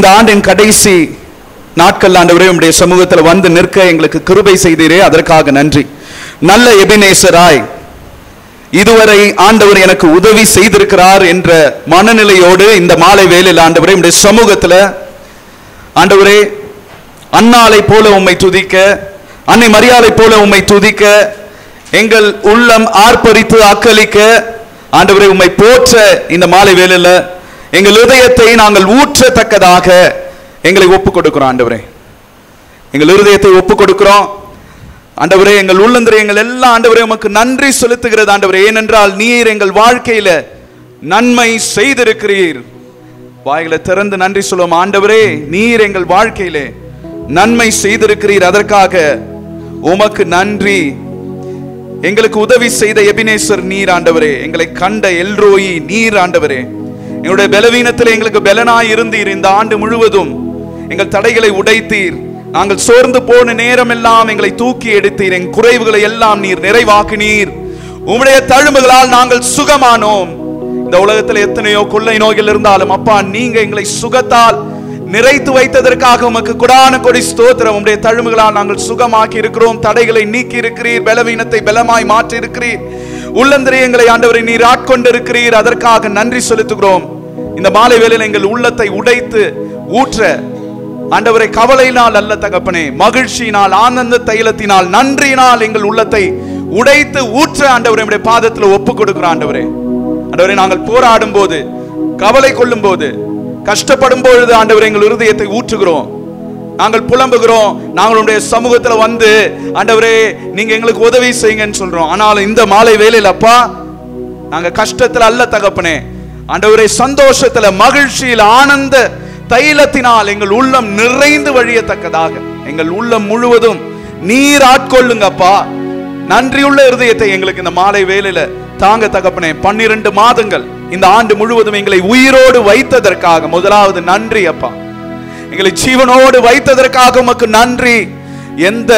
இந்த ஆண்டின் கடைசி நாட்கள் ஆண்டவரே உம்முடைய சமூகத்தில் வந்து நிற்க எங்களுக்கு கிருபை செய்தீரே, அதற்காக நன்றி. நல்ல எபினேசராய் இதுவரை ஆண்டவர் எனக்கு உதவி செய்திருக்கிறார் என்ற மனநிலையோடு இந்த மாலை வேளையில் ஆண்டவரே உம்முடைய சமூகத்தில் ஆண்டவரே அன்னாளை போல உம்மை துதிக்க, அன்னை மரியாதை போல உம்மை துதிக்க, எங்கள் உள்ளம் ஆர்ப்பரித்து அக்களிக்க ஆண்டவரே உம்மை போற்ற இந்த மாலை வேளையில் எங்கள் இதயத்தை நாங்கள் ஊற்றத்தக்கதாக எங்களை ஒப்புக் கொடுக்கிறோம். ஆண்டவரே எங்கள் இருதயத்தை ஒப்புக் கொடுக்கிறோம். ஆண்டவரே எங்கள் உள்ளந்திரியங்கள் எல்லாம் ஆண்டவரே உமக்கு நன்றி செலுத்துகிறது ஆண்டவரே. ஏனென்றால் நீர் எங்கள் வாழ்க்கையில நன்மை செய்திருக்கிறீர். வாயில திறந்து நன்றி சொல்லுவோம். ஆண்டவரே நீர் எங்கள் வாழ்க்கையிலே நன்மை செய்திருக்கிறீர், அதற்காக உமக்கு நன்றி. எங்களுக்கு உதவி செய்த எபினேசர் நீர் ஆண்டவரே, எங்களை கண்ட எல்ரோயி நீர் ஆண்டவரே. எங்களுடைய பலவீனத்தில் எங்களுக்கு பலனாய் இருந்தீர். இந்த ஆண்டு முழுவதும் எங்கள் தடைகளை உடைத்தீர். நாங்கள் சோர்ந்து போன நேரம் எல்லாம் எங்களை தூக்கி எடுத்தீர். எங்கள் குறைவுகளை எல்லாம் நீர் நிறைவாக்கினீர். உம்முடைய தழும்புகளால் நாங்கள் சுகமானோம். இந்த உலகத்தில் எத்தனையோ கொள்ளை நோய்கள் இருந்தாலும் அப்பா நீங்க எங்களை சுகத்தால் நிறைத்து வைத்ததற்காக உமக்கு கொடான கொடி ஸ்தோத்திரம். உம்முடைய தழும்புகளால் நாங்கள் சுகமாக்கி இருக்கிறோம். தடைகளை நீக்கி இருக்கிறீர். பலவீனத்தை பலமாய் மாற்றி இருக்கிறீர். உள்ளந்திரியங்களை ஆண்டவரை நீர் ஆட்கொண்டிருக்கிறீர். அதற்காக நன்றி செலுத்துகிறோம். இந்த மாலை வேளையில் எங்கள் உள்ளத்தை உடைத்து ஊற்ற ஆண்டவரை கவலையினால் அல்ல தகப்பனே, மகிழ்ச்சியினால், ஆனந்த தைலத்தினால், நன்றியினால் எங்கள் உள்ளத்தை உடைத்து ஊற்ற ஆண்டவரை பாதத்தில் ஒப்புக் கொடுக்கிறோம். ஆண்டவரே ஆண்டவரை நாங்கள் போராடும் போது, கவலை கொள்ளும் போது, கஷ்டப்படும் பொழுது ஆண்டவரை எங்கள் இருதயத்தை ஊற்றுகிறோம். நாங்கள் புலம்புகிறோம். நாங்களுடைய சமூகத்தில் வந்து ஆண்டவரே நீங்க எங்களுக்கு உதவி செய்யுங்கன்னு சொல்றோம். ஆனால் இந்த மாலை வேளையில் அப்பா நாங்க கஷ்டத்தில் அல்ல தகப்பனே, ஆண்டவரே சந்தோஷத்துல, மகிழ்ச்சியில், ஆனந்த தைலத்தினால் எங்கள் உள்ளம் நிறைந்து வழியத்தக்கதாக எங்கள் உள்ளம் முழுவதும் நீர் ஆட்கொள்ளுங்கப்பா. நன்றியுள்ள இருதயத்தை எங்களுக்கு இந்த மாலை வேளையில தாங்க தகப்பனே. 12 மாதங்கள் இந்த ஆண்டு முழுவதும் எங்களை உயிரோடு வைத்ததற்காக முதலாவது நன்றி அப்பா. எங்களை ஜீவனோடு வைத்ததற்காக உமக்கு நன்றி. எந்த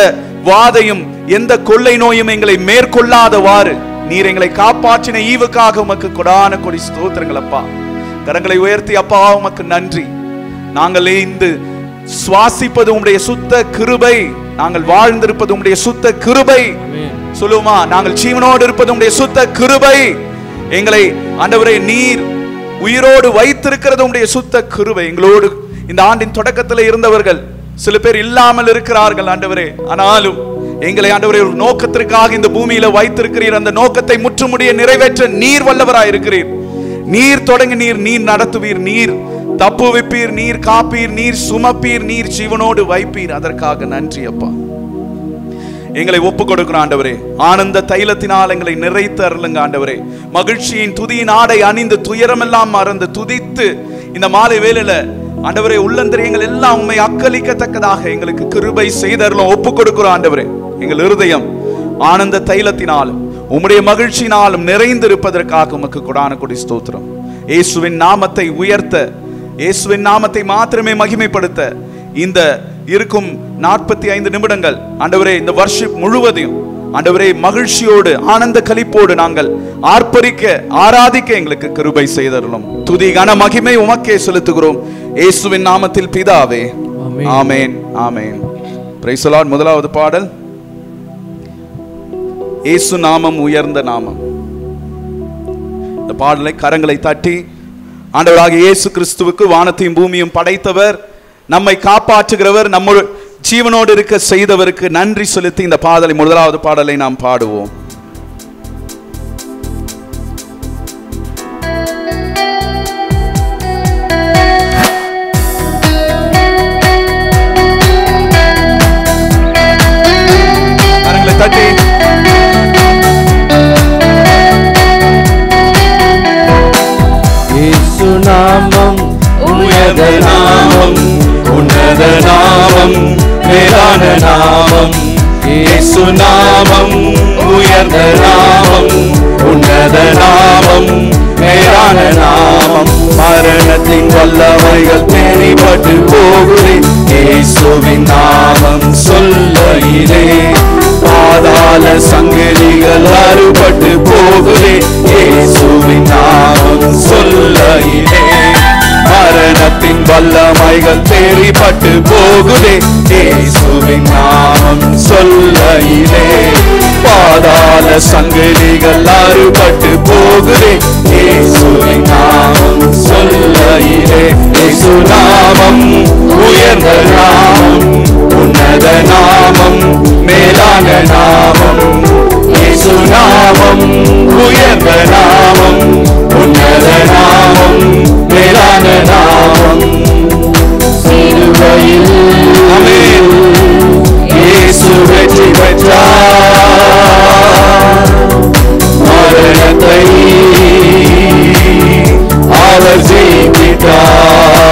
வாதையும் எந்த கொள்ளை நோயும் எங்களை மேற்கொள்ளாதவாறு நீர் எங்களை காப்பாற்றின ஈவுக்காக உமக்கு கொடான கொடி ஸ்தோத்திரங்கள் அப்பா. கரங்களை உயர்த்தி அப்பா உமக்கு நன்றி. நாங்கள் இந்த சுவாசிப்பது உம்முடைய சுத்த கிருபை, நாங்கள் வாழ்ந்திருப்பது உம்முடைய சுத்த கிருபை. சொல்லுமா, நாங்கள் ஜீவனோடு இருப்பது உம்முடைய சுத்த கிருபை. எங்களை ஆண்டவரே நீர் உயிரோடு வைத்திருக்கிறது உம்முடைய சுத்த கிருபை. எங்களோடு இந்த ஆண்டின் தொடக்கத்தில் இருந்தவர்கள் சில பேர் இல்லாமல் இருக்கிறார்கள் ஆண்டவரே. ஆனாலும் எங்களை ஆண்டவரே ஒரு நோக்கத்திற்காக இந்த பூமியில வைத்திருக்கிறீர். அந்த நோக்கத்தை முற்றுமுடிய நிறைவேற்ற நீர் வல்லவராய் இருக்கிறீர். நீர் தொடங்கி நீர் நடத்துவீர், நீர் தப்புவிப்பீர், நீர் காப்பீர், நீர் சுமப்பீர், நீர் ஜீவனோடு வைப்பீர். அதற்காக நன்றி அப்பா. எங்களை ஒப்புக் கொடுக்கிறோம் ஆண்டவரே. ஆனந்த தைலத்தினால் எங்களை நிறைத்து அருளுங்க ஆண்டவரே. மகிழ்ச்சியின் துதியின் ஆடை அணிந்து துயரமெல்லாம் மறந்து துதித்து இந்த மாலை வேளையில ஆண்டவரே உள்ளந்திரியங்கள் எல்லாம் உண்மை அக்களிக்கத்தக்கதாக எங்களுக்கு கிருபை செய்தருளும். ஒப்புக் கொடுக்கிறோம் ஆண்டவரே. எங்கள் இருதயம் ஆனந்த தைலத்தினாலும் உம்முடைய மகிழ்ச்சியினாலும் நிறைந்திருப்பதற்காக உமக்கு கொடான கொடி ஸ்தோத்திரம். இயேசுவின் நாமத்தை உயர்த்த, இயேசுவின் நாமத்தை மாத்திரமே மகிமைப்படுத்த இந்த இருக்கும் 45 நிமிடங்கள் ஆண்டவரே இந்த வர்ஷிப் முழுவதையும் ஆண்டவரே மகிழ்ச்சியோடு ஆனந்த களிப்போடு நாங்கள் ஆர்ப்பரிக்க ஆராதிக்க எங்களுக்கு கிருபை செய்தருளும். துதி கன மகிமை உமக்கே செலுத்துகிறோம் இயேசுவின் நாமத்தில் பிதாவே. Amen amen. Praise the lord. முதலாவது பாடல் இயேசு நாமம் உயர்ந்த நாமம். இந்த பாடலை கரங்களை தட்டி ஆண்டவராகிய இயேசு கிறிஸ்துவுக்கு வானத்தையும் பூமியும் படைத்தவர், நம்மை காப்பாற்றுகிறவர், நம்ம ஜீவனோடு இருக்க செய்தவருக்கு நன்றி செலுத்தி இந்த பாடலை முதலாவது பாடலை நாம் பாடுவோம். கரங்களை தட்டி இயேசு நாமம் உயர்ந்த நாமம், உன்னத நாமம், மேலான நாமம். இயேசு நாமம் உயர்ந்த நாமம், உன்னத நாமம், மேலான நாமம். மரணத்தின் வல்லமைகள் தெரிபட்டு போகுதே இயேசுவின் நாமம் சொல்லையிலே. பாதாள சங்கிலிகள் அறுபட்டு போகுதே இயேசுவின் நாமம் சொல்லையிலே. மரணத்தின் வல்லமைகள் தேறிப்பட்டு போகுதே. இயேசுவின் நாமம் சொல்லையிலே பாதாள சங்கிலிகள் அறுபட்டு போகுதே. இயேசுவின் நாமம் சொல்லையிலே. இயேசு நாமம் உயர்ந்த நாமம், உன்னத நாமம், மேலான நாமம். இயேசு நாமம் உயர்ந்த நாமம், உன்னத நாமம், மேலான நாமம். சிலுவையில் ஆமென் இயேசு வெற்றி பெற்றார். மரணத்தை அவர் ஜெயித்தார்.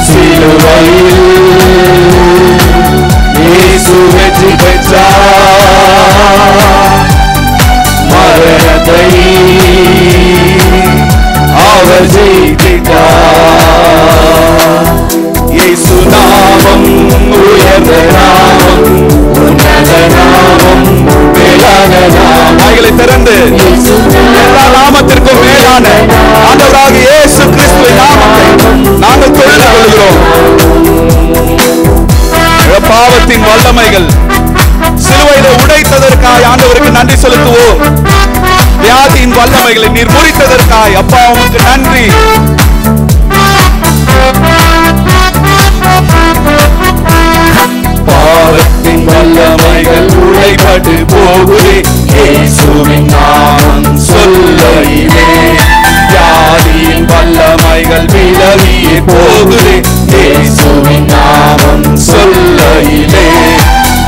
சிலுவையில் இயேசு வெற்றி பெற்றார். மரணத்தை அவர் ஜெயித்தார். இயேசு நாமம் உயர்ந்த நாமம், உன்னத நாமம், மேலான நாமம். வாய்களை திறந்து எல்லா நாமத்திற்கும் மேலான ஆண்டவராக இயேசு கிறிஸ்துவின் நாமத்தை நாங்கள் தொழுது கொள்கிறோம். பாவத்தின் வல்லமைகள் சிலுவையில உடைத்ததற்காய் ஆண்டவருக்கு நன்றி செலுத்துவோம். வியாதியின் வல்லமைகளை நீர் முறித்ததற்காய் அப்பா உமக்கு நன்றி. பாவத்தின் வல்லமைகள் உடைபட்டு போகுதே. இயேசுவின் நாமம் சொல்லையிலே வியாதியின் வல்லமைகள் விலகியே போகுதே. இயேசுவின் நாமம் சொல்லையிலே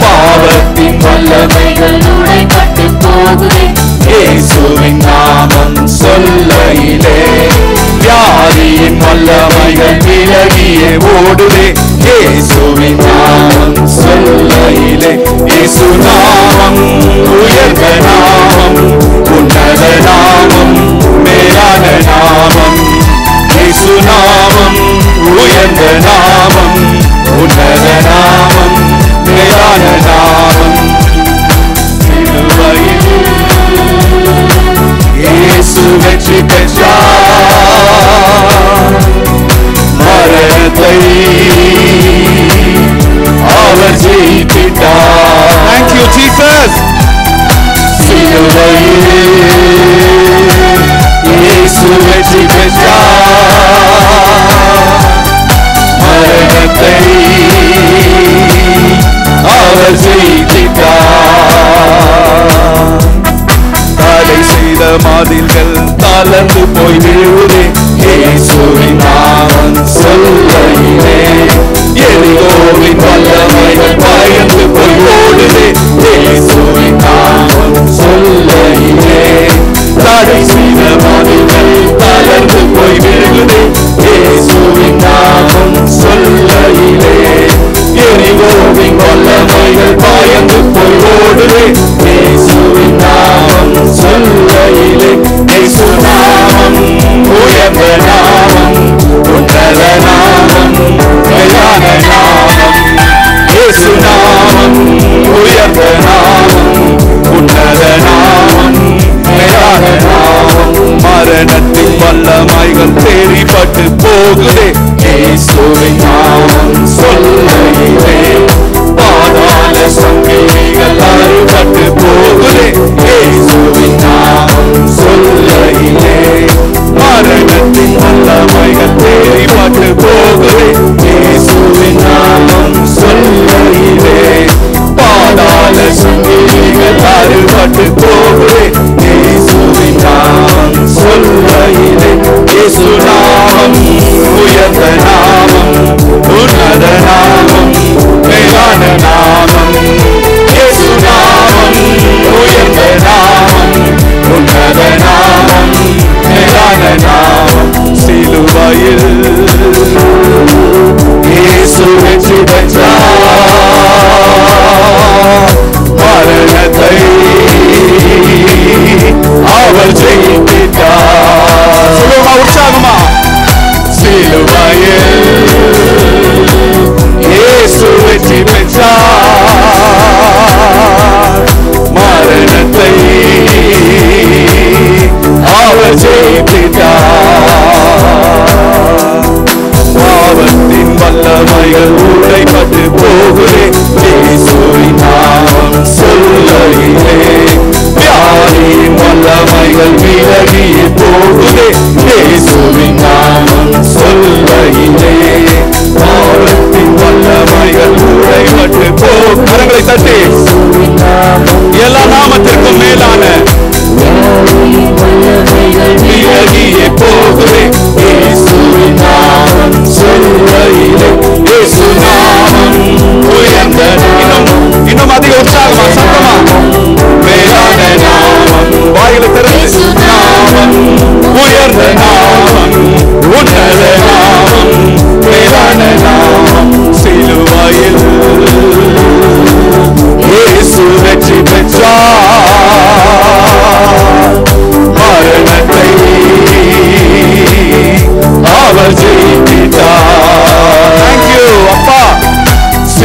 பாவத்தின் வல்லமைகள் உடைபட்டு போகுதே. இயேசுவின் நாமம் சொல்லையிலே வியாதியின் வல்லமைகள் விலகியே ஓடுதே. இயேசுவின் நாமம் சொல்லையிலே. இயேசு நாமம் உயர்ந்த நாமம், உன்னத நாமம், மேலான நாமம். இயேசு நாமம் உயர்ந்த நாமம், உன்னத நாமம், மேலான நாமம். சிலுவையில் இயேசு வெற்றி பெற்றார். மரணத்தை அவர் ஜெயித்தார். Thank you Jesus. சிலுவையில் இயேசு வெற்றி பெற்றார். மரணத்தை அவர் ஜெயித்தார். தடை செய்த மாதில்கள் தளர்ந்து போய் விழுவதே. இயேசுவின் நாமம் சொல்லையிலே எரிகோவின் வல்லமைகள் பயந்து போய் ஓடுதே. இயேசுவின் நாமம் சொல்லையிலே தடை செய்த மாதில்கள் தளர்ந்து போய் விழுவதே. இயேசுவின் நாமம் சொல்லையிலே எரிகோவின் வல்லமைகள் பயந்து போய் ஓடுதே. இயேசுவின் நாமம் சொல்லையிலே. இயேசு நாமம் உயர்ந்த நாமம், உன்னத நாமம், மேலான நாமம். இயேசு நாமம் உயர்ந்த நாமம், உன்னத நாமம், மேலான நாமம். மரணத்தின் வல்லமைகள் தேறிப்பட்டு போகுதே. இயேசுவின் நாமம் சொல்லையிலே பாதாள சங்கிலிகள் அறுபட்டு போகுதே. இயேசுவின் நாமம் சொல்லையிலே மரணத்தின் வல்லமைகள் தேறிப்பட்டு போகுதே. இயேசுவின் நாமம் சொல்லையிலே பாதாள சங்கிலிகள் அறுபட்டு போகுதே. இயேசுவின் நாமம் சொல்லையிலே. இயேசு நாமம் உயர்ந்த நாமம், உன்னத நாமம்,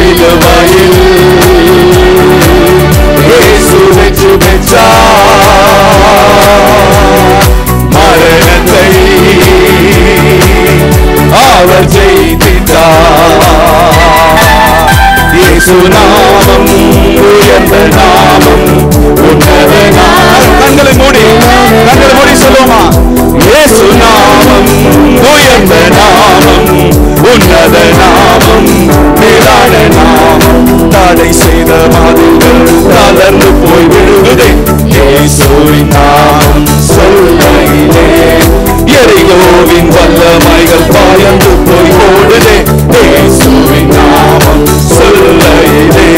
சிலுவையில் இயேசு வெற்றி பெற்றார். மரணத்தை அவர் ஜெயித்தார். இயேசு நாமம் உயர்ந்த நாமம், உன்னத நாமம். கண்களை மூடி சொல்லுவோமா? இயேசு நாமம் உயர்ந்த நாமம், உன்னத நாமம், மேலான நாமம். தடை செய்த மாதிர்கள் தளர்ந்து போய் விழுகுதே இயேசுவின் நாமம் சொல்லையிலே. எரிகோவின் வல்லமைகள் பாயந்து போய் ஓடுதே இயேசுவின் நாமம் சொல்லையிலே.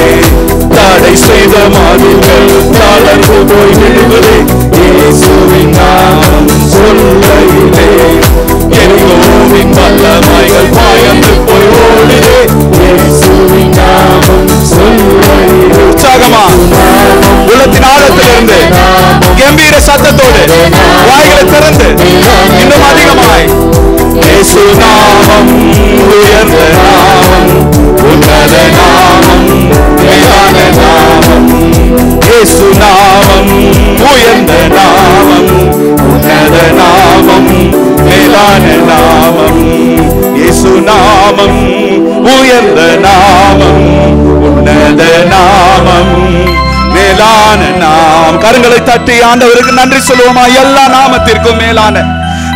தடை செய்த மாதிர்கள் தளர்ந்து போய் விழுகுதே இயேசுவின் நாமம் சொல்லையிலே. எரிகோவின் வல்லமைகள் பாயந்து போய் ஓடுதே இயேசுவின் நாமம் சொல்லையிலே. உற்சாகமா உள்ளத்தின் ஆழத்திலிருந்து கம்பீர சத்தத்தோடு வாய்களை திறந்து இன்னும் அதிகமாய் இயேசு நாமம் உயர்ந்த நாமம், உன்னத நாமம், மேலான நாமம். இயேசு நாமம் உயர்ந்த நாமம், உன்னத நாமம், மேலான நாமம். இயேசு நாமம் உயர்ந்த நாமம், உன்னத நாமம், மேலான நாம். கரங்களை தட்டி ஆண்டவருக்கு நன்றி சொல்லுவோமா? எல்லா நாமத்திற்கும் மேலான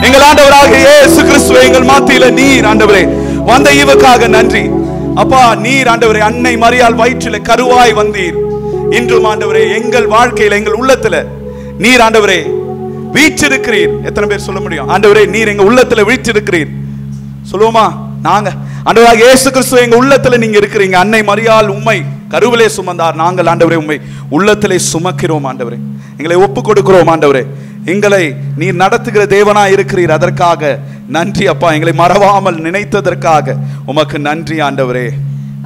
எங்கள் ஆண்டவராக இயேசு கிறிஸ்துவே, எங்கள் மத்தியில நீர் ஆண்டவரே வந்த ஈவுக்காக நன்றி அப்பா. நீர் ஆண்டவரே அன்னை மரியாள் வயிற்றில கருவாய் வந்தீர். இன்றும் ஆண்டவரே எங்கள் வாழ்க்கையில எங்கள் உள்ளத்துல நீர் ஆண்டவரே வீற்றிருக்கிறீர். எத்தனை பேர் சொல்ல முடியும்? ஆண்டவரே நீர் எங்க உள்ளத்துல வீற்றிருக்கிறீர் சொல்லுவோமா? நாங்க ஆண்டவராக இயேசு கிறிஸ்து எங்க உள்ளத்துல நீங்க இருக்கிறீங்க. அன்னை மரியாள் உம்மை கருவிலே சுமந்தார். நாங்கள் ஆண்டவரே உம்மை உள்ளத்திலே சுமக்கிறோம் ஆண்டவரே. எங்களை ஒப்பு கொடுக்கிறோம் ஆண்டவரே. எங்களை நீர் நடத்துகிற தேவனா இருக்கிறீர். அதற்காக நன்றி அப்பா. எங்களை மறவாமல் நினைத்ததற்காக உமக்கு நன்றி ஆண்டவரே.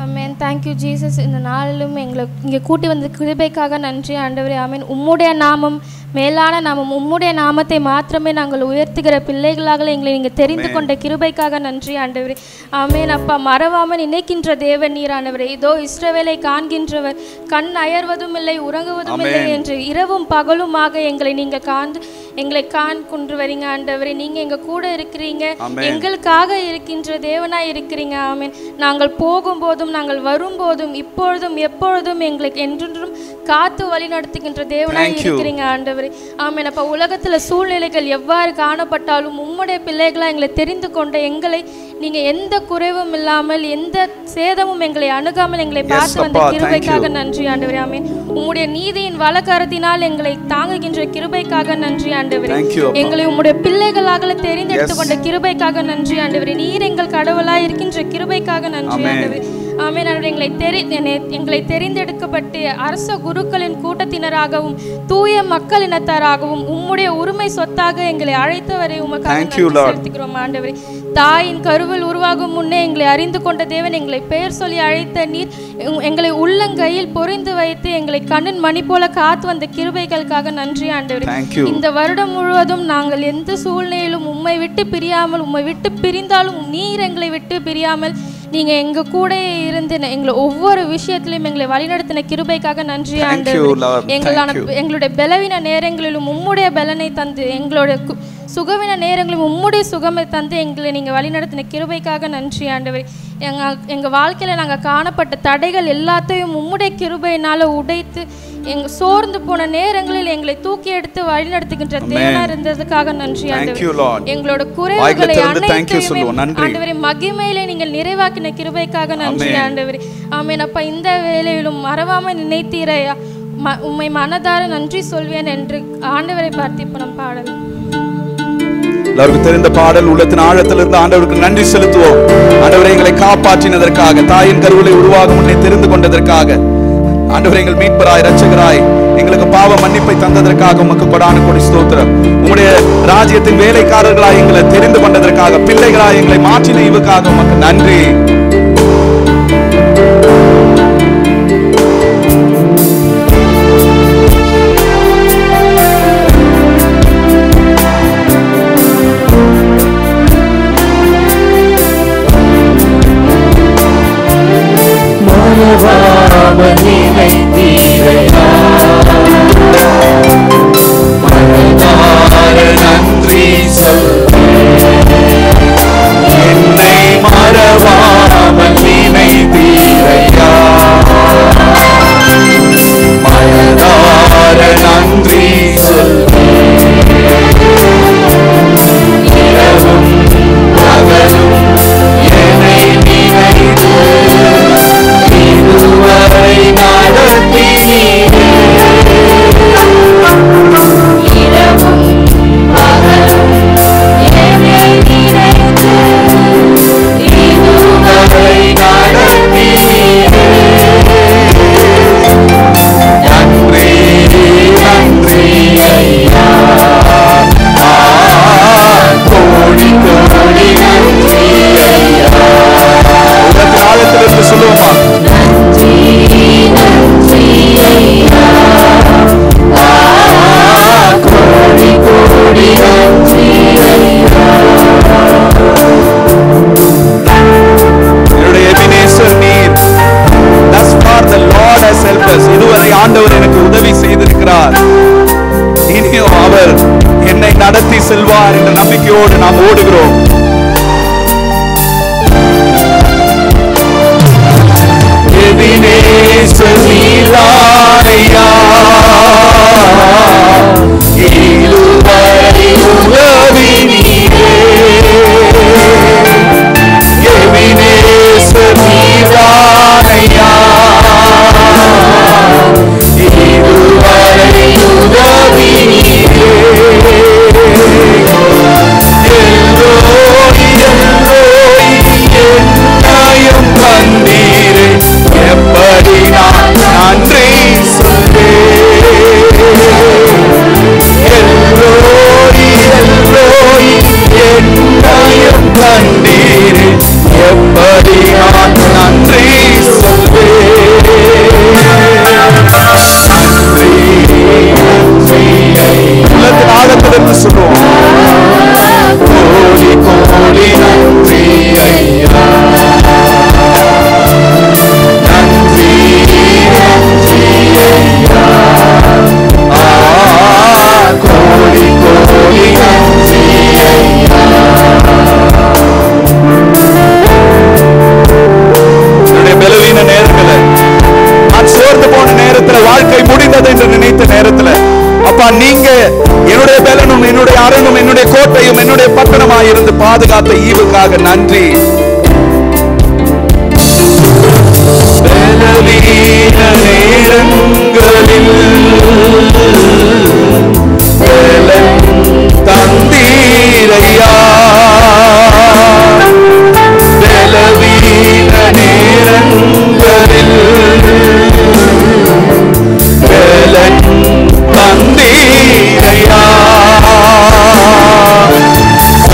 ஆமென். Thank you Jesus. இந்த நாளிலும் எங்களை இங்கே கூட்டி வந்த கிருபைக்காக நன்றி ஆண்டவரே. ஆமென். உம்முடைய நாமம் மேலான நாமம், உம்முடைய நாமத்தை மாத்திரமே நாங்கள் உயர்த்துகிற பிள்ளைகளாக எங்களை நீங்கள் தெரிந்து கொண்ட கிருபைக்காக நன்றி ஆண்டவரே. ஆமென் அப்பா. மறவாமல் நினைக்கின்ற தேவன் நீர் ஆண்டவரே. இதோ இஸ்ரவேலை காண்கின்றவர், கண் அயர்வதும் இல்லை உறங்குவதும் இல்லை என்று இரவும் பகலுமாக எங்களை நீங்கள் எங்களை கொண்டு வரீங்க ஆண்டவரே. நீங்க எங்க கூட இருக்கிறீங்க, எங்களுக்காக இருக்கின்ற தேவனாய் இருக்கிறீங்க. ஆமென். நாங்கள் போகும்போதும் நாங்கள் வரும்போதும் இப்பொழுதும் எப்பொழுதும் எங்களுக்கு என்றென்றும் காத்து வழி நடத்துகின்ற தேவனாய் இருக்கிறீங்க ஆண்டவரே. ஆமென் அப்பா. உலகத்துல சூழ்நிலைகள் எவ்வாறு காணப்பட்டாலும் உம்முடைய பிள்ளைகளா எங்களை தெரிந்து கொண்ட எங்களை நீங்க எந்த குறைவும் இல்லாமல் எந்த சேதமும் எங்களை அணுகாமல் எங்களை பார்த்து வந்த கிருபைக்காக நன்றி ஆண்டவரே. ஆமென். உம்முடைய நீதியின் வலக்கரத்தினால் எங்களை தாங்குகின்ற கிருபைக்காக நன்றி ஆண்டவரே. எங்களை உம்முடைய பிள்ளைகளாக தெரிந்தெடுத்து கொண்ட கிருபைக்காக நன்றி ஆண்டவரே. நீர் எங்கள் கடவுளாய் இருக்கின்ற கிருபைக்காக நன்றி ஆண்டவரே. ஆமென். எங்களை தெரிந்தெடுக்கப்பட்டு அரச குருக்களின் கூட்டத்தினராகவும் தூய மக்களினத்தாராகவும் உம்முடைய உரிமை சொத்தாக எங்களை அழைத்தவரை உமக்காக செலுத்துகிறோம் ஆண்டவரே. தாயின் கருவில் உருவாகும் முன்னே எங்களை அறிந்து கொண்ட தேவன், எங்களை பெயர் சொல்லி அழைத்த நீர் எங்களை உள்ளங்கையில் பொறிந்து வைத்து எங்களை கண்ணின் மணி போல காத்து வந்த கிருபைகளுக்காக நன்றி ஆண்டவரே. இந்த வருடம் முழுவதும் நாங்கள் எந்த சூழ்நிலையிலும் உம்மை விட்டு பிரியாமல், உம்மை விட்டு பிரிந்தாலும் நீர் எங்களை விட்டு பிரியாமல் நீங்க எங்க கூட இருந்து எங்களை ஒவ்வொரு விஷயத்திலும் எங்களை வழிநடத்தின கிருபைக்காக நன்றி ஆண்டவரே. எங்களுடைய பலவீன நேரங்களிலும் உம்முடைய பலனை தந்து, எங்களுடைய சுகவின நேரங்களும் உம்முடைய சுகமை தந்து எங்களை நீங்க வழிநடத்தின கிருபைக்காக நன்றி ஆண்டவரே. எங்க வாழ்க்கையில நாங்க காணப்பட்ட தடைகள் எல்லாத்தையும் உம்முடைய கிருபையினால உடைத்து சோர்ந்து போன நேரங்களில் எங்களை தூக்கி எடுத்து வழிநடத்துகின்ற தேவனா இருந்ததுக்காக நன்றி ஆண்டவரே. எங்களோட குறைவுகளை அனைத்தையும் ஆண்டவரே மகிமையிலே நீங்கள் நிறைவாக்கின கிருபைக்காக நன்றி ஆண்டவரே. ஆமென் அப்பா. இந்த வேளையிலும் மறவாம நினைத்தீரையா, உம்மை மனதார நன்றி சொல்வேன் என்று ஆண்டவரை பிரார்த்திப்போம். பாடல் எல்லாருக்கும் தெரிந்த பாடல். உள்ளத்தின் ஆழத்திலிருந்து ஆண்டவருக்கு நன்றி செலுத்துவோம். ஆண்டவரை எங்களை காப்பாற்றினதற்காக, தாயின் கருவிலை உருவாகும் முன்னே தெரிந்து கொண்டதற்காக, ஆண்டவரை எங்கள் மீட்பராய் இரட்சகராய் எங்களுக்கு பாவ மன்னிப்பை தந்ததற்காக உமக்கு கொடான கொடி ஸ்தோத்திரம். உம்முடைய ராஜ்யத்தின் வேலைக்காரர்களாய் எங்களை தெரிந்து கொண்டதற்காக, பிள்ளைகளாய் எங்களை மாற்றின இவுக்காக உமக்கு நன்றி. மறவாமல் நினைத்தீரையா, மனதார நன்றி சொல்வேன். என்னை மறவாமல் நினைத்தீரையா, மனதார நன்றி சொல்வேன். இரவும் பகலும் என்னை நினைத்து இதுவரை நடத்தினீரே. இரவும் பகலும் என்னை நினைத்து இதுவரை நடத்தினீரே. நன்றி நன்றி ஐயா, கோடி கோடி நன்றி ஐயா. உலகத்தின் ஆழத்திலிருந்து சொல்லுவோமா? நன்றி நன்றி ஐயா, கோடி கோடி நன்றி ஐயா. என்னுடைய எபினேசர் நீர். Thus far the Lord has helped us. இதுவரை ஆண்டவர் எனக்கு உதவி செய்திருக்கிறார். இனியும் அவர் என்னை நடத்தி செல்வார் என்ற நம்பிக்கையோடு நாம் ஓடுகிறோம். எபினேசர் நீராயா, இதுவரை உதவி நீரே. எபினேசர் நீராயா, இதுவரை உதவி நீரே. எல்லோய் எல்லோய் என்னையும் கண்டீரே, எப்படி நான் நன்றி சொல்வேன். எல்லோய் எல்லோய் என்னையும் கண்டீரே, எப்படி நான் நன்றி சொல்வேன். நன்றி நன்றி உள்ளத்தின் ஆழத்திலிருந்து சொல்லுவோம். கோடி கோடி நன்றி ஐயா, நன்றி நன்றி ஐயா, கோடி கோடி நன்றி ஐயா. என்னுடைய பலவீன நேரத்துல, நான் சோர்ந்து போன நேரத்துல, வாழ்க்கை முடிந்தது என்று நினைத்த நேரத்துல, அப்பா நீங்க என்னுடைய பலனும் என்னுடைய அரணும் என்னுடைய கோட்டையும் என்னுடைய பட்டணமாய் இருந்து பாதுகாத்த ஈவுக்காக நன்றி. பலவீன நேரங்களில் பலன் தந்தீரையா, பலவீன நேரங்களில் பலன் தந்தீரையா.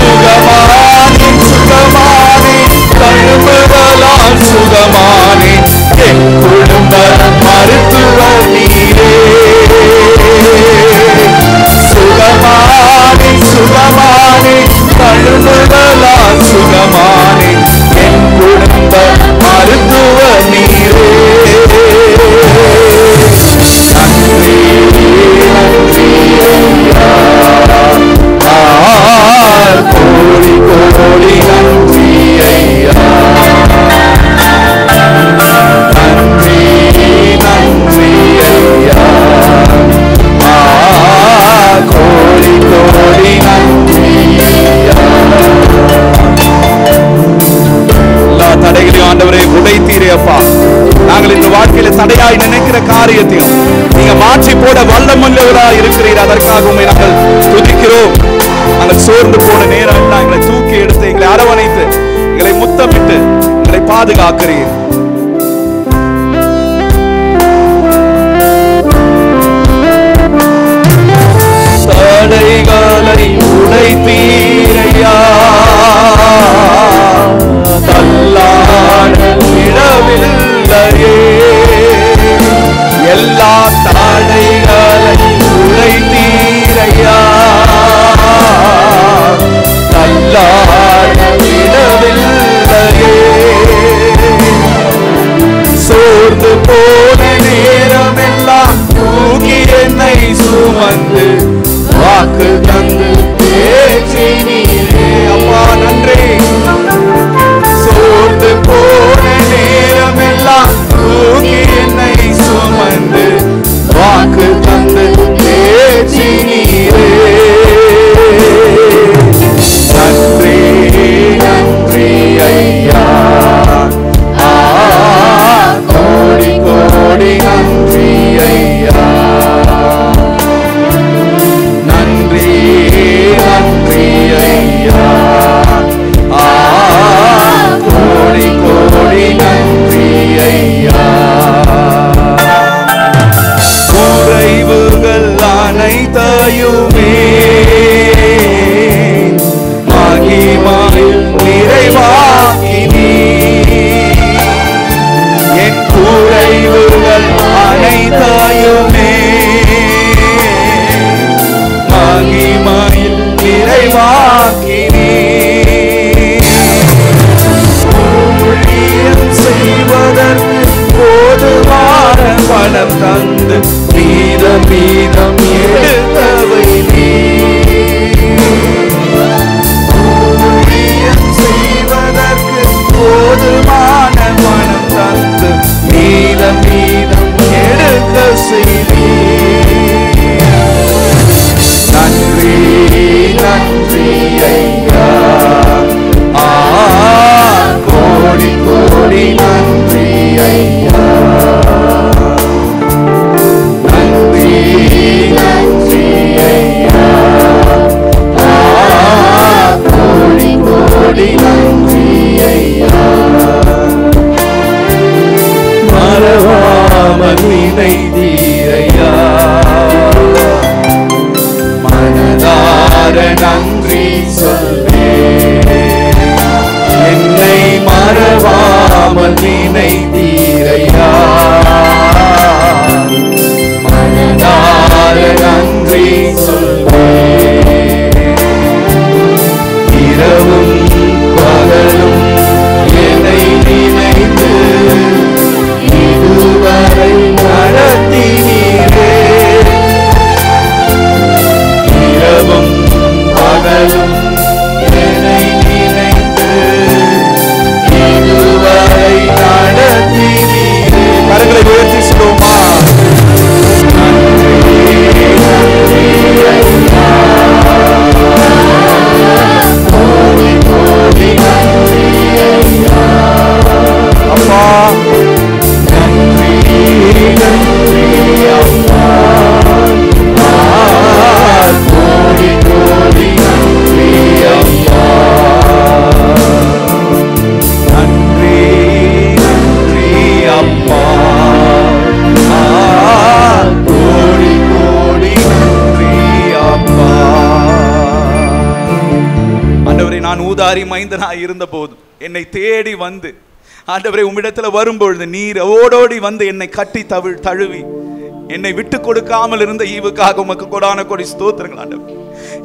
சுகமானே சுகமானே தழும்புகளால் சுகமானே என் குடும்ப மருத்துவ நீரே. சுகமானே சுகமானே தழும்புகளால் சுகமானே என் குடும்ப மருத்துவ நீரே. நன்றி நன்றி ஐயா, கோடி கோடி நன்றி ஐயா. நன்றி நன்றி ஐயா, கோடி கோடி நன்றி ஐயா. எல்லா தடைகளையும் ஆண்டவரை உடைத்தீரே அப்பா. நாங்கள் இந்த வாழ்க்கையில தடையாய் நினைக்கிற காரியத்தையும் நீங்க மாற்றி போட வல்லமுள்ளவராய் இருக்கிறீர். அதற்காக உண்மை நாங்கள் துதிக்கிறோம். நாங்கள் சோர்ந்து போன நேரம் எல்லாம் எங்களை தூக்கி எடுத்து எங்களை அரவணைத்து எங்களை முத்தமிட்டு எங்களை பாதுகாக்கிறீர். தடைகளை உடைத்தீரையா, தள்ளாட விடவில்லையே. எல்லா தடைகளை உடைத்தீரையா, தள்ளாட விடவில்லையே. சோர்ந்து போன நேரமெல்லாம் தூக்கி என்னை சுமந்து வாக்கு தந்து பேசினீரே. அப்பா நன்றி. சோர்ந்து போன நேரமெல்லாம் தூக்கி என்னை சுமந்து வாக்கு தந்து பேசினீரே. நன்றி நன்றி ஐயா, கோடி கோடி நன்றி ஐயா. நன்றி நன்றி ஐயா, கோடி கோடி நன்றி ஐயா. குறைவுகள் அனைத்தையுமே மகிமையில் நிறைவாக்கினீ. என் குறைவுகள் அனைத்தையுமே மகிமையில் நிறைவாக்கினீ. ஊழியம் செய்வதற்கு போதுமான பணம் தந்து மீதம் மீதம் எடுத்தவை நீ. ஊழியம் செய்வதற்கு போதுமான பணம் தந்து மீதம் மீதம் எடுக்க செய்தி. நன்றி நன்றி ஐயா, கோடி கோடி நன்றி ஐயா. நன்றி நன்றி ஐயா, கோடி கோடி நன்றி ஐயா. மறவாமல் நினைத்தீரையா, மனதார நன்றி சொல்வே. என்னை மறவாமல் நினைத்தீரையா, மனதார நன்றி சொல்வே. இரவும் பகலும் என்னை நினைத்து இதுவரை நடத்தினீரே. இரவும் பகலும் என்னை நினைத்து இதுவரை நடத்தினீரே. கரங்களை உயர்த்தி சொல்லுவோமா? நன்றி நன்றி ஐயா, கோடி கோடி நன்றி ஐயா. அப்பா நன்றி நன்றி அப்பா, கோடி கோடி நன்றி அப்பா. நன்றி நன்றி அப்பா, கோடி கோடி நன்றி அப்பா. ஆண்டவரே, நான் ஊதாரி மைந்தனாய் இருந்த போது என்னை தேடி வந்து ஆண்டவரே உம்மிடத்தில் வரும்பொழுது நீர் ஓடோடி வந்து என்னை கட்டி தழுவி என்னை விட்டு கொடுக்காமல் இருந்த ஈவுக்காக உமக்கு கொடான கொடி ஸ்தோத்திரங்கள். ஆண்டவர்,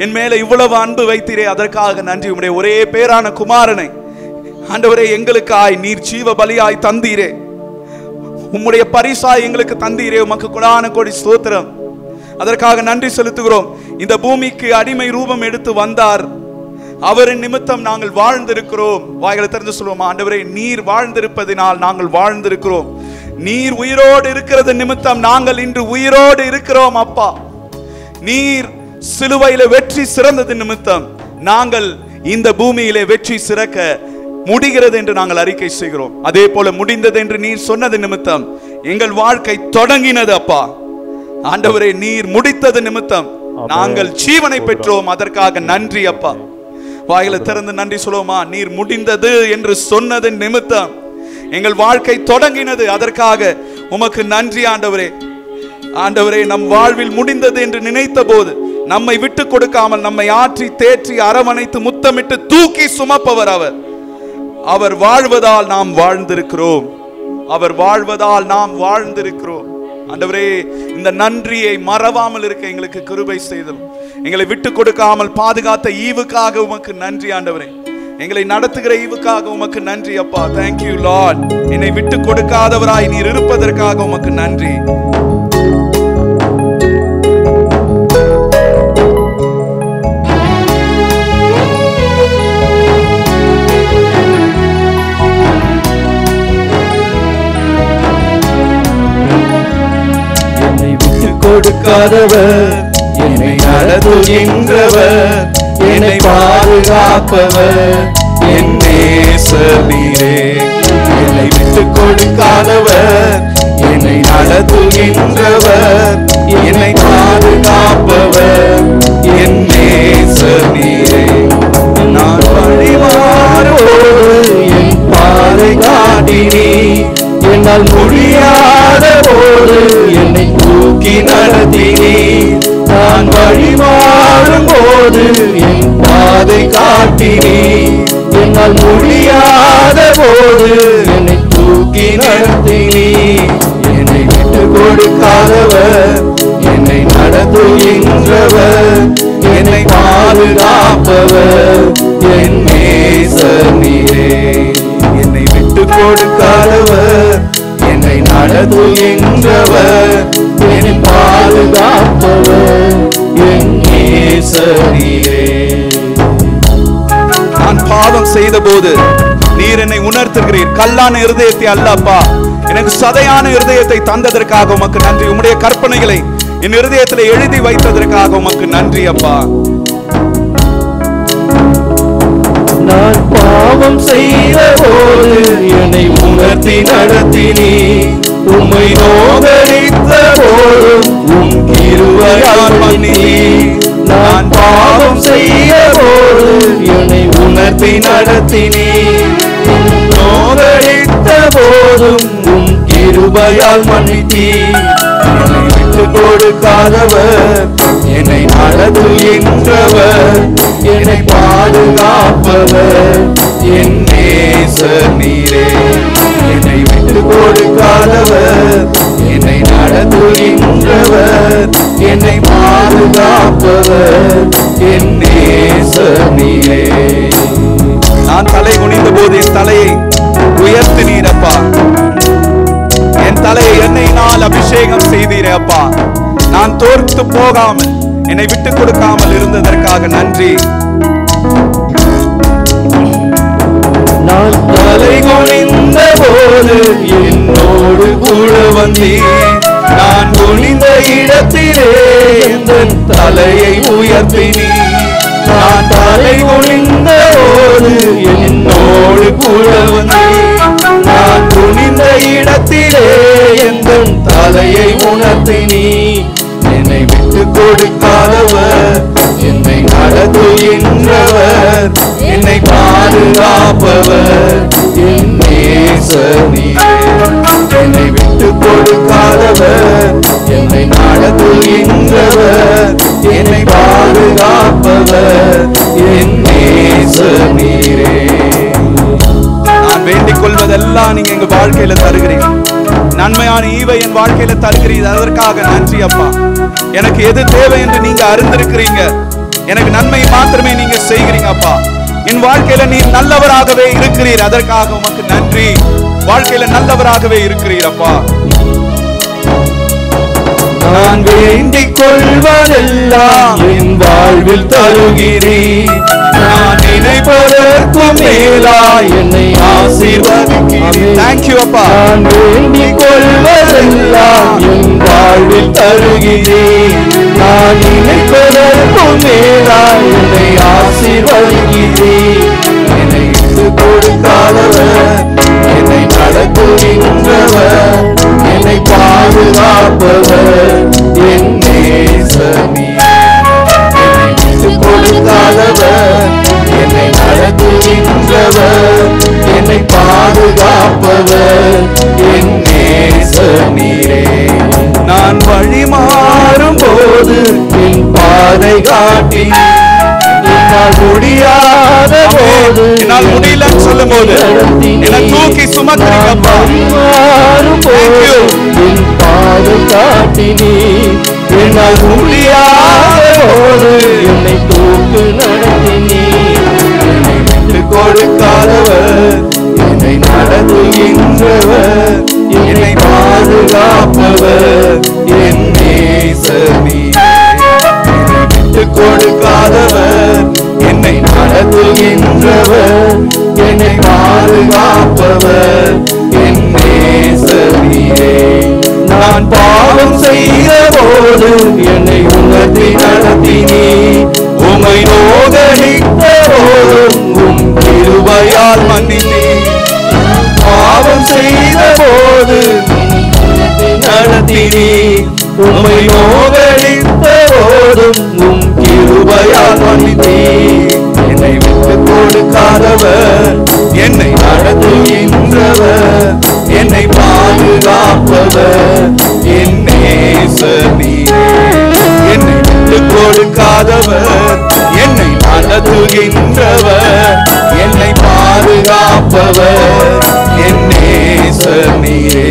என் மேல இவ்வளவு அன்பு வைத்தீரே, அதற்காக நன்றி. உம்முடைய ஒரே பேரான குமாரனை ஆண்டவரே எங்களுக்காய் நீர் ஜீவ பலியாய் தந்தீரே, உம்முடைய பரிசாய் எங்களுக்கு தந்தீரே, உமக்கு கொடான கொடி ஸ்தோத்திரம். அதற்காக நன்றி செலுத்துகிறோம். இந்த பூமிக்கு அடிமை ரூபம் எடுத்து வந்தார், அவரின் நிமித்தம் நாங்கள் வாழ்ந்திருக்கிறோம். வாய்களை திறந்து சொல்லுவோம், ஆண்டவரே நீர் வாழ்ந்திருப்பதினால் நாங்கள் வாழ்ந்திருக்கிறோம். நீர் உயிரோடு இருக்கிறது நிமித்தம் நாங்கள் இன்று உயிரோடு இருக்கிறோம். அப்பா, நீர் சிலுவையில வெற்றி சிறந்தது நிமித்தம் நாங்கள் இந்த பூமியிலே வெற்றி சிறக்க முடிகிறது என்று நாங்கள் அறிக்கை செய்கிறோம். அதே போல முடிந்தது என்று நீர் சொன்னது நிமித்தம் எங்கள் வாழ்க்கை தொடங்கினது. அப்பா ஆண்டவரே, நீர் முடித்தது நிமித்தம் நாங்கள் ஜீவனை பெற்றோம். அதற்காக நன்றி அப்பா. வாயில திறந்து நன்றி சொல்லுவோமா? நீர் முடிந்தது என்று சொன்னது நிமித்தம் எங்கள் வாழ்க்கை தொடங்கினது. அதற்காக உமக்கு நன்றி ஆண்டவரே. ஆண்டவரே, நம் வாழ்வில் முடிந்தது என்று நினைத்த போது நம்மை விட்டு கொடுக்காமல் நம்மை ஆற்றி தேற்றி அரவணைத்து முத்தமிட்டு தூக்கி சுமப்பவர் அவர். அவர் வாழ்வதால் நாம் வாழ்ந்திருக்கிறோம். அவர் வாழ்வதால் நாம் வாழ்ந்திருக்கிறோம். ஆண்டவரே, இந்த நன்றியை மறவாமல் இருக்க எங்களுக்கு கிருபை செய்தோம். எங்களை விட்டு கொடுக்காமல் பாதுகாத்த ஈவுக்காக உமக்கு நன்றி ஆண்டவரே. எங்களை நடத்துகிற ஈவுக்காக உமக்கு நன்றி அப்பா. Thank you Lord. என்னை விட்டு கொடுக்காதவராய் நீர் இருப்பதற்காக உமக்கு நன்றி. என்னை விட்டு கொடுக்காதவர், என்னை நடத்துகின்றவர், என்னை பாதுகாப்பவர் என் நேசர் நீரே. என்னை விட்டு கொடுக்காதவர், என்னை நடத்துகின்றவர், என்னை பாதுகாப்பவர் என் நேசர் நீரே. நான் வழிமாறும்போது என் பாதை காட்டினீ, என்னால் முடியாத போது என்னை தூக்கி நடத்தினீ. நான் வழிமாறும் போது என் பாதை காட்டினீ, என்னால் முடியாத போது என்னை தூக்கி நடத்தினீ. என்னை விட்டு கொடுக்காதவர், என்னை நடத்துகின்றவர், என்னை பாதுகாப்பவர் என் நேசர் நீரே. என்னை விட்டு கொடுக்காதவர், என்னை நடத்துகின்றவர், என்னை பாதுகாப்பவர் என் நேசர் நீரே. நான் பாவம் செய்த போது நீர் என்னை உணர்த்துகிறீர். கல்லான இருதயத்தை அல்லப்பா, எனக்கு சதையான இருதயத்தை தந்ததற்காக உமக்கு நன்றி. உம்முடைய கற்பனைகளை என் இருதயத்தில் எழுதி வைத்ததற்காக உமக்கு நன்றி அப்பா. நான் பாவம் செய்த போது என்னை உணர்த்தி நடத்தினீ, உம்மை நோகடித்த போதும் உம் கிருபையால் மன்னித்தீ. நான் பாவம் செய்ய போது என்னை உணர்த்தி நடத்தினீ, நோகடித்த போதும் உம் கிருபையால் மன்னித்தீ. என்னை விட்டு கொடுக்காதவர், என்னை நடத்துகின்றவர், என்னை பாதுகாப்பவர் என் நேசர் நீரே. என்னை விட்டு கொடுக்காதவர், என்னை நடத்துகின்றவர், என்னை பாதுகாப்பவர் என் நேசர் நீரே. நான் தலை குனிந்த போது என் தலையை உயர்த்தி நீரப்பா. என் தலையை எண்ணெயினால் அபிஷேகம் செய்தீரே அப்பா. நான் தோர்த்து போகாமல், என்னை விட்டு கொடுக்காமல் இருந்ததற்காக நன்றி. நான் தலை குனிந்த போது என்னோடு கூட வந்தீர். நான் குனிந்த இடத்திலே என் தலையை உயர்த்தினீர். நான் தலை குனிந்த போது என்னோடு கூட வந்தீர். நான் குனிந்த இடத்திலே என் தலையை உணர்த்தினீர். என்னை விட்டு கொடுக்காதவர், என்னை நடத்துகின்றவர், என்னை பாதுகாப்பவர் என் நேசர் நீரே. என்னை விட்டு கொடுக்காதவர், என்னை நடத்துகின்றவர், என்னை பாதுகாப்பவர் என் நேசர் நீரே. நான் வேண்டிக் கொள்வதெல்லாம் நீங்க எங்க வாழ்க்கையில தருகிறீங்க. நன்மையான ஈவை என் வாழ்க்கையில தருகிறீங்க. அதற்காக நன்றி அப்பா. எனக்கு எது தேவை என்று நீங்க அறிந்திருக்கிறீங்க. எனக்கு நன்மை மாத்திரமே நீங்க செய்கிறீங்க அப்பா. என் வாழ்க்கையில நீர் நல்லவராகவே இருக்கிறீர். அதற்காக உமக்கு நன்றி. வாழ்க்கையில நல்லவராகவே இருக்கிறீர் அப்பா. நான் வேண்டிக் கொள்வதெல்லாம் என் வாழ்வில் தருகிறீர். நான் நினைப்பதற்கும் மேலாய் என்னை ஆசீர்வதிக்கிறீர். Thank you அப்பா. நான் வேண்டிக் கொள்வதெல்லாம் என் வாழ்வில் தருகிறீர். நான் நினைப்பதற்கும் மேலாய் என்னை ஆசீர்வதிக்கிறீர். என்னை விட்டு கொடுக்காதவர், என்னை நடத்துகின்றவர், என்னை பாதுகாப்பவர் என் நேசர் நீரே. என்னை விட்டு கொடுக்காதவர், என்னை நடத்துகின்றவர், என்னை பாதுகாப்பவர் என் நேசர் நீரே. நான் வழி மாறும் போது என் பாதை காட்டி, என்னால் முடியாத போது, என்னால் முடியலன்னு சொல்லும் போது என்னை தூக்கி சுமக்கிறீங்க அப்பா. மாறும் போது என் பாதை காட்டினீ. என்னால் முடியாத போது என்னை தூக்கு நடத்தினீ. என்னை விட்டு கொடு பாதுகாப்பவர் என் நேசர் நீரே. என்னை விட்டுக் கொடுக்காதவர், என்னை நடத்துகின்றவர், என்னை பாதுகாப்பவர் என் நேசர் நீரே. நான் பாவம் செய்த போது என்னை உணர்த்தி நடத்தினீ, உம்மை நோகடித்த போதும் உம் கிருபையால் மன்னினீ. பாவம் செய்த போது நடத்தினீ, உம்மை நோகடித்த போதும் உம் கிருபையால் மன்னினீ. என்னை விட்டுக் கொடுக்காதவர், என்னை நடத்துகின்றவர், என்னை பாதுகாப்பவர் என் நேசர் நீரே. என்னை விட்டுக் கொடுக்காதவர், என்னை நடத்துகின்றவர், என்னை பாதுகாப்பவர் என் நேசர் நீரே.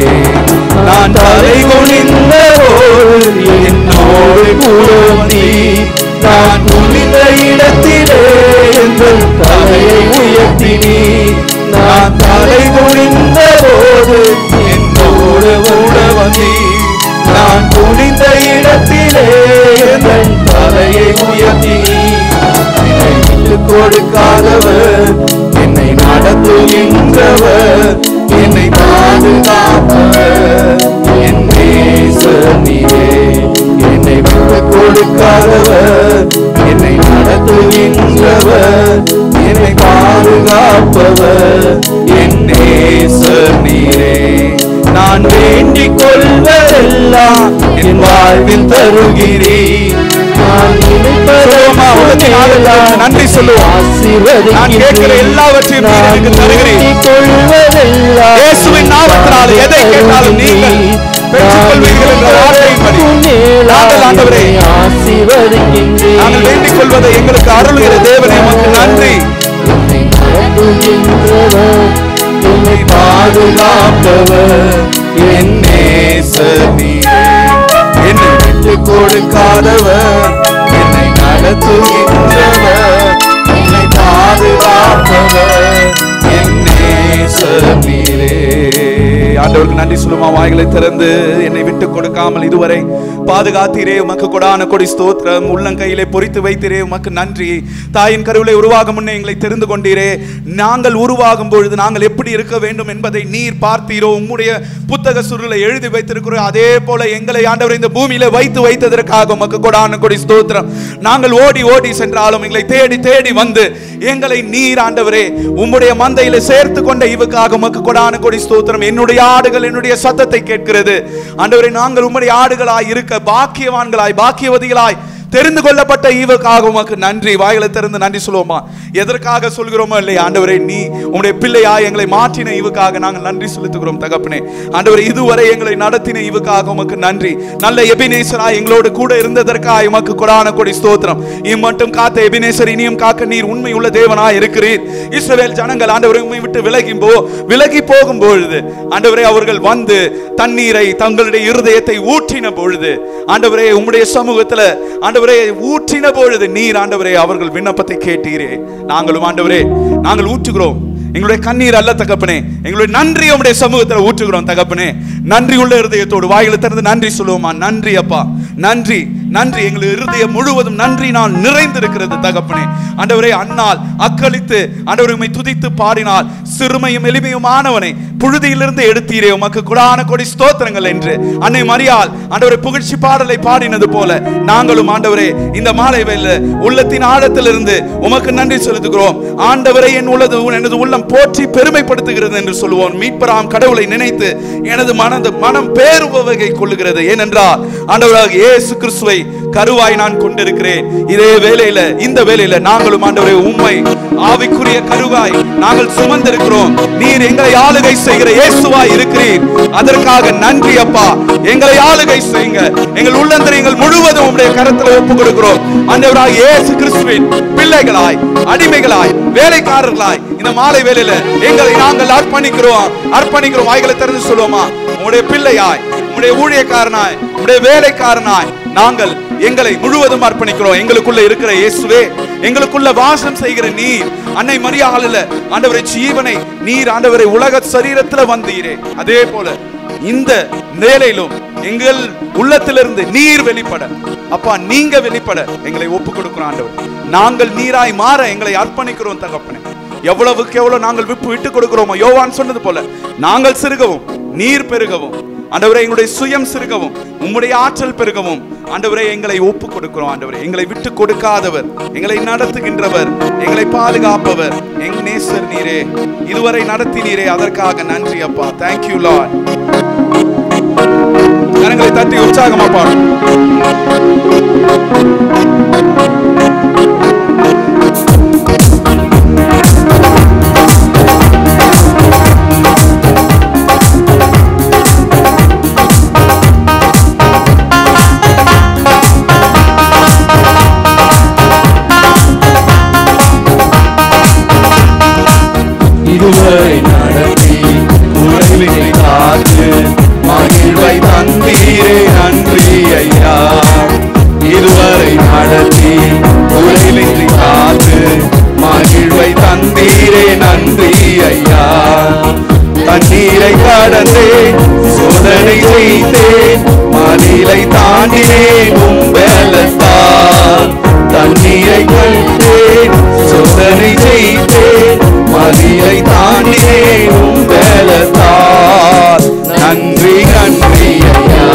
நான் தலை குனிந்த போது என்னோடு கூடி, நான் குனிந்த இடத்திலே எங்கள் தலையை உயர்த்தினீ. நான் தலை குனிந்த போது என்னோடு கூட வந்தீ. நான் குனிந்த இடத்திலே எங்கள் தலையை உயர்த்தினீ. என்னை விட்டுக் கொடுக்காதவர், என்னை நடத்துகின்றவர், என்னை பாதுகாப்பவர் என் நேசர் நீரே. என்னை விட்டுக் கொடுக்காதவர், என்னை நடத்துகின்றவர், என்னை பாதுகாப்பவர் என் நேசர் நீரே. நான் வேண்டிக் கொள்வதெல்லாம் என் வாழ்வில் தருகிறீர். நன்றி சொல்லுவோம். நான் கேட்கிற எல்லாவற்றையும் நீர் எனக்கு தருகிறீர். இயேசுவின் நாமத்தினால் எதை கேட்டாலும் நீங்கள் பெற்றுக்கொள்வீர்கள் என்ற வார்த்தையின்படி நாங்கள் ஆண்டவரே நாங்கள் வேண்டிக் கொள்வதை எங்களுக்கு அருளுகிற தேவனே உமக்கு நன்றி. என்னை பாதுகாப்பவர் என் நேசர் நீரே. என்னை விட்டுக் கொடுக்காதவர், என்னை நடத்துகின்றவர், என்னை பாதுகாப்பவர் என் நேசர் நீரே. ஆண்டவருக்கு நன்றி சொல்லுமா. வாய்களை திறந்து என்னை விட்டு கொடுக்காமல் இதுவரை பாதுகாத்தீரே, உமக்கு கொடான கொடி ஸ்தோத்திரம். உள்ளங்கையிலே பொறித்து வைத்தீரே, உமக்கு நன்றி. தாயின் கருவிலை உருவாகும் முன்னே எங்களை தெரிந்து கொண்டீரே. நாங்கள் உருவாகும் பொழுது நாங்கள் எப்படி இருக்க வேண்டும் என்பதை நீர் பார்த்தீரோ. உம்முடைய புத்தக சுருளை எழுதி வைத்திருக்கிறோம். அதே போல எங்களை ஆண்டவர் இந்த பூமியில வைத்து வைத்ததற்காக உமக்கு கொடான கொடி ஸ்தோத்திரம். நாங்கள் ஓடி ஓடி சென்றாலும் எங்களை தேடி தேடி வந்து எங்களை நீர் ஆண்டவரே உம்முடைய மந்தையில சேர்த்து கொண்ட இவுக்காக உமக்கு கொடான கொடி ஸ்தோத்திரம். என்னுடைய ஆடுகள் என்னுடைய சத்தத்தை கேட்கிறது ஆண்டவரே. நாங்கள் உம்முடைய ஆடுகளாய் இருக்க பாக்கியவான்களாய் பாக்கியவதிகளாய் தெரிந்து கொள்ளப்பட்ட ஈவுக்காக உமக்கு நன்றி. வாய்களை திறந்து நன்றி சொல்லுவோமா. எதற்காக சொல்கிறோமோ இல்லையா ஆண்டவரே, நீ உம்முடைய பிள்ளையாய் எங்களை மாற்றின ஈவுக்காக நாங்கள் நன்றி செலுத்துகிறோம் தகப்பனே. ஆண்டவரே இதுவரை எங்களை நடத்தின ஈவுக்காக உமக்கு நன்றி. நல்ல எபினேசராய் எங்களோடு கூட இருந்ததற்காக உமக்கு கொடான கொடி ஸ்தோத்திரம். இம்மட்டும் காத்த எபினேசர் இனியும் காக்க நீர் உண்மை உள்ள தேவனாய் இருக்கிறீர். இஸ்ரவேல் ஜனங்கள் ஆண்டவரை உம்மை விட்டு விலகி போகும் பொழுது ஆண்டவரே அவர்கள் வந்து தண்ணீரை தங்களுடைய இருதயத்தை ஊற்றின பொழுது ஆண்டவரே உம்முடைய சமூகத்துல ஆண்டவரே ஊற்றின பொழுது நீர் ஆண்டவரே அவர்கள் விண்ணப்பத்தை கேட்டீரே. நாங்களும் ஆண்டவரே நாங்கள் ஊற்றுகிறோம். எங்களுடைய கண்ணீர் அல்ல தகப்பனே, எங்களுடைய நன்றி உம்முடைய சமூகத்தில் ஊற்றுகிறோம் தகப்பனே. நன்றி உள்ள இருதயத்தோடு வாயில திறந்து நன்றி சொல்லுவோமா. நன்றி அப்பா, நன்றி நன்றி. எங்களுடைய இருதயம் முழுவதும் நன்றி நான் நிறைந்திருக்கிறது தகப்பனே. ஆண்டவரே அன்னால் அக்களித்து ஆண்டவரை உம்மை துதித்து பாடினால் சிறுமையும் எளிமையுமானவனை புழுதியிலிருந்து எடுத்தீரே, உமக்கு கொடான கொடி ஸ்தோத்திரங்கள் என்று அன்னை மரியாள் ஆண்டவரை புகழ்ச்சி பாடலை பாடினது போல நாங்களும் ஆண்டவரே இந்த மாலை வேளையில உள்ளத்தின் ஆழத்திலிருந்து உமக்கு நன்றி செலுத்துகிறோம். ஆண்டவரை எனது உள்ளம் போற்றி பெருமைப்படுத்துகிறது என்று சொல்லுவோம். மீட்பராம் கடவுளை நினைத்து எனது மனம் பேருவகை கொள்ளுகிறது. ஏனென்றால் ஆண்டவராக இயேசு கிறிஸ்துவை கருவாய் நான் கொண்டிருக்கிறேன். இதே வேளையில இந்த வேளையில நாங்களும் ஆண்டவரே உம்மை ஆவிக்குரிய கருவாய் நாங்கள் சுமந்திருக்கிறோம். நீர் எங்களை ஆளுகை செய்கிற இயேசுவாய் இருக்கிறீர். அதற்காக நன்றி அப்பா. எங்களை ஆளுகை செய்யுங்க. எங்கள் உள்ளந்தரியங்கள் முழுவதும் உம்முடைய கரத்தில் ஒப்புக் கொடுக்கிறோம். ஆண்டவராக இயேசு கிறிஸ்துவின் பிள்ளைகளாய் அடிமைகளாய் வேலைக்காரர்களாய் இந்த மாலை வேளையில எங்களை நாங்கள் அர்ப்பணிக்கிறோம். வாய்களை திறந்து சொல்லுவோமா. உம்முடைய பிள்ளையாய் உம்முடைய ஊழியக்காரனாய் உம்முடைய வேலைக்காரனாய் நாங்கள் எங்களை முழுவதும் அர்ப்பணிக்கிறோம். எங்களுக்குள்ள இருக்கிற இயேசுவே, எங்களுக்குள்ள வாசம் செய்கிற நீர் அன்னை மரியாள் ஆண்டவரை ஜீவனை நீர் ஆண்டவரை உலக சரீரத்துல வந்தீரே. அதே போல இந்த வேளையிலும் எங்கள் உள்ளத்திலிருந்து நீர் வெளிப்பட, அப்பா நீங்க வெளிப்பட எங்களை ஒப்பு கொடுக்கிறோம் ஆண்டவர். நாங்கள் நீராய் மாற எங்களை அர்ப்பணிக்கிறோம் தகப்பனே. எவ்வளவுக்கு எவ்வளவு நாங்கள் விட்டு கொடுக்கிறோமோ, யோவான் சொன்னது போல நாங்கள் சிறுகவும் நீர் பெருகவும் ஆண்டவரே, எங்களுடைய சுயம் சிறுகவும் உம்முடைய ஆற்றல் பெருகவும் ஆண்டவரே எங்களை ஒப்பு கொடுக்கிறோம். ஆண்டவரே, எங்களை விட்டு கொடுக்காதவர், எங்களை நடத்துகின்றவர், எங்களை பாதுகாப்பவர் எங் நேசர் நீரே. இதுவரை நடத்தினீரே, அதற்காக நன்றி அப்பா. Thank you Lord. கரங்களை தட்டி உற்சாகமா பாடும். இதுவரை நடத்தி உழைவினை காத்து மகிழ்வை தந்தீரே நன்றி ஐயா. இதுவரை நடத்தி உழைவினை காத்து மகிழ்வை தந்தீரே நன்றி ஐயா. தண்ணீரை கடந்தே சோதனை செய்தேன், மதிலை தாண்டினேன் உம்பலத்தால். தண்ணீரை கண்டேன் சோதனை செய்தேன், மதிலை தாண்டினேன் உம்பலத்தால். நன்றி நன்றி ஐயா,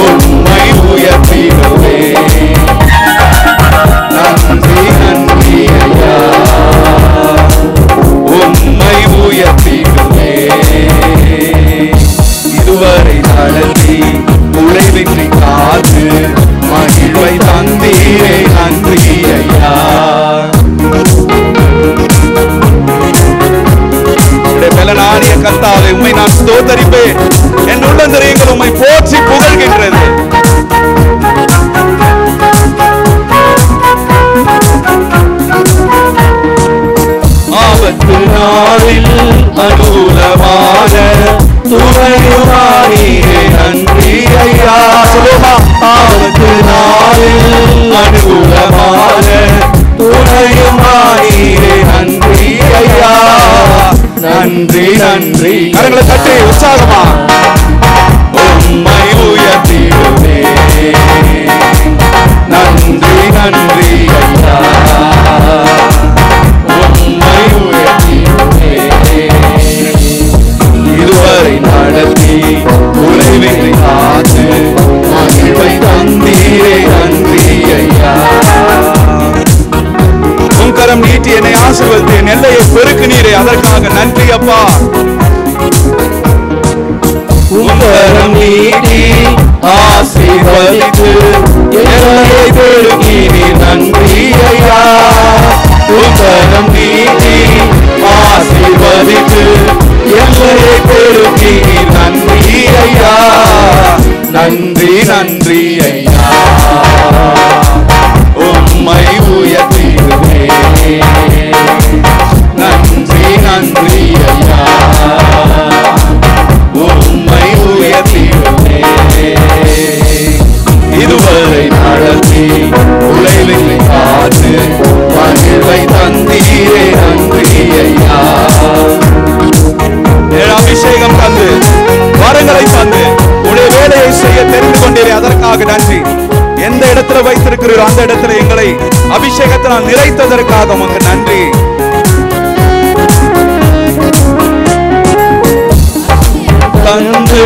உம்மை உயர்த்திடுவேன். நன்றி நன்றி ஐயா, உம்மை உயர்த்திடுவேன். இதுவரை நடத்தி உழைவின்றி காத்து மகிழ்வை தந்தீரே நன்றி ஐயா. பலனாடிய கர்த்தாவே, உம்மை நான் ஸ்தோத்தரிப்பேன். என் உள்ளந்தரியங்கள் உம்மை போற்றி புகழ்கின்றது. ஆபத்து நாளில் அனுகூலமான துணையுமானீரே நன்றி ஐயா. சொல்லுமா, ஆபத்து நாளில் அனுகூலமான துணையுமானீரே நன்றி ஐயா. நன்றி நன்றி. கரங்களை தட்டி உற்சாகமா உம்மை உயர்த்திடுவேன். நன்றி நன்றி ஐயா, உம்மை உயர்த்திடுவேன். இதுவரை நடத்தி உழைவினை காத்து மகிழ்வை தந்தீரே நன்றி ஐயா. கரம் நீட்டி என்னை ஆசீர்வதித்து என் எல்லையை பெருக்கினீரே, அதற்காக நன்றி அப்பா. கரம் நீட்டி ஆசீர்வதித்து எல்லையை பெருக்கினீர் நன்றி ஐயா. கரம் நீட்டி ஆசீர்வதித்து எல்லையை பெருக்கினீர் நன்றி ஐயா. நன்றி நன்றி ஐயா, உம்மை உயர்த்திடுவேன். நன்றி நன்றி ஐயா, உம்மை உயர்த்திடுவேன். இதுவரை நடத்தி உழைவினை காத்து மகிழ்வை தந்தீரே நன்றி ஐயா. அபிஷேகம் தந்து வரங்களை தந்து உடைய வேலையை செய்ய தெரிந்து கொண்டீரே, அதற்காக நன்றி. எந்த இடத்துல வைத்திருக்கிறீரோ அந்த இடத்துல எங்களை அபிஷேகத்தினால் நிறைத்ததற்காக உமக்கு நன்றி. தந்து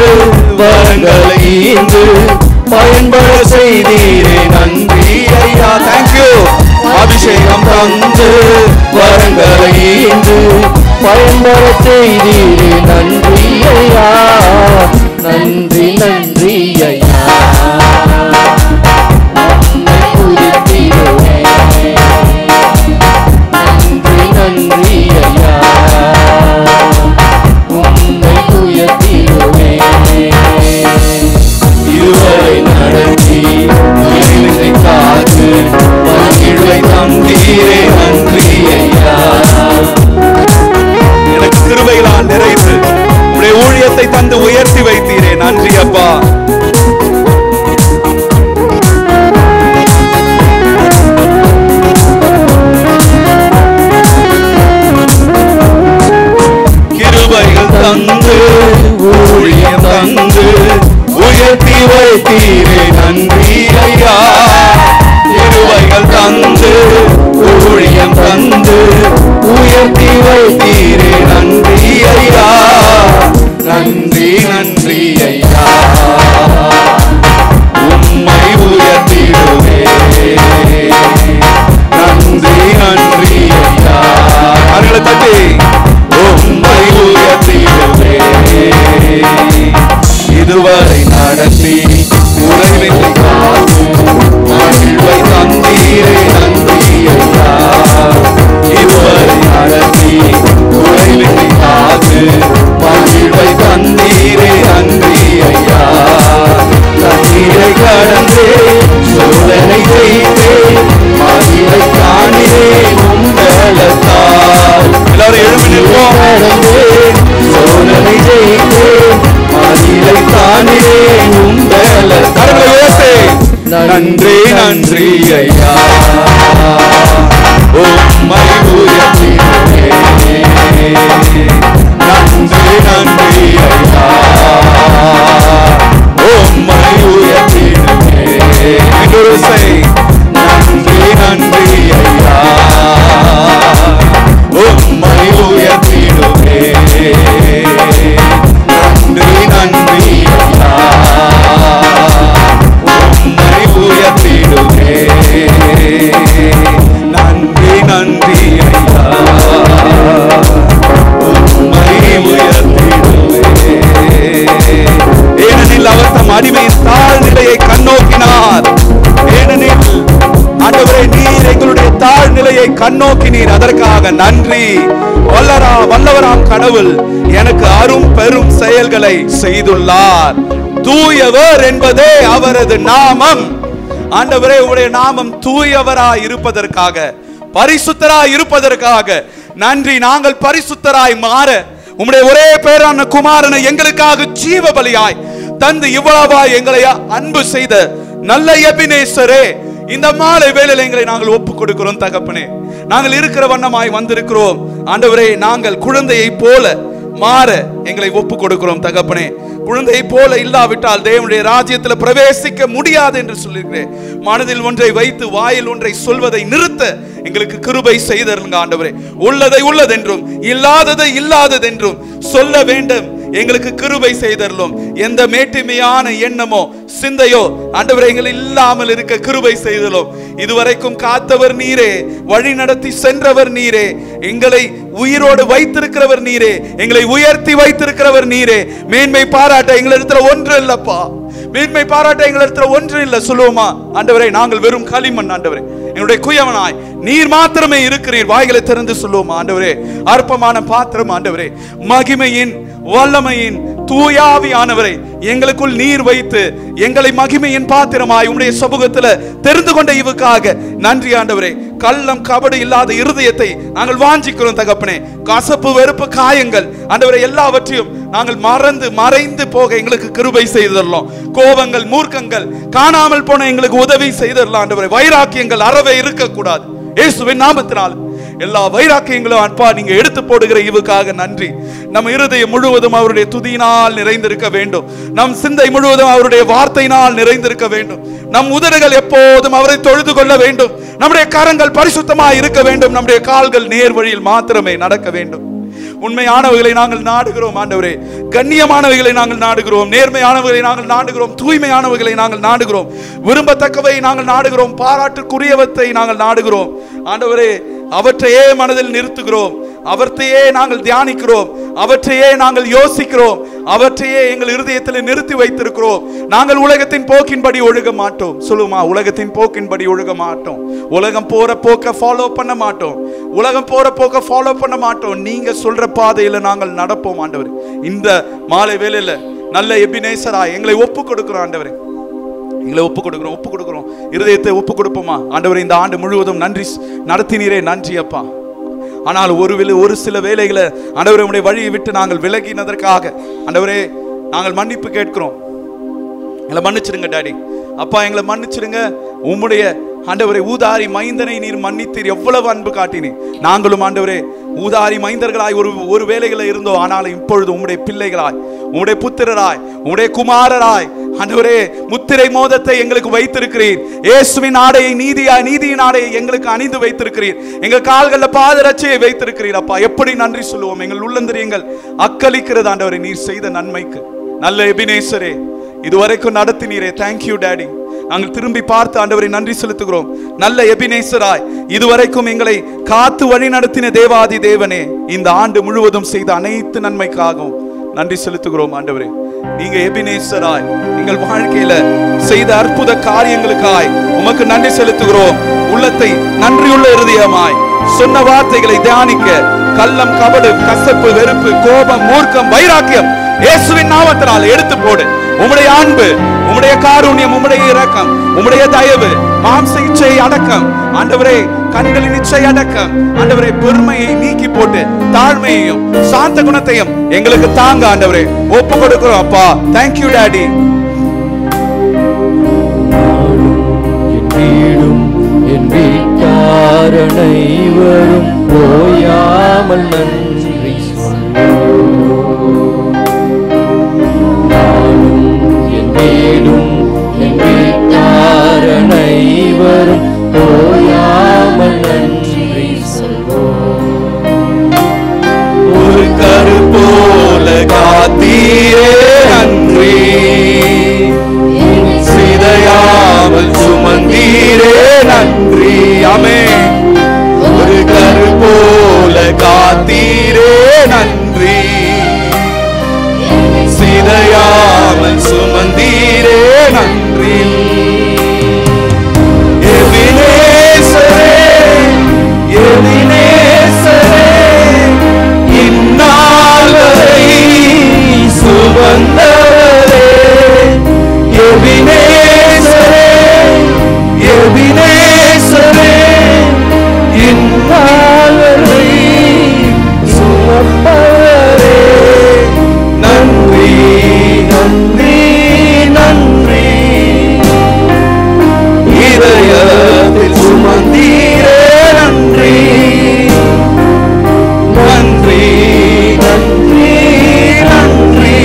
வரங்களை ஈந்து பயன்பட செய்தீரே நன்றி ஐயா. தேங்க்யூ. அபிஷேகம் தந்து வரங்களை ஈந்து பயன்பட செய்தீரே நன்றி ஐயா. நன்றி நன்றி ஐயா, நன்றி நன்றி ஐயா, உம்மை உயர்த்திடுவேன். இதுவரை நடத்தி உயிரை காத்து மகிழ்வை தந்தீரே நன்றி ஐயா. எனக்கு கிருபைகளால் நிறைத்து உடைய ஊழியத்தை தந்து உயர்த்தி ஊழியம் தந்து உயர்த்தி வைத்தீரே நன்றி ஐயா. கிருபைகள் தந்து ஊழியம் தந்து உயர்த்தி வைத்தீரே நன்றி ஐயா. நன்றி நன்றி ஐயா. உம்மை உயர்த்திடுவே நன்றி நன்றி ஐயா. அவர்களை தட்டி உம்மை உயர்த்திடுவே. இதுவரை நடத்தி உறவில்லை காத்து மகிழ்வை தந்தீரே நன்றி ஐயா. இதுவரை நடத்தி உறவில்லை காத்து மகிழ்வை தந்தீரே நன்றி ஐயா. தண்ணீரை கடந்தே சோதனை செய்தே மகிழ்வை காணிலே உங்களத்தால். எல்லாரும் எழுப்பி நிற்போம். சோதனை செய்தே மகிழ்வை காணிலே உங்களத்தால். நன்றி நன்றி ஐயா. உம்மை உயர்த்திடுவே நன்றி நன்றி ஐயா. உம்மை உயர்த்திடுவே. இன்னொரு செய். நன்றி நன்றி ஐயா. உம்மை உயர்த்திடுவே நன்றி நன்றி ஐயா. உம்மை உயர்த்திடுவே நன்றி நன்றி ஐயா. உம்மை உயர்த்திடுவே. ஏனெனில் அவர் தம் அடிமையின் தாழ்நிலையை கண்ணோக்கினார். ஏனெனில் ஆண்டவரே நீர் எங்களுடைய தாழ்நிலையை கண்ணோக்கினீர். அதற்காக நன்றி. வல்லவராம் கடவுள் எனக்கு அரும் பெரும் செயல்களை செய்துள்ளார். தூயவர் என்பதே அவரது நாமம். ஆண்டவரே உம்முடைய நாமம் தூயவராய் இருப்பதற்காக, பரிசுத்தராய் இருப்பதற்காக நன்றி. நாங்கள் பரிசுத்தராய் மாற உம்முடைய ஒரே பேரான குமாரனை எங்களுக்காக ஜீவ பலியாய் தந்து இவ்வளவாய் எங்களை அன்பு செய்த நல்ல எபினேசரே, இந்த மாலை வேளையில எங்களை நாங்கள் ஒப்புக் கொடுக்கிறோம் தகப்பனே. நாங்கள் இருக்கிற வண்ணமாய் வந்திருக்கிறோம் ஆண்டவரே. நாங்கள் குழந்தையை போல மாற எங்களை ஒப்புக் கொடுக்கிறோம் தகப்பனே. குழந்தையை போல இல்லாவிட்டால் தேவனுடைய ராஜ்யத்தில் பிரவேசிக்க முடியாது என்று சொல்லியிருக்கிறேன். மனதில் ஒன்றை வைத்து வாயில் ஒன்றை சொல்வதை நிறுத்த எங்களுக்கு கிருபை செய்தருங்க ஆண்டவரே. உள்ளதை உள்ளதென்றும் இல்லாததை இல்லாததென்றும் சொல்ல வேண்டும். எங்களுக்கு கிருபை செய்தருளும். எந்த மேட்டிமையான எண்ணமோ சிந்தையோ ஆண்டவரே எங்களை இல்லாமல் இருக்க கிருபை செய்தருளும். இதுவரைக்கும் காத்தவர் நீரே, வழி நடத்தி சென்றவர் நீரே, எங்களை உயிரோடு வைத்திருக்கிறவர் நீரே, எங்களை உயர்த்தி வைத்திருக்கிறவர் நீரே. மேன்மை பாராட்ட எங்களிடத்துல ஒன்று இல்லப்பா. மேன்மை பாராட்ட எங்களிடத்துல ஒன்று இல்லை சொல்லுவோமா ஆண்டவரே? நாங்கள் வெறும் களிமண் ஆண்டவரே. என்னுடைய குயவனாய் நீர் மாத்திரமே இருக்கிறீர். வாய்களை திறந்து சொல்லுவோமா ஆண்டவரே? அற்பமான பாத்திரம் ஆண்டவரே, மகிமையின் வல்லமையின் தூயாவியானவரை எங்களுக்குள் நீர் வைத்து எங்களை மகிமையின் பாத்திரமாய் உம்முடைய சமூகத்தில் தெரிந்து கொண்ட இவுக்காக நன்றி ஆண்டவரே. கள்ளம் கபடு இல்லாத இருதயத்தை நாங்கள் வாஞ்சிக்கிறோம் தகப்பனே. கசப்பு வெறுப்பு காயங்கள் ஆண்டவரே எல்லாவற்றையும் நாங்கள் மறைந்து போக எங்களுக்கு கிருபை செய்தரலாம். கோபங்கள் மூர்க்கங்கள் காணாமல் போன எங்களுக்கு உதவி செய்தரலாம் ஆண்டவரே. வைராக்கியங்கள் அறவே இருக்கக்கூடாது இயேசுவின் நாமத்தினால். எல்லா வைராக்கியங்களும் அப்பா நீங்க எடுத்து போடுகிற இவுக்காக நன்றி. நம் இருதயம் முழுவதும் அவருடைய துதியினால் நிறைந்திருக்க வேண்டும். நம் சிந்தை முழுவதும் அவருடைய வார்த்தையினால் நிறைந்திருக்க வேண்டும். நம் உதடுகள் எப்போதும் அவரை தொழுது கொள்ள வேண்டும். நம்முடைய கரங்கள் பரிசுத்தமாய் இருக்க வேண்டும். நம்முடைய கால்கள் நேர் வழியில் மாத்திரமே நடக்க வேண்டும். உண்மையானவைகளை நாங்கள் நாடுகிறோம் ஆண்டவரே. கண்ணியமானவைகளை நாங்கள் நாடுகிறோம். நேர்மையானவைகளை நாங்கள் நாடுகிறோம். தூய்மையானவைகளை நாங்கள் நாடுகிறோம். விரும்பத்தக்கவை நாங்கள் நாடுகிறோம். பாராட்டுக்குரியவற்றை நாங்கள் நாடுகிறோம் ஆண்டவரே. அவற்றையே மனதில் நிறுத்துகிறோம். அவற்றையே நாங்கள் தியானிக்கிறோம். அவற்றையே நாங்கள் யோசிக்கிறோம். அவற்றையே எங்கள் இருதயத்தில் நிறுத்தி வைத்திருக்கிறோம். நாங்கள் உலகத்தின் போக்கின்படி ஒழுக மாட்டோம். சொல்லுமா, உலகத்தின் போக்கின்படி ஒழுக மாட்டோம். உலகம் போற போக்க ஃபாலோ பண்ண மாட்டோம். உலகம் போற போக்க ஃபாலோ பண்ண மாட்டோம். நீங்க சொல்ற பாதையில நாங்கள் நடப்போம் ஆண்டவர். இந்த மாலை வேளையில நல்ல எபினேசரா எங்களை ஒப்பு கொடுக்கிறோம் ஆண்டவரே. எங்களை ஒப்பு கொடுக்கிறோம். இருதயத்தை ஒப்பு கொடுப்போமா ஆண்டவரே? இந்த ஆண்டு முழுவதும் நன்றி நடத்தினீரே, நன்றி அப்பா. ஆனால் ஒரு சில வேளைகளை ஆண்டவரே உம்முடைய வழியை விட்டு நாங்கள் விலகினதற்காக ஆண்டவரே நாங்கள் மன்னிப்பு கேட்கிறோம். எங்களை மன்னிச்சிடுங்க டாடி. அப்பா எங்களை மன்னிச்சிடுங்க. உம்முடைய ஆண்டவரே ஊதாரி மைந்தனை நீர் மன்னித்தீர், எவ்வளவு அன்பு காட்டினீர். நாங்களும் ஆண்டவரே ஊதாரி மைந்தர்களாய் ஒரு வேலைகளை இருந்தோம். ஆனாலும் இப்பொழுது உம்முடைய பிள்ளைகளாய், உம்முடைய புத்திரராய், உம்முடைய குமாரராய் ஆண்டவரே முத்திரை மோதத்தை எங்களுக்கு வைத்திருக்கிறீர். இயேசுவின் ஆடையை, நீதியின் ஆடையை எங்களுக்கு அணிந்து வைத்திருக்கிறீர். எங்கள் கால்களில் பாதரட்சையை வைத்திருக்கிறீர். அப்பா, எப்படி நன்றி சொல்லுவோம். எங்கள் உள்ளந்தரியங்கள் அக்களிக்கிறது ஆண்டவரே நீர் செய்த நன்மைக்கு. நல்ல எபினேசரே, இதுவரைக்கும் நடத்தினீரே, தேங்க்யூ டாடி. நாங்கள் திரும்பி பார்த்து ஆண்டவரை நன்றி செலுத்துகிறோம். நல்ல எபினேசராய் இதுவரைக்கும் எங்களை காத்து வழி நடத்தின தேவாதி தேவனே, இந்த ஆண்டு முழுவதும் செய்த அனைத்து நன்மைக்காகவும் நன்றி செலுத்துகிறோம். ஆண்டவரே, நீங்க எபினேசராய் எங்கள் வாழ்க்கையில செய்த அற்புத காரியங்களுக்காய் உமக்கு நன்றி செலுத்துகிறோம். உள்ளத்தை நன்றியுள்ள இருதயமாய் சொன்ன வார்த்தைகளை தியானிக்க கள்ளம், கபடு, கசப்பு, வெறுப்பு, கோபம், மூர்க்கம், வைராக்கியம் இயேசுவின் நாமத்தினால் எடுத்து போடு. உம்முடைய அன்பு, உம்முடைய காருண்யம், உம்முடைய இரக்கம், உம்முடைய தயவு, மாம்ச இச்சை அடக்கம் ஆண்டவரே, கண்களின் இச்சை அடக்கம் ஆண்டவரே, பெருமையை நீக்கி போட்டு தாழ்மையையும் சாந்த குணத்தையும் எங்களுக்கு தாங்க ஆண்டவரே, ஒப்பு கொடுக்கிறோம். அப்பா, தேங்க்யூ டாடி. என் வீட்டாரணை வரும் போயாமல் நன்றி நானும் என் வீடும் என் வீட்டாரணை வரும் போயாமல் நன்றி சொல்வோம். ஒரு கரு போல காத்தீரே நன்றி, சிதையாமல் சுமந்தீரே நன்றி. ஆமென். ஒரு கரு போல காத்தீரே நன்றி, சிதையாமல் சுமந்தீரே நன்றி. எபினேசரே, எபினேசரே, இந்நாள் வரை சுமந்தவரே. எபினேசரே, எபினேசரே, இந்நாள் வரை சுமப்பவரே. நன்றி, நன்றி, நன்றி. இதயத்தில் சுமந்தீரே நன்றி, நன்றி, நன்றி, நன்றி.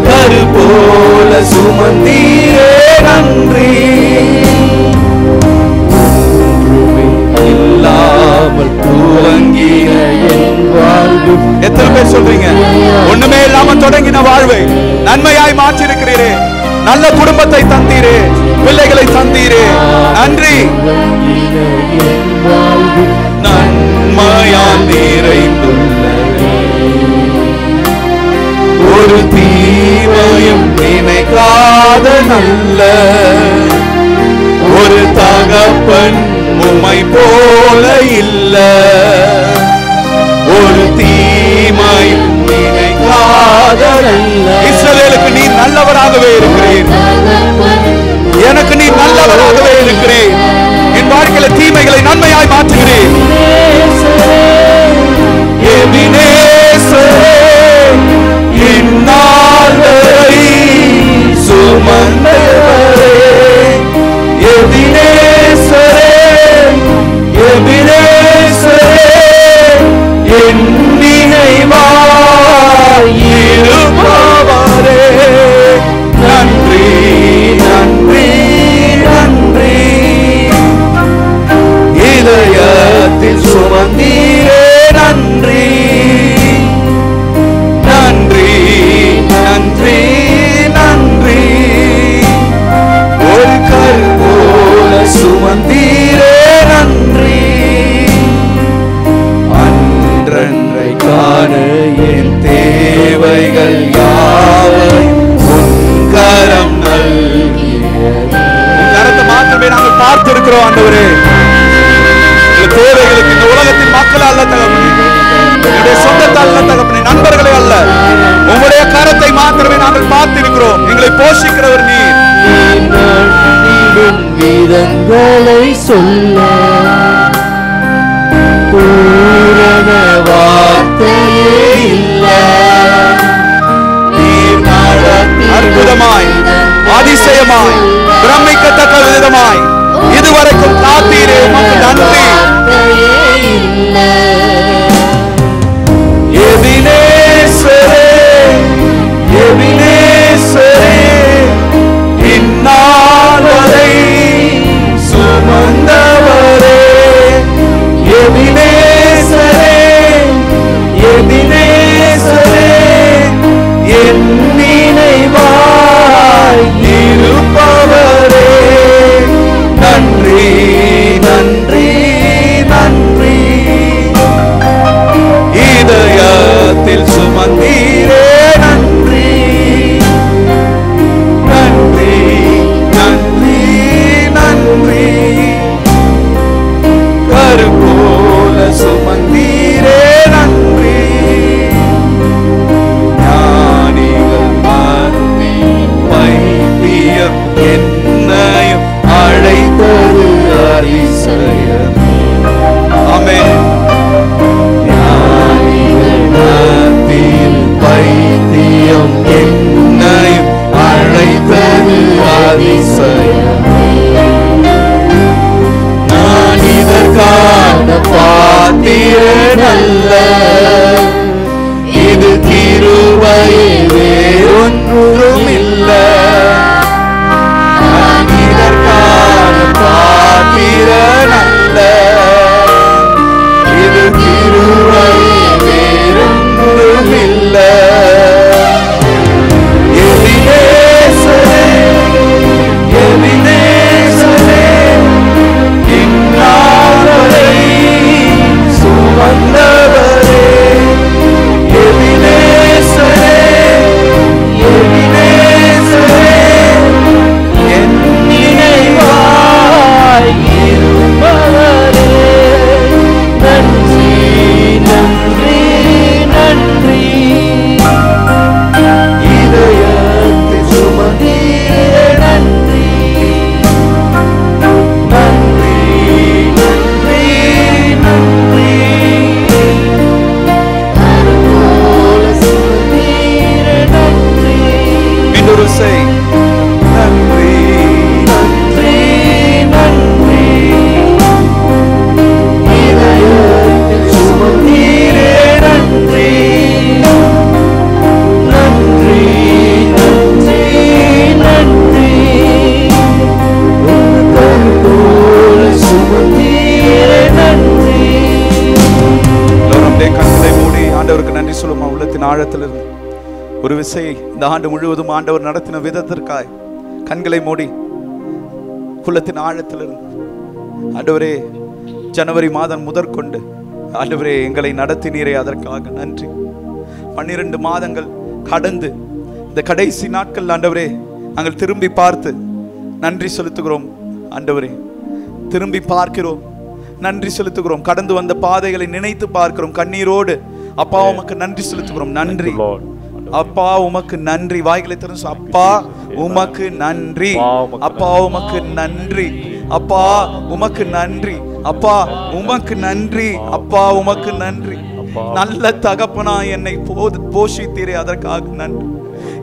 கரு போல சுமந்தீரே நன்றி, இல்லாமல் துவங்கின என் வாழ்வு. எத்தனை பேர் சொல்றீங்க ஒண்ணுமே இல்லாம தொடங்கின வாழ்வை நன்மையாய் மாற்றி இருக்கிறீரே, நல்ல குடும்பத்தை தந்தீரே, பிள்ளைகளை தந்தீரே, நன்றி. நன்மையால் நிறைந்துள்ளவே, ஒரு தீமையும் நினைக்காத நல்ல ஒரு தகப்பன் உம்மை போல இல்ல. ஒரு தீமையும் நினைக்காத நல்ல. இஸ்ரவேலுக்கு நீ நல்லவராகவே இருக்கிறீர், எனக்கு நீ நல்லவராகவே இருக்கிறீர். என் வாழ்க்கையில தீமைகளை நன்மையாய் மாற்றுகிறேன். எபினேசரே, இந்நாள் வரை சுமந்தவரே. எபினேசரே, எபினேசரே, என் நினைவாய் இருப்பவரே. நன்றி, நன்றி, நன்றி. இதயத்தில் சுமந்தீரே நன்றி, நன்றி, நன்றி, நன்றி. ஒரு கரு போல சுமந்தீரே நன்றி. அன்றன்றை காண என் தேவைகள் யாவை உன் கரம் நல்கியது. உன் கரத்தை மாத்திரமே நாங்கள் பார்த்திருக்கிறோம் ஆண்டவரே. தேவைகளுக்கு இந்த உலகத்தின் மக்கள் அல்ல தகப்பனே, என்னுடைய சொந்தத்தால் அல்ல தகப்பனே, நண்பர்களே அல்ல, உங்களுடைய கரத்தை மாத்திரமே நாங்கள் பார்த்திருக்கிறோம். எங்களை போஷிக்கிறவர் நீர். வீரங்களை சொல்ல பூரண வார்த்தையே இல்ல. நீர் அற்புதமாய், அதிசயமாய், பிரமிக்கத்தக்க வித பட்சமாய் இதுவரைக்கும் காத்தீரே, உமக்கு நன்றி. எபினேசரே, எபினேசரே, இந்நாள் வரை சுமந்தவரே. எபினேசரே, எபினேசரே, என் நினைவாய் இருப்பவரே. நன்றி, நன்றி, நன்றி. இதயத்தில் சுமந்தீரே, நன்றி, நன்றி, நன்றி, நன்றி. கருப்போல சுமந்தீரே, நன்றி. ஞானிகள் மத்தி பைத்தியம் என்னையும் அழைத்தது அதிசயமே. ஆமென். ஞானிகள் மத்தியில் பைத்தியம் என்னையும் அழைத்தது அதிசயமே. நான் இதற்கான பாத்திரன் அல்ல, இது கிருபையே, வேறொன்றும் இல்ல. நான் இதற்கான பாத்திரன் அல்ல, இது கிருபையே, வேறொன்றும் இல்ல. எபினேசரே, எபினேசரே, இந்நாள் வரை சுமந்தவரே. எபினேசரே, எபினேசரே, என் நினைவாய் இருப்பவரே. நன்றி, நன்றி, நன்றி. இதயத்தில் சுமந்தீரே, நன்றி, நன்றி, நன்றி, நன்றி. அருள்போல சுமந்தீரே, நன்றி. இன்னொரு செய். நன்றி, நன்றி, நன்றி. இதயத்தில் சுமந்தீரே, நன்றி, நன்றி, நன்றி, நன்றி. அருள்போல சுமந்தீரே, நன்றி. நம்முடைய கண்களை மூடி ஆண்டவருக்கு நன்றி சொல்லுமா. உள்ளத்தின் ஆழத்திலிருந்து ஒரு விசை இந்த ஆண்டு முழுவதும் ஆண்டவர் நடத்தின விதத்திற்காய் கண்களை மூடி உள்ளத்தின் ஆழத்திலிருந்து ஆண்டவரே, ஜனவரி மாதம் முதற்கொண்டு ஆண்டவரே எங்களை நடத்தினீரே, அதற்காக நன்றி. 12 மாதங்கள் கடந்து இந்த கடைசி நாட்கள் ஆண்டவரே நாங்கள் திரும்பி பார்த்து நன்றி செலுத்துகிறோம். ஆண்டவரே திரும்பி பார்க்கிறோம், நன்றி செலுத்துகிறோம். கடந்து வந்த பாதைகளை நினைத்து பார்க்கிறோம் கண்ணீரோடு. அப்பா உமக்கு நன்றி செலுத்துகிறோம். நன்றி அப்பா, உமக்கு நன்றி. வாய்களை திறந்து அப்பா உமக்கு நன்றி, அப்பா உமக்கு நன்றி, அப்பா உமக்கு நன்றி, அப்பா உமக்கு நன்றி, அப்பா உமக்கு நன்றி. நல்ல தகப்பனா என்னை போஷித்தீரே, அதற்காக நன்றி.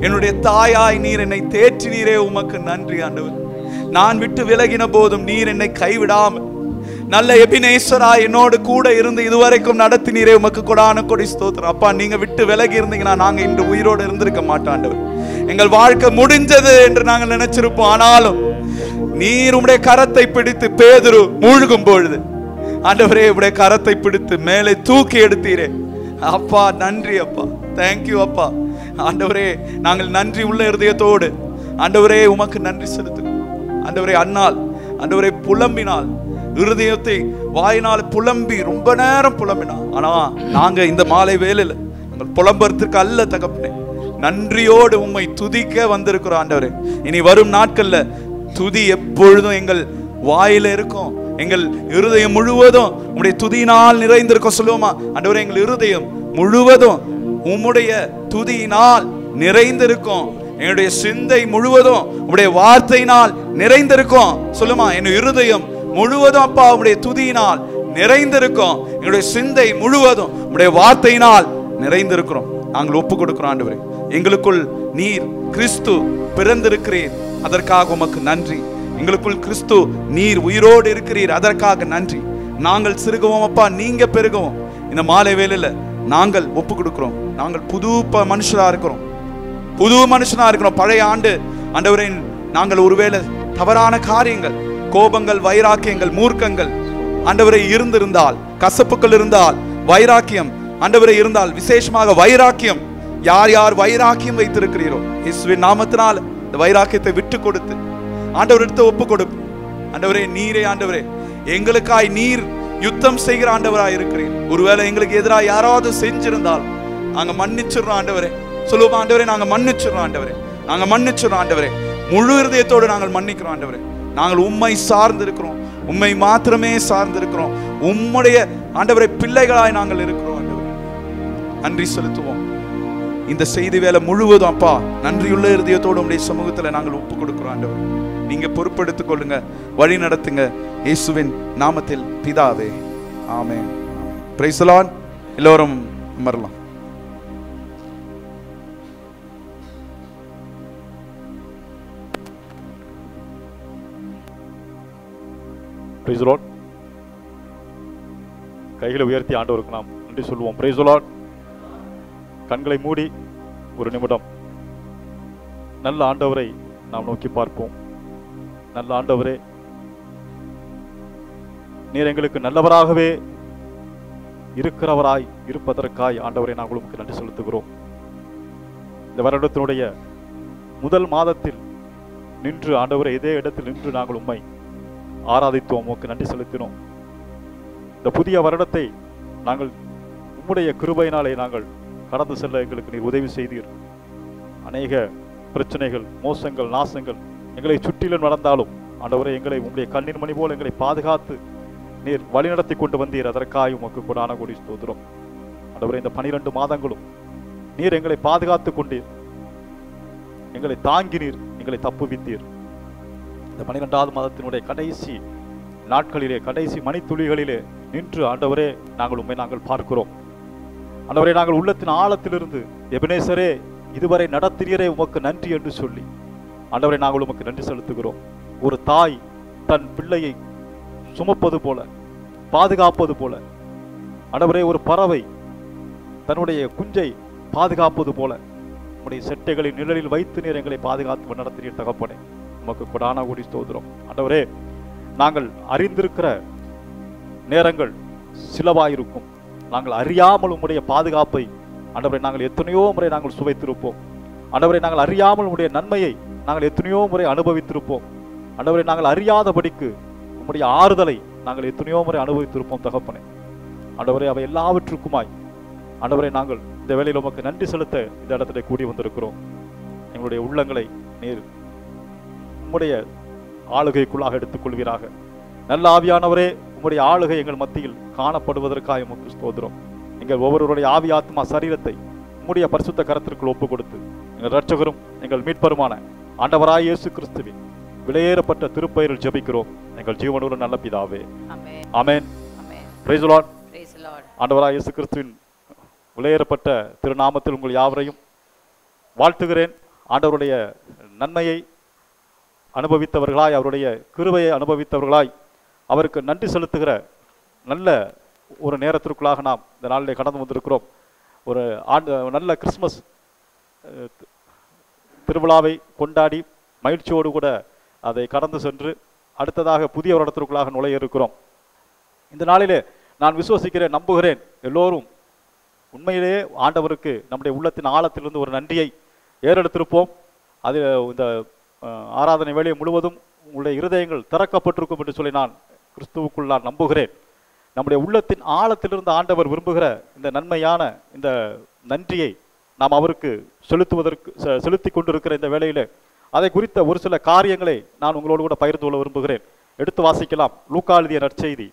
என்னுடைய தாயாய் நீர் என்னை தேற்றினீரே, உமக்கு நன்றி ஆண்டவர். நான் விட்டு விலகின போதும் நீர் என்னை கைவிடாமல் நல்ல எபினேசரா என்னோடு கூட இருந்து இதுவரைக்கும் நடத்தினீரே, உமக்கு கொடான கொடி ஸ்தோத்திரம். அப்பா நீங்க விட்டு விலகி இருந்தீங்கன்னா நாங்க இன்று உயிரோடு இருந்திருக்க மாட்டோம் ஆண்டவர். எங்கள் வாழ்க்கை முடிஞ்சது என்று நாங்கள் நினைச்சிருப்போம். ஆனாலும் நீர் உம்முடைய கரத்தை பிடித்து பேதுரு மூழ்கும் பொழுது ஆண்டவரே உம்முடைய கரத்தை பிடித்து மேலே தூக்கி எடுத்தீரே. அப்பா நன்றி அப்பா, தேங்க்யூ அப்பா. ஆண்டவரே நாங்கள் நன்றி உள்ள இருதயத்தோடு ஆண்டவரே உமக்கு நன்றி செலுத்துகிறோம். ஆண்டவரே அண்ணால் ஆண்டவரே புலம்பினால், இருதயத்தை வாயினால் புலம்பி ரொம்ப நேரம் புலம்பினா, ஆனா நாங்க இந்த மாலை வேலையில நாங்கள் புலம்புறதுக்கு அல்ல தகப்பனே, நன்றியோடு உம்மை துதிக்க வந்திருக்கிறோம் ஆண்டவரே. இனி வரும் நாட்கள்ல துதி எப்பொழுதும் எங்கள் வாயில இருக்கும், எங்கள் இருதயம் முழுவதும் உம்முடைய துதியினால் நிறைந்திருக்கும். சொல்லுவோமா ஆண்டவரே, எங்கள் இருதயம் முழுவதும் உம்முடைய துதியினால் நிறைந்திருக்கும், என்னுடைய சிந்தை முழுவதும் உம்முடைய வார்த்தையினால் நிறைந்திருக்கும். சொல்லுமா, என் இருதயம் முழுவதும் அப்பா உம்முடைய துதியினால் நிறைந்திருக்கும், என்னுடைய சிந்தை முழுவதும் உம்முடைய வார்த்தையினால் நிறைந்திருக்கிறோம். நாங்கள் ஒப்பு கொடுக்கிறோம் ஆண்டவரே. எங்களுக்குள் நீர் கிறிஸ்து பிறந்திருக்கிறீர், அதற்காக உமக்கு நன்றி. எங்களுக்குள் கிறிஸ்து நீர் உயிரோடு இருக்கிறீர், அதற்காக நன்றி. நாங்கள் சிறுகுவோம் அப்பா, நீங்க பெருகுவோம். இந்த மாலை வேளையில நாங்கள் ஒப்பு கொடுக்கிறோம். நாங்கள் புது மனுஷனா இருக்கிறோம், புது மனுஷனா இருக்கிறோம். பழைய ஆண்டு ஆண்டவரே, நாங்கள் ஒருவேளை தவறான காரியங்கள், கோபங்கள், வைராக்கியங்கள், மூர்க்கங்கள் ஆண்டவரை இருந்திருந்தால், கசப்புகள் இருந்தால், வைராக்கியம் ஆண்டவரை இருந்தால், விசேஷமாக வைராக்கியம், யார் யார் வைராக்கியம் வைத்திருக்கிறீரோ இயேசுவின் நாமத்தினால் இந்த வைராக்கியத்தை விட்டு கொடுத்து ஆண்டவரிடத்தை ஒப்பு கொடுப்பு. ஆண்டவரே, நீரே ஆண்டவரே, எங்களுக்காய் நீர் யுத்தம் செய்கிற ஆண்டவராய் இருக்கிறீர். ஒருவேளை எங்களுக்கு எதிராக யாராவது செஞ்சிருந்தால் நாங்க மன்னிச்சிடறோம் ஆண்டவரே. சொல்லுவோம், ஆண்டவரே நாங்க மன்னிச்சிடறோம் ஆண்டவரே, நாங்க மன்னிச்சிடறோம் ஆண்டவரே, முழு இருதயத்தோடு நாங்கள் மன்னிக்கிறோம் ஆண்டவரே. நாங்கள் உம்மை சார்ந்து இருக்கிறோம், உம்மை மாத்திரமே சார்ந்து இருக்கிறோம், உம்முடைய ஆண்டவரை பிள்ளைகளாய் நாங்கள் இருக்கிறோம் ஆண்டவரே. நன்றி செலுத்துவோம். இந்த செய்தி வேலை முழுவதும் அப்பா நன்றியுள்ள இருதயத்தோடு உம்முடைய சமூகத்துல நாங்கள் ஒப்பு கொடுக்கிறோம் ஆண்டவரே. நீங்க பொறுப்பெடுத்துக் கொள்ளுங்க, வழி நடத்துங்க, இயேசுவின் நாமத்தில் பிதாவே, ஆமென். Praise the Lord. எல்லோரும் அமரலாம். Price the Lord. கைகளை உயர்த்தி ஆண்டவருக்கு நாம் நன்றி சொல்லுவோம். Price the Lord. கண்களை மூடி ஒரு நிமிடம் நல்ல ஆண்டவரை நாம் நோக்கி பார்ப்போம். நல்ல ஆண்டவரே, நீர் எங்களுக்கு நல்லவராகவே இருக்கிறவராய் இருப்பதற்காய் ஆண்டவரை நாங்கள் உங்களுக்கு நன்றி செலுத்துகிறோம். இந்த வருடத்தினுடைய முதல் மாதத்தில் நின்று ஆண்டவரை இதே இடத்தில் நின்று நாங்கள் உம்மை ஆராதித்தோம், உமக்கு நன்றி செலுத்தினோம். இந்த புதிய வருடத்தை நாங்கள் உம்முடைய கிருபையினாலே நாங்கள் கடந்து செல்ல எங்களுக்கு நீர் உதவி செய்தீர். அநேக பிரச்சனைகள், மோசங்கள், நாசங்கள் எங்களை சுற்றிலும் நடந்தாலும் ஆண்டவரே, எங்களை உம்முடைய கண்ணின் மணி போல் எங்களை பாதுகாத்து நீர் வழிநடத்தி கொண்டு வந்தீர். அதற்காக உமக்கு கொடான கோடி ஸ்தோத்திரம் ஆண்டவரே. இந்த 12 மாதங்களும் நீர் எங்களை பாதுகாத்து கொண்டீர், எங்களை தாங்கினீர், எங்களை தப்புவித்தீர். இந்த 12வது மாதத்தினுடைய கடைசி நாட்களிலே, கடைசி மணித்துளிகளிலே நின்று ஆண்டவரே நாங்கள் உண்மை நாங்கள் பார்க்கிறோம். ஆண்டவரே, நாங்கள் உள்ளத்தின் ஆழத்திலிருந்து எபனேசரே இதுவரை நடத்தினீரே உமக்கு நன்றி என்று சொல்லி ஆண்டவரை நாங்கள் உமக்கு நன்றி செலுத்துகிறோம். ஒரு தாய் தன் பிள்ளையை சுமப்பது போல, பாதுகாப்பது போல, ஆண்டவரே ஒரு பறவை தன்னுடைய குஞ்சை பாதுகாப்பது போல உம்முடைய செட்டைகளின் நிழலில் வைத்து நீர் எங்களை பாதுகாத்து நடத்தினீர் தகப்பனே, உமக்கு கொடான கோடி ஸ்தோத்திரம் ஆண்டவரே. நாங்கள் அறிந்திருக்கிற நேரங்கள் சிலவாயிருக்கும், நாங்கள் அறியாமல் உம்முடைய பாதுகாப்பை ஆண்டவரை நாங்கள் எத்தனையோ முறை நாங்கள் சுவைத்திருப்போம். ஆண்டவரை நாங்கள் அறியாமல் உம்முடைய நன்மையை நாங்கள் எத்தனையோ முறை அனுபவித்திருப்போம். ஆண்டவரை நாங்கள் அறியாதபடிக்கு உம்முடைய ஆறுதலை நாங்கள் எத்தனையோ முறை அனுபவித்திருப்போம் தகப்பனே. ஆண்டவரை அவை எல்லாவற்றுக்குமாய் ஆண்டவரை நாங்கள் இந்த வேளையில் உமக்கு நன்றி செலுத்த இந்த இடத்துல கூடி வந்திருக்கிறோம். எங்களுடைய உள்ளங்களை நீர் உம்முடைய ஆளுகைக்குள்ளாக எடுத்துக்கொள்வீராக. நல்ல ஆவியானவரே, உம்முடைய ஆளுகை எங்கள் மத்தியில் காணப்படுவதற்காக உமக்கு ஸ்தோத்திரம். எங்கள் ஒவ்வொருவருடைய ஆவி ஆத்மா சரீரத்தை உம்முடைய பரிசுத்த கரத்திற்குள் ஒப்பு கொடுத்து எங்கள் இரட்சகரும் எங்கள் மீட்பருமான ஆண்டவராய் இயேசு கிறிஸ்துவின் விலையேறப்பட்ட திருப்பெயரில் ஜெபிக்கிறோம் எங்கள் ஜீவனுள்ள நல்ல பிதாவே, ஆமென். Praise the Lord. ஆண்டவராய் இயேசு கிறிஸ்துவின் விலையேறப்பட்ட திருநாமத்தில் உங்கள் யாவரையும் வாழ்த்துகிறேன். ஆண்டவருடைய நன்மையை அனுபவித்தவர்களாய், அவருடைய கிருபையை அனுபவித்தவர்களாய், அவருக்கு நன்றி செலுத்துகிற நல்ல ஒரு நேரத்திற்குள்ளாக நாம் இந்த நாளிலே கடந்து வந்திருக்கிறோம். ஒரு நல்ல கிறிஸ்மஸ் திருவிழாவை கொண்டாடி மகிழ்ச்சியோடு கூட அதை கடந்து சென்று அடுத்ததாக புதிய வருடத்திற்குள்ளாக நுழைய இருக்கிறோம். இந்த நாளிலே நான் விசுவசிக்கிறேன், நம்புகிறேன், எல்லோரும் உண்மையிலேயே ஆண்டவருக்கு நம்முடைய உள்ளத்தின் ஆழத்திலிருந்து ஒரு நன்றியை ஏறெடுத்திருப்போம். அது இந்த ஆராதனை வேளையை முழுவதும் உங்களுடைய இருதயங்கள் திறக்கப்பட்டிருக்கும் என்று சொல்லி நான் கிறிஸ்துவுக்குள் நான் நம்புகிறேன். நம்முடைய உள்ளத்தின் ஆழத்திலிருந்து ஆண்டவர் விரும்புகிற இந்த நன்மையான இந்த நன்றியை நாம் அவருக்கு செலுத்தி கொண்டிருக்கிற இந்த வேளையிலே அதை குறித்த ஒரு சில காரியங்களை நான் உங்களோடு கூட பகிர்ந்து கொள்ள விரும்புகிறேன். எடுத்து வாசிக்கலாம். லூக்கா எழுதிய நற்செய்தி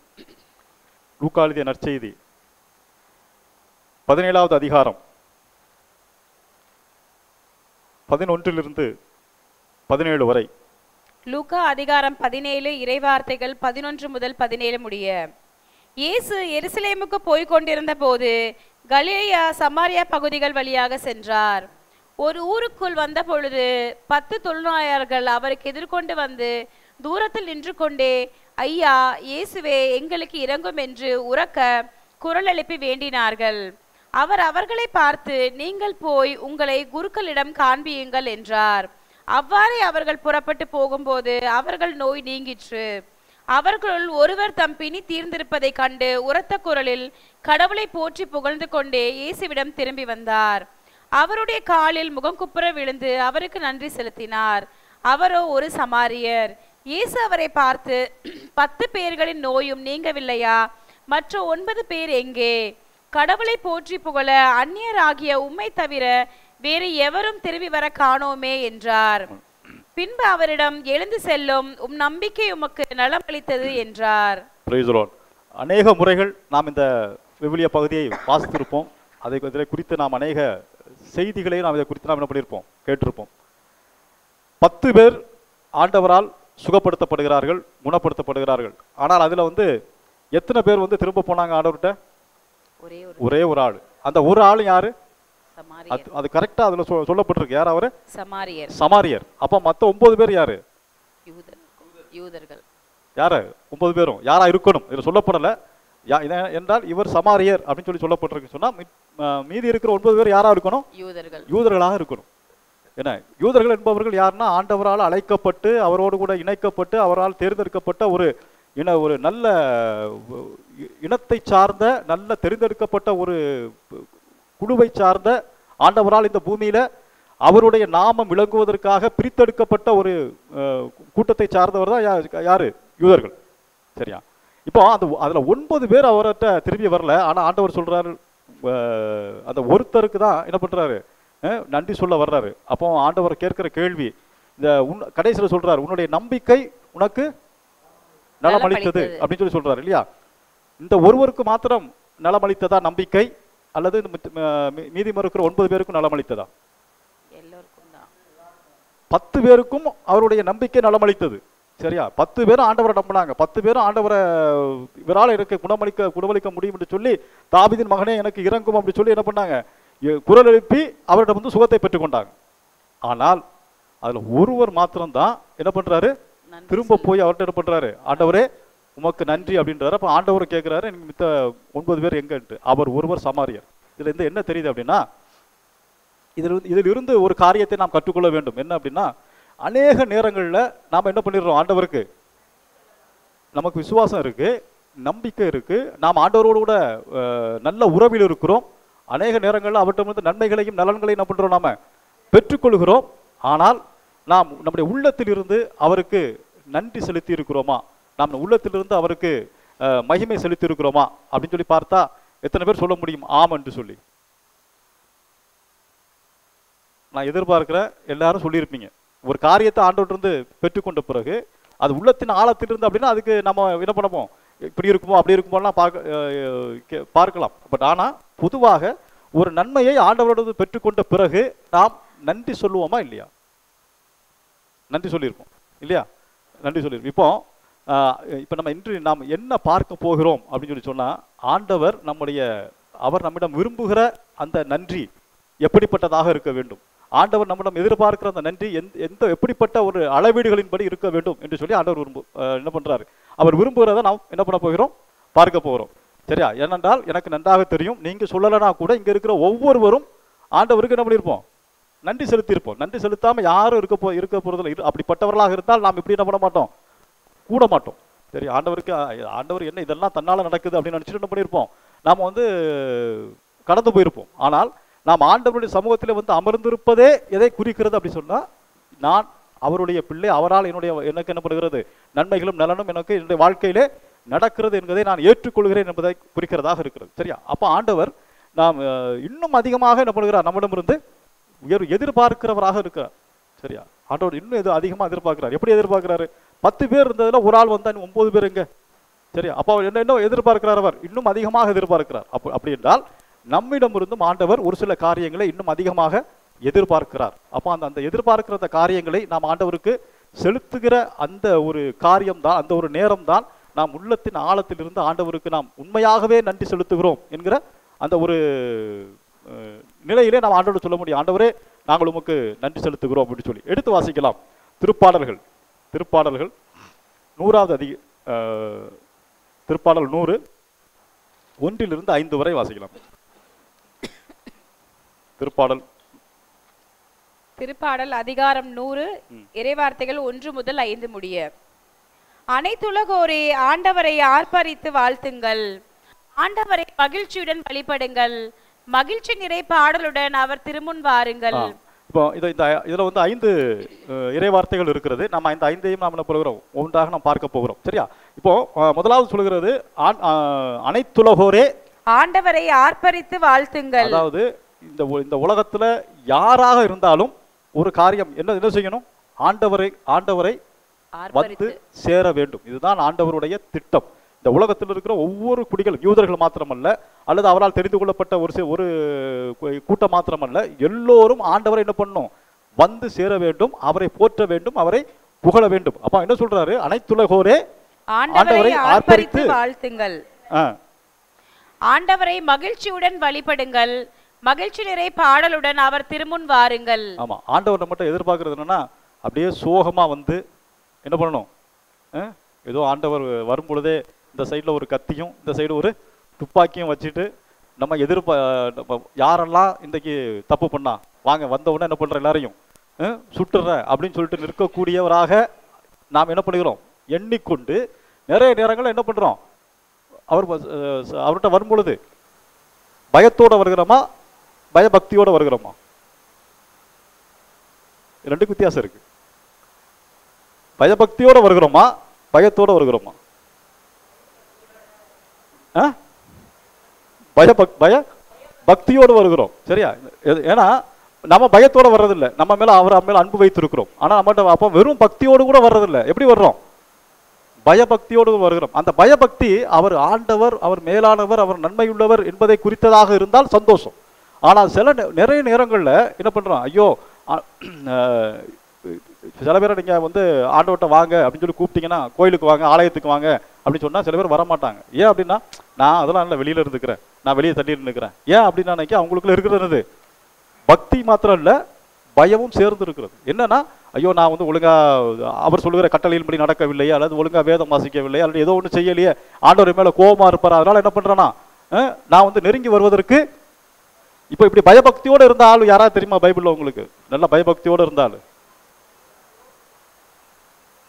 17வது அதிகாரம் 11 17 வரை. லூக்கா அதிகாரம் 17 இறைவார்த்தைகள் 11 முதல் 17 முடிய. இயேசு எருசலேமுக்கு போய் கொண்டிருந்த போது கலிலேயா சமாரியா பகுதிகள் வழியாக சென்றார். ஒரு ஊருக்குள் வந்த பொழுது 10 தொழுநோயாளர்கள் அவருக்கு எதிர்கொண்டு வந்து, தூரத்தில் நின்று கொண்டே, ஐயா, இயேசுவே, எங்களுக்கு இரங்கும் என்று உரக்க குரல் எழுப்பி வேண்டினார்கள். அவர் அவர்களை பார்த்து, நீங்கள் போய் உங்களை குருக்களிடம் காண்பியுங்கள் என்றார். அவ்வாறே அவர்கள் புறப்பட்டு போகும்போது அவர்கள் நோய் நீங்கிற்று. அவர்களுள் ஒருவர் தம் பிணி தீர்ந்திருப்பதை கண்டு உரத்த குரலில் கடவுளை போற்றி புகழ்ந்து கொண்டே இயேசுவிடம் திரும்பி வந்தார். அவருடைய காலில் முகங்குப்புற விழுந்து அவருக்கு நன்றி செலுத்தினார். அவரோ ஒரு சமாரியர். இயேசு அவரை பார்த்து, 10 பேர்களின் நோயும் நீங்கவில்லையா? மற்ற 9 பேர் எங்கே? கடவுளை போற்றி புகழ அந்நியராகிய உம்மை தவிர வேறு எவரும் திரும்பி வர காணோமே என்றார். பின்பு அவரிடம், எழுந்து செல்லும், உம் நம்பிக்கை உமக்கு நலம் அளித்தது என்றார். அநேக முறைகள் நாம் இந்த விவிலிய பகுதியை வாசித்திருப்போம். இதை குறித்து நாம் அநேக செய்திகளை நாம் இதை குறித்து நாம் என்ன பண்ணியிருப்போம், கேட்டிருப்போம். 10 பேர் ஆண்டவரால் சுகப்படுத்தப்படுகிறார்கள், குணப்படுத்தப்படுகிறார்கள். ஆனால் அதுல எத்தனை பேர் திரும்ப போனாங்க ஆண்டவர்கிட்ட? ஒரே ஒரு ஆள். அந்த ஒரு ஆள் யாரு? அது கரெக்டா அதுல சொல்லப்பட்டிருக்கு. யார் அவரு? சமாரியர். அப்ப மத்த 9 பேர் யாரு? யூதர்கள். யாரு? 9 பேரும் யாரா இருக்கணும்? இதுல சொல்லப்படல. என்றால் இவர் சமாரியர் அப்படின்னு சொல்லப்பட்டிருக்கு. சொன்னா மீதி இருக்கிற 9 பேர் யாரா இருக்கணும்? யூதர்களாக இருக்கணும். என்ன, யூதர்கள் என்பவர்கள் யாருன்னா, ஆண்டவரால் அழைக்கப்பட்டு அவரோடு கூட இணைக்கப்பட்டு அவரால் தேர்ந்தெடுக்கப்பட்ட ஒரு நல்ல இனத்தை சார்ந்த, நல்ல தெரிந்தெடுக்கப்பட்ட ஒரு குழுவை சார்ந்த, ஆண்டவரால் இந்த பூமியில அவருடைய நாமம் விளங்குவதற்காக பிரித்தெடுக்கப்பட்ட ஒரு கூட்டத்தை சார்ந்தவர் தான் யாரு? யூதர்கள். சரியா? இப்போ அதுல 9 பேர் அவர்கிட்ட திரும்பி வரல. ஆனா ஆண்டவர் சொல்றாரு, அந்த ஒருத்தருக்கு தான் என்ன பண்றாரு, நன்றி சொல்ல வர்றாரு. அப்போ ஆண்டவர் கேட்கிற கேள்வி, இந்த கடைசியில சொல்றாரு, உன்னுடைய நம்பிக்கை உனக்கு நலமளித்தது அப்படின்னு சொல்றாரு இல்லையா? இந்த ஒருவருக்கு மாத்திரம் நலமளித்ததா நம்பிக்கை, அல்லது மீதி இருக்கிற 9 பேருக்கும் நலமளித்ததா? 10 பேருக்கும் அவருடைய நம்பிக்கை நலமளித்தது. சரியா? 10 பேரும் ஆண்டவரை நம்பினாங்க. 10 பேரும் ஆண்டவரை இவரால் எனக்கு குணமளிக்க முடியும் என்று சொல்லி, தாவீதின் மகனே எனக்கு இறங்கும் அப்படி சொல்லி என்ன பண்ணாங்க, குரல் எழுப்பி அவரிடம் சுகத்தை பெற்றுக்கொண்டாங்க. ஆனால் அதுல ஒருவர் மாத்திரம்தான் என்ன பண்றாரு, திரும்ப போய் அவர்கிட்ட என்ன பண்றாரு, ஆண்டவரே உமக்கு நன்றி அப்படின்றாரு. அப்ப ஆண்டவர் கேட்கிறாரு, எனக்கு மித்த 9 பேர் எங்கன்ட்டு. அவர் ஒருவர் சமாரியர். இதுல இருந்து என்ன தெரியுது அப்படின்னா, இதில் இருந்து ஒரு காரியத்தை நாம் கற்றுக்கொள்ள வேண்டும். என்ன அப்படின்னா, அநேக நேரங்கள்ல நாம என்ன பண்ணிடுறோம், ஆண்டவருக்கு நமக்கு விசுவாசம் இருக்கு, நம்பிக்கை இருக்கு, நாம் ஆண்டவரோடு கூட நல்ல உறவில் இருக்கிறோம். அநேக நேரங்கள்ல அவர்கிட்ட நன்மைகளையும் நலன்களையும் என்ன பண்றோம், நாம பெற்றுக்கொள்கிறோம். ஆனால் நாம் நம்முடைய உள்ளத்தில் இருந்து அவருக்கு நன்றி செலுத்தி இருக்கிறோமா, நாம் உள்ளத்திலிருந்து அவருக்கு மகிமை செலுத்தி இருக்கிறோமா அப்படின்னு சொல்லி பார்த்தா எத்தனை பேர் சொல்ல முடியும் ஆம் என்று சொல்லி? நான் எதிர்பார்க்கிறேன் எல்லாரும் சொல்லியிருப்பீங்க. ஒரு காரியத்தை ஆண்டவற்றிலிருந்து பெற்றுக்கொண்ட பிறகு அது உள்ளத்தின் ஆழத்திலிருந்து அப்படின்னா அதுக்கு நம்ம என்ன பண்ணுவோம், இப்படி இருக்குமோ அப்படி இருக்குமோலாம் பார்க்கலாம். பட் ஆனா பொதுவாக ஒரு நன்மையை ஆண்டவரோடு பெற்றுக்கொண்ட பிறகு நாம் நன்றி சொல்லுவோமா இல்லையா? நன்றி சொல்லியிருப்போம் இல்லையா? நன்றி சொல்லியிருப்போம். இப்போ நம்ம இன்று நாம் என்ன பார்க்க போகிறோம் அப்படின்னு சொன்னா, ஆண்டவர் அவர் நம்மிடம் விரும்புகிற அந்த நன்றி எப்படிப்பட்டதாக இருக்க வேண்டும், ஆண்டவர் நம்மிடம் எதிர்பார்க்கிற அந்த நன்றி எப்படிப்பட்ட ஒரு அளவீடுகளின்படி இருக்க வேண்டும் என்று சொல்லி ஆண்டவர் என்ன பண்றாரு, அவர் விரும்புகிறத நாம் என்ன பண்ண போகிறோம், பார்க்க போகிறோம். சரியா? ஏனென்றால் எனக்கு நன்றாக தெரியும், நீங்க சொல்லலைன்னா கூட இங்க இருக்கிற ஒவ்வொருவரும் ஆண்டவருக்கு என்ன பண்ணியிருப்போம், நன்றி செலுத்தியிருப்போம். நன்றி செலுத்தாம யாரும் இருக்க போறதில்லை. அப்படிப்பட்டவர்களாக இருந்தால் நாம் இப்படி என்ன பண்ண மாட்டோம், கூட மாட்டோம். சரி, ஆண்டவர் என்ன இதெல்லாம் தன்னால நடக்குது அப்படின்னு நினைச்சிட்டு என்ன பண்ணியிருப்போம், நாம கடந்து போயிருப்போம். ஆனால் நாம் ஆண்டவருடைய சமூகத்தில் அமர்ந்திருப்பதே எதை குறிக்கிறது அப்படி சொன்னா, நான் அவருடைய பிள்ளை, அவரால் எனக்கு என்ன பண்ணுகிறது, நன்மைகளும் நலனும் எனக்கு என்னுடைய வாழ்க்கையிலே நடக்கிறது என்பதை நான் ஏற்றுக்கொள்கிறேன் என்பதை குறிக்கிறதாக இருக்கிறது. சரியா? அப்ப ஆண்டவர் நாம் இன்னும் அதிகமாக என்ன பண்ணுகிறார், நம்மிடமிருந்து எதிர்பார்க்கிறவராக இருக்கிறார். சரியா? ஆண்டவர் இன்னும் அதிகமாக எதிர்பார்க்கிறார். எப்படி எதிர்பார்க்கிறாரு? 10 பேர் இருந்ததுல ஒரு ஆள் வந்தா 9 பேர் எங்க? சரியா? அப்ப அவர் என்ன எதிர்பார்க்கிறார், அவர் இன்னும் அதிகமாக எதிர்பார்க்கிறார். அப்படி என்றால் நம்மிடமிருந்தும் ஆண்டவர் ஒரு சில காரியங்களை இன்னும் அதிகமாக எதிர்பார்க்கிறார். அப்ப அந்த எதிர்பார்க்கிற அந்த காரியங்களை நாம் ஆண்டவருக்கு செலுத்துகிற அந்த ஒரு காரியம்தான், அந்த ஒரு நேரம் தான் நாம் உள்ளத்தின் ஆழத்தில் இருந்து ஆண்டவருக்கு நாம் உண்மையாகவே நன்றி செலுத்துகிறோம் என்கிற அந்த ஒரு நிலையிலே நாம் ஆண்டவர் சொல்ல முடியும், ஆண்டவரே நாங்கள் உமக்கு நன்றி செலுத்துகிறோம் அப்படின்னு சொல்லி. எடுத்து வாசிக்கலாம் திருப்பாடல்கள் 100வது திருப்பாடல் 100 1 to 5 வரை வாசிக்கலாம். திருப்பாடல் அதிகாரம் 100 இறைவார்த்தைகள் 1 முதல் 5 முடிய. அனைத்துலகோரே ஆண்டவரை ஆர்ப்பரித்து வாழ்த்துங்கள், ஆண்டவரை மகிழ்ச்சியுடன் வழிபடுங்கள், மகிழ்ச்சி நிறை பாடலுடன் அவர் திருமுன் வாருங்கள். இப்போ இதுல வந்து 5 இறைவார்த்தைகள் இருக்கிறது. நம்ம இந்த 5ஐயும் நாம் என்ன போகிறோம், ஒன்றாக நாம் பார்க்க போகிறோம். சரியா? இப்போ முதலாவது சொல்கிறது அனைத்துலகோரே ஆண்டவரை ஆர்ப்பரித்து வாழ்த்துங்கள். அதாவது இந்த உலகத்துல யாராக இருந்தாலும் ஒரு காரியம் என்ன செய்யணும், ஆண்டவரை வந்து சேர வேண்டும். இதுதான் ஆண்டவருடைய திட்டம். இந்த உலகத்தில் இருக்கிற ஒவ்வொரு குடிகள், யூதர்கள் மாத்திரமல்ல, அல்லது அவரால் தெரிந்து கொள்ளப்பட்ட ஒரு கூட்டம் மாத்திரமல்ல, எல்லோரும் ஆண்டவரை என்ன பண்ணணும், வந்து சேர வேண்டும், அவரை போற்ற வேண்டும், அவரை புகழ வேண்டும். அப்ப என்ன சொல்றாரு, அனைத்துலகோரே ஆண்டவரை ஆர்ப்பரித்து வாழ்த்துங்கள், ஆண்டவரை மகிழ்ச்சியுடன் வழிபடுங்கள், மகிழ்ச்சி நிறை பாடலுடன் அவர் திருமுன் வாருங்கள். ஆமா, ஆண்டவர் மட்டும் எதிர்பார்க்கறது என்னன்னா, அப்படியே சோகமா வந்து என்ன பண்ணணும், ஏதோ ஆண்டவர் வரும் பொழுதே இந்த சைடில் ஒரு கத்தியும் இந்த சைடு ஒரு துப்பாக்கியும் வச்சுட்டு நம்ம யாரெல்லாம் இன்றைக்கு தப்பு பண்ணா வாங்க வந்த உடனே என்ன பண்ற எல்லாரையும் சுட்டுற அப்படின்னு சொல்லிட்டு நிற்கக்கூடியவராக நாம் என்ன பண்ணுகிறோம் எண்ணிக்கொண்டு நிறைய நேரங்கள் என்ன பண்றோம், அவர்கிட்ட வரும் பொழுது பயத்தோட வருகிறோமா பயபக்தியோட வருகிறோமா? ரெண்டுக்கு வித்தியாசம் இருக்கு. பயபக்தியோட வருகிறோமா பயத்தோட வருகிறோமா? பய பக்தியோடு வருகிறோம். சரியா? ஏன்னா நம்ம பயத்தோட வர்றதில்லை, நம்ம மேல அவர் மேல அன்பு வைத்திருக்கிறோம். ஆனா நம்மகிட்ட அப்போ வெறும் பக்தியோடு கூட வர்றதில்லை. எப்படி வர்றோம்? பயபக்தியோடு வருகிறோம். அந்த பயபக்தி அவர் ஆண்டவர், அவர் மேலானவர், அவர் நன்மையுள்ளவர் என்பதை குறித்ததாக இருந்தால் சந்தோஷம். ஆனால் நிறைய நேரங்கள்ல என்ன பண்றோம், ஐயோ சில பேரை நீங்க வந்து ஆண்டவர்கிட்ட வாங்க அப்படின்னு சொல்லி கூப்பிட்டீங்கன்னா, கோயிலுக்கு வாங்க ஆலயத்துக்கு வாங்க அப்படின்னு சொன்னா சில பேர் வரமாட்டாங்க. ஏன் அப்படின்னா, நான் அதெல்லாம் இல்லை, வெளியில இருந்துக்கிறேன், நான் வெளியே தள்ளிட்டு இருக்கிறேன். ஏன் அப்படின்னா நினைக்க அவங்களுக்குள்ள இருக்கிறது பக்தி மாத்திரம் இல்ல, பயமும் சேர்ந்து இருக்கிறது. என்னன்னா, ஐயோ நான் வந்து ஒழுங்கா அவர் சொல்லுகிற கட்டளையின்படி நடக்கவில்லையே, அல்லது ஒழுங்கா வேதம் வாசிக்கவில்லையே, அல்லது ஏதோ ஒன்று செய்யலையே, ஆண்டவர் மேல கோபமா இருப்பார். அதனால என்ன பண்றேன்னா, நான் வந்து நெருங்கி வருவதற்கு இப்போ இப்படி பயபக்தியோடு இருந்த ஆள் யாராவது தெரியுமா பைபிள்ல உங்களுக்கு? நல்ல பயபக்தியோடு இருந்தால்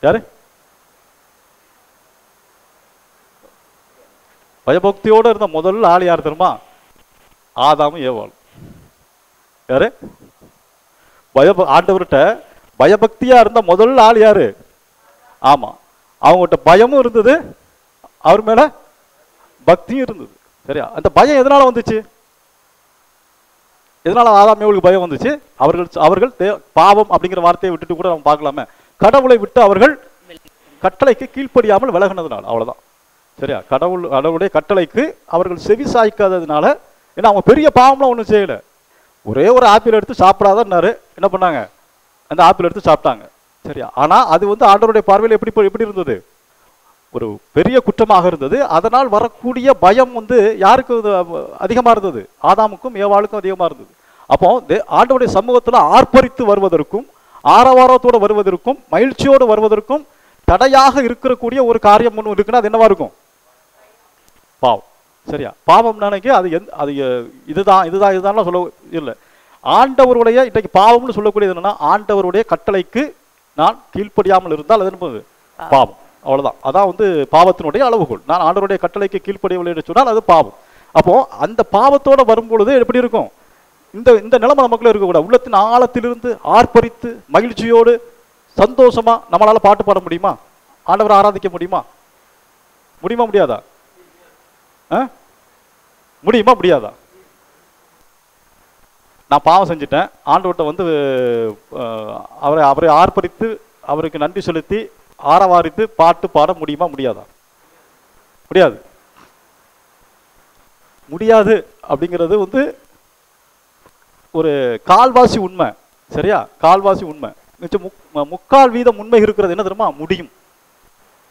யாரு? பயபக்தியோடு இருந்த முதல் ஆள் யார் தெரியுமா? ஆதாமும் ஏவாளும். யாரு? ஆண்டவர்கிட்ட பயபக்தியா இருந்த முதல் ஆள் யாரு? ஆமா, அவங்ககிட்ட பயமும் இருந்தது, அவர் மேல பக்தியும் இருந்தது. சரியா? அந்த பயம் எதனால வந்துச்சு? எதனால ஆதாம் ஏவாளுக்கு பயம் வந்துச்சு? அவர்கள் பாவம் அப்படிங்கிற வார்த்தையை விட்டுட்டு கூட நம்ம பார்க்கலாமே, கடவுளை விட்டு அவர்கள் கட்டளைக்கு கீழ்ப்படியாமல் விலகினதுனால. அவ்வளவுதான். சரியா? கடவுளுடைய கட்டளைக்கு அவர்கள் செவி சாய்க்காததுனால. ஏன்னா அவங்க பெரிய பாவம்லாம் ஒன்றும் செய்யல, ஒரே ஒரு ஆப்பிள் எடுத்து சாப்பிடாதன்னாரு, என்ன பண்ணாங்க, அந்த ஆப்பிள் எடுத்து சாப்பிட்டாங்க. சரியா? ஆனா அது வந்து ஆண்டவருடைய பார்வையில் எப்படி இருந்தது? ஒரு பெரிய குற்றமாக இருந்தது. அதனால் வரக்கூடிய பயம் வந்து யாருக்கு அதிகமா இருந்தது? ஆதாமுக்கும் ஏவாளுக்கும் அதிகமா இருந்தது. அப்போ ஆண்டவருடைய சமூகத்துல ஆர்ப்பரித்து வருவதற்கும் ஆரவாரத்தோடு வருவதற்கும் மகிழ்ச்சியோடு வருவதற்கும் தடையாக இருக்கக்கூடிய ஒரு காரியம் ஒன்று இருக்குன்னா அது என்னவா இருக்கும்? பாவம். சரியா? பாவம் நினைக்க அது இதுதான் சொல்ல இல்லை. ஆண்டவருடைய இன்றைக்கு பாவம்னு சொல்லக்கூடியது என்னன்னா, ஆண்டவருடைய கட்டளைக்கு நான் கீழ்ப்படியாமல் இருந்தால் அது என்பது பாவம். அவ்வளவுதான். அதான் வந்து பாவத்தினுடைய அளவுகோல். நான் ஆண்டவருடைய கட்டளைக்கு கீழ்ப்படியவில்லை என்று சொன்னால் அது பாவம். அப்போ அந்த பாவத்தோட வரும்பொழுது எப்படி இருக்கும்? இந்த நிலைமை நமக்குள்ள இருக்கக்கூடாது. உள்ளத்தின் ஆழத்திலிருந்து ஆர்ப்பரித்து மகிழ்ச்சியோடு சந்தோஷமா நம்மளால பாட்டு பாட முடியுமா? ஆண்டவரை ஆராதிக்க முடியுமா? முடியாதா? முடியுமா முடியாதா? நான் பாவம் செஞ்சுட்டேன், ஆண்டவர்கிட்ட வந்து அவரை ஆர்ப்பரித்து அவருக்கு நன்றி செலுத்தி ஆரவாரித்து பாட்டு பாட முடியுமா முடியாதா? முடியாது அப்படிங்கிறது வந்து ஒரு கால்வாசி உண்மை. சரியா? கால்வாசி உண்மை. முக்கால் வீதம் உண்மை இருக்கிறது என்ன தெரியுமா? முடியும்.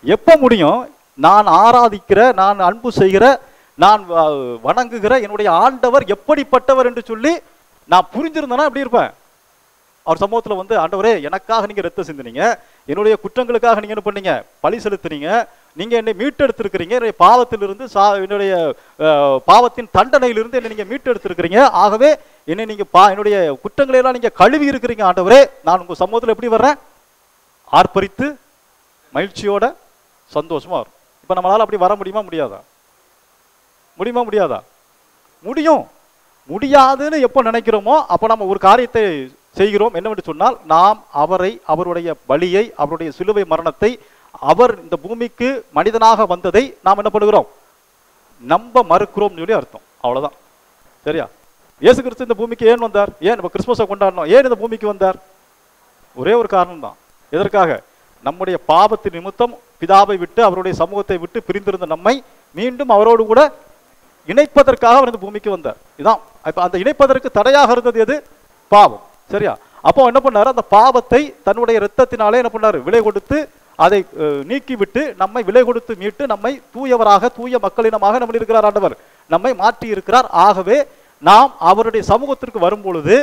எப்ப முடியும்? நான் ஆராதிக்கிற, நான் அன்பு செய்கிற, நான் வணங்குகிற என்னுடைய ஆண்டவர் எப்படிப்பட்டவர் என்று சொல்லி நான் புரிஞ்சிருந்தேன்னா எப்படி இருப்பேன்? அவர் சமூகத்துல வந்து, ஆண்டவரே எனக்காக நீங்க ரத்தம் சிந்தினீங்க, என்னுடைய குற்றங்களுக்காக நீங்க என்ன பண்ணீங்க, பழி செலுத்தினீங்க, நீங்க என்னை மீட்டெடுத்திருக்கிறீங்க, என்னுடைய பாவத்திலிருந்து என்னுடைய பாவத்தின் தண்டனையிலிருந்து என்னை நீங்க மீட்டெடுத்திருக்கிறீங்க, ஆகவே என்னை நீங்க என்னுடைய குற்றங்களை எல்லாம் நீங்க கழுவி இருக்கிறீங்க ஆண்டவரே, நான் உங்க சமூகத்துல எப்படி வர்றேன், ஆர்ப்பரித்து மகிழ்ச்சியோட சந்தோஷமா வரும். இப்ப நம்மளால அப்படி வர முடியுமா முடியாதா? முடியாதா? முடியும். முடியாதுன்னு எப்போ நினைக்கிறோமோ அப்போ நம்ம ஒரு காரியத்தை செய்கிறோம். என்னவென்று சொன்னால், நாம் அவருடைய பலியை, அவருடைய சிலுவை மரணத்தை, அவர் இந்த பூமிக்கு மனிதனாக வந்ததை நாம் என்ன பண்ணுகிறோம், நம்ப மறுக்கிறோம் சொல்லி அர்த்தம். அவ்வளவுதான். சரியா? இயேசு கிறிஸ்து இந்த பூமிக்கு ஏன் வந்தார்? ஏன் நம்ம கிறிஸ்துமஸை கொண்டாடணும்? ஏன் இந்த பூமிக்கு வந்தார்? ஒரே ஒரு காரணம் தான். எதற்காக? நம்முடைய பாவத்தின் நிமித்தம் பிதாவை விட்டு, அவருடைய சமூகத்தை விட்டு பிரிந்திருந்த நம்மை மீண்டும் அவரோடு கூட இணைப்பதற்காக அவர் இந்த பூமிக்கு வந்தார். இதான். இப்ப அந்த இணைப்பதற்கு தடையாக இருந்தது எது? பாவம். சரியா? அப்போ என்ன பண்ணாரு, அந்த பாவத்தை தன்னுடைய இரத்தத்தினாலே என்ன பண்ணாரு, விலை கொடுத்து அதை நீக்கிவிட்டு நம்மை விலை கொடுத்து மீட்டு நம்மை தூயவராக, தூய மக்களினமாக நம்ம இருக்கிறார் ஆண்டவர், நம்மை மாற்றி இருக்கிறார். ஆகவே நாம் அவருடைய சமூகத்திற்கு வரும் பொழுது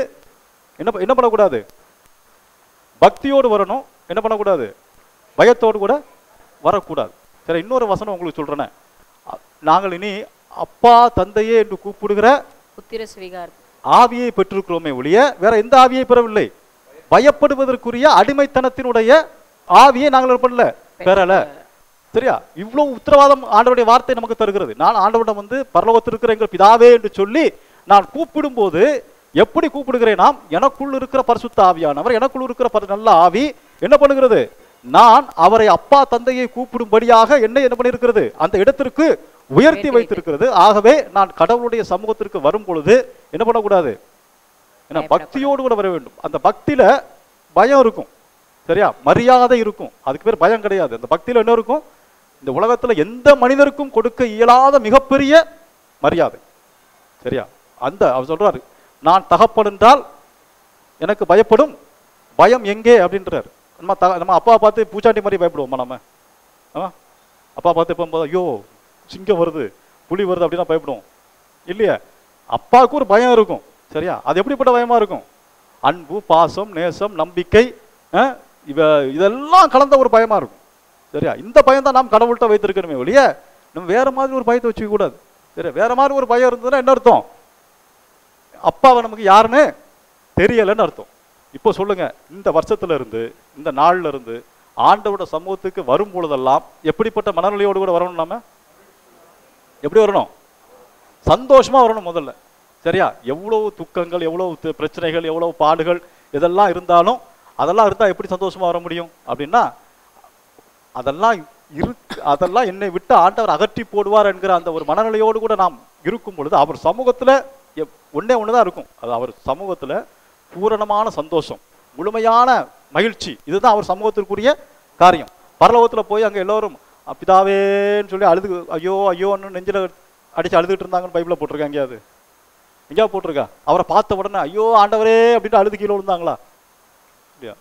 என்ன பண்ணக்கூடாது, பக்தியோடு வரணும். என்ன பண்ணக்கூடாது, பயத்தோடு கூட வரக்கூடாது. சரி, இன்னொரு வசனம் உங்களுக்கு சொல்றேன். நாங்கள் இனி அப்பா தந்தையே என்று கூப்பிடுகிற புத்திர சுவிகாரம் ஆவியை பெற்றிருக்கிறோமே ஒழிய வேற எந்த ஆவியை பெறவில்லை. பயப்படுவதற்குரிய அடிமைத்தனத்தினுடைய ஆவியை நாங்கள் பண்ணல, பெறல. சரியா? இவ்வளவு உத்தரவாதம் ஆண்டவருடைய வார்த்தை நமக்கு தருகிறது. நான் ஆண்டவரிடம் வந்து பரலோகத்தில் இருக்கிற எங்கள் பிதாவே என்று சொல்லி நான் கூப்பிடும் போது எப்படி கூப்பிடுகிறேன், நாம் எனக்குள் இருக்கிற பரிசுத்த ஆவியானவர், எனக்குள் இருக்கிற நல்ல ஆவி என்ன பண்ணுகிறது, நான் அவரை அப்பா தந்தையை கூப்பிடும்படியாக என்னை என்ன பண்ணியிருக்கிறது, அந்த இடத்திற்கு உயர்த்தி வைத்திருக்கிறது. ஆகவே நான் கடவுளுடைய சமூகத்திற்கு வரும் பொழுது என்ன பண்ணக்கூடாது, ஏன்னா பக்தியோடு கூட வர வேண்டும். அந்த பக்தியில பயம் இருக்கும். சரியா? மரியாதை இருக்கும். அதுக்கு பேர் பயம் கிடையாது. அந்த பக்தியில என்ன இருக்கும், இந்த உலகத்துல எந்த மனிதருக்கும் கொடுக்க இயலாத மிகப்பெரிய மரியாதை. சரியா? அந்த அவர் சொல்றாரு, நான் தகப்பன் என்றால் எனக்கு பயப்படும் பயம் எங்கே அப்படின்றாரு. நம்ம அப்பா பார்த்து பூச்சாண்டி மாதிரி பயப்படுவோமா? நம்ம அப்பா பார்த்து போகும்போது ஐயோ சிங்கம் வருது, புலி வருது அப்படின்னா பயப்படுவோம் இல்லையா? அப்பாவுக்கு ஒரு பயம் இருக்கும். சரியா? அது எப்படிப்பட்ட பயமா இருக்கும், அன்பு, பாசம், நேசம், நம்பிக்கை, இதெல்லாம் கலந்த ஒரு பயமா இருக்கும். சரியா? இந்த பயம் தான் நாம் கடவுள்கிட்ட வைத்திருக்கணுமே ஒழிய நம்ம வேற மாதிரி ஒரு பயத்தை வச்சுக்க கூடாது. சரியா? வேற மாதிரி ஒரு பயம் இருந்ததுன்னா என்ன அர்த்தம், அப்பாவை நமக்கு யாருன்னு தெரியலன்னு அர்த்தம். இப்போ சொல்லுங்க, இந்த வருஷத்துல இருந்து, இந்த நாள்ல இருந்து ஆண்டவரோட சமூகத்துக்கு வரும் பொழுதெல்லாம் எப்படிப்பட்ட மனநிலையோடு கூட வரணும்? நாம எப்படி வரணும்? சந்தோஷமா வரணும் முதல்ல. சரியா? எவ்வளவு துக்கங்கள், எவ்வளவு பிரச்சனைகள், எவ்வளவு பாடுகள் இதெல்லாம் இருந்தாலும் அதெல்லாம் இருந்தா எப்படி சந்தோஷமா வர முடியும் அப்படின்னா, அதெல்லாம் என்னை விட்டு ஆண்டவர் அகற்றி போடுவார் என்கிற அந்த ஒரு மனநிலையோடு கூட நாம் இருக்கும் பொழுது அவர் சமூகத்துல ஒண்ணுதான் இருக்கும். அது அவர் சமூகத்துல பூரணமான சந்தோஷம், முழுமையான மகிழ்ச்சி. இதுதான் அவர் சமூகத்திற்குரிய காரியம். பரலோகத்துல போய் அங்க எல்லோரும் பிதாவேன்னு சொல்லி அழுது ஐயோ ஐயோன்னு நெஞ்சில அடிச்சு அழுதுட்டு இருந்தாங்கன்னு பைபிள்ல போட்டிருக்கா? எங்கேயாவது எங்கேயாவது போட்டிருக்கா? அவரை பார்த்த உடனே ஐயோ ஆண்டவரே அப்படின்ட்டு அழுது கீழே விழுந்தாங்களா? இல்லையா?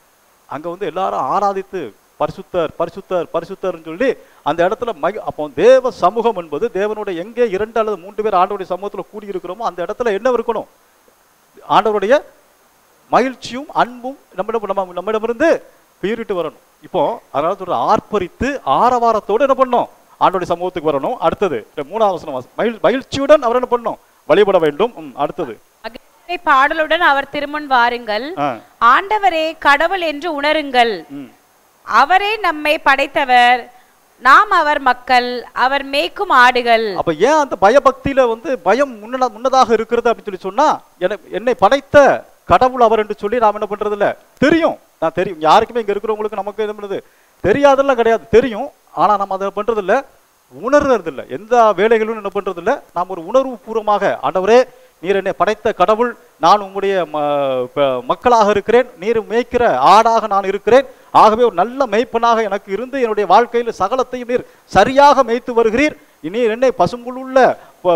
அங்க வந்து எல்லாரும் ஆராதித்து பரிசுத்தர் பரிசுத்தர் பரிசுத்தர்ன்னு சொல்லி அந்த இடத்துல அப்போ தேவ சமூகம் என்பது தேவனுடைய எங்கே 2 அல்லது 3 பேர் ஆண்டவருடைய சமூகத்துல கூடி இருக்கிறோமோ அந்த இடத்துல என்ன இருக்கணும், ஆண்டவருடைய மகிழ்ச்சியும் அன்பும் நம்மிடமிருந்து பீறிட்டு வரணும். இப்போ அதனால சொல்ற ஆர்ப்பரித்து ஆரவாரத்தோடு என்ன பண்ணணும், ஆண்டவருடைய சமூகத்துக்கு வரணும். அடுத்தது 3ஆவது வசனம், மகிழ்ச்சியுடன் அவர் என்ன பண்ணணும், வழிபட வேண்டும். அடுத்தது பாடலுடன் அவர் திருமுன் வாருங்கள், ஆண்டவரே கடவுள் என்று உணருங்கள், அவரே நம்மை படைத்தவர், நாம் அவர் மக்கள், அவர் மேய்க்கும் ஆடுகள். அப்ப ஏன் அந்த பயபக்தியில வந்து பயம் முன்னதாக இருக்கிறது அப்படின்னு சொல்லி சொன்னா, என்னை படைத்த கடவுள் அவர் என்று சொல்லி நாம் என்ன பண்றது இல்ல, தெரியும். நான் தெரியும், யாருக்குமே இங்க இருக்கிறவங்களுக்கு நமக்கு என்ன பண்றது தெரியாதெல்லாம் கிடையாது, தெரியும். ஆனா நம்ம அதை பண்றது இல்ல, உணர்றது இல்லை. எந்த வேலைகளும் என்ன பண்றது இல்லை, நாம் ஒரு உணர்வு பூர்வமாக ஆண்டவரே நீர் என்னை படைத்த கடவுள், நான் உங்களுடைய மக்களாக இருக்கிறேன், நீர் மேய்க்கிற ஆடாக நான் இருக்கிறேன், ஆகவே ஒரு நல்ல மேய்ப்பனாக எனக்கு இருந்து என்னுடைய வாழ்க்கையில் சகலத்தையும் நீர் சரியாக மேய்த்து வருகிறீர், நீர் என்னை பசும்புள்ள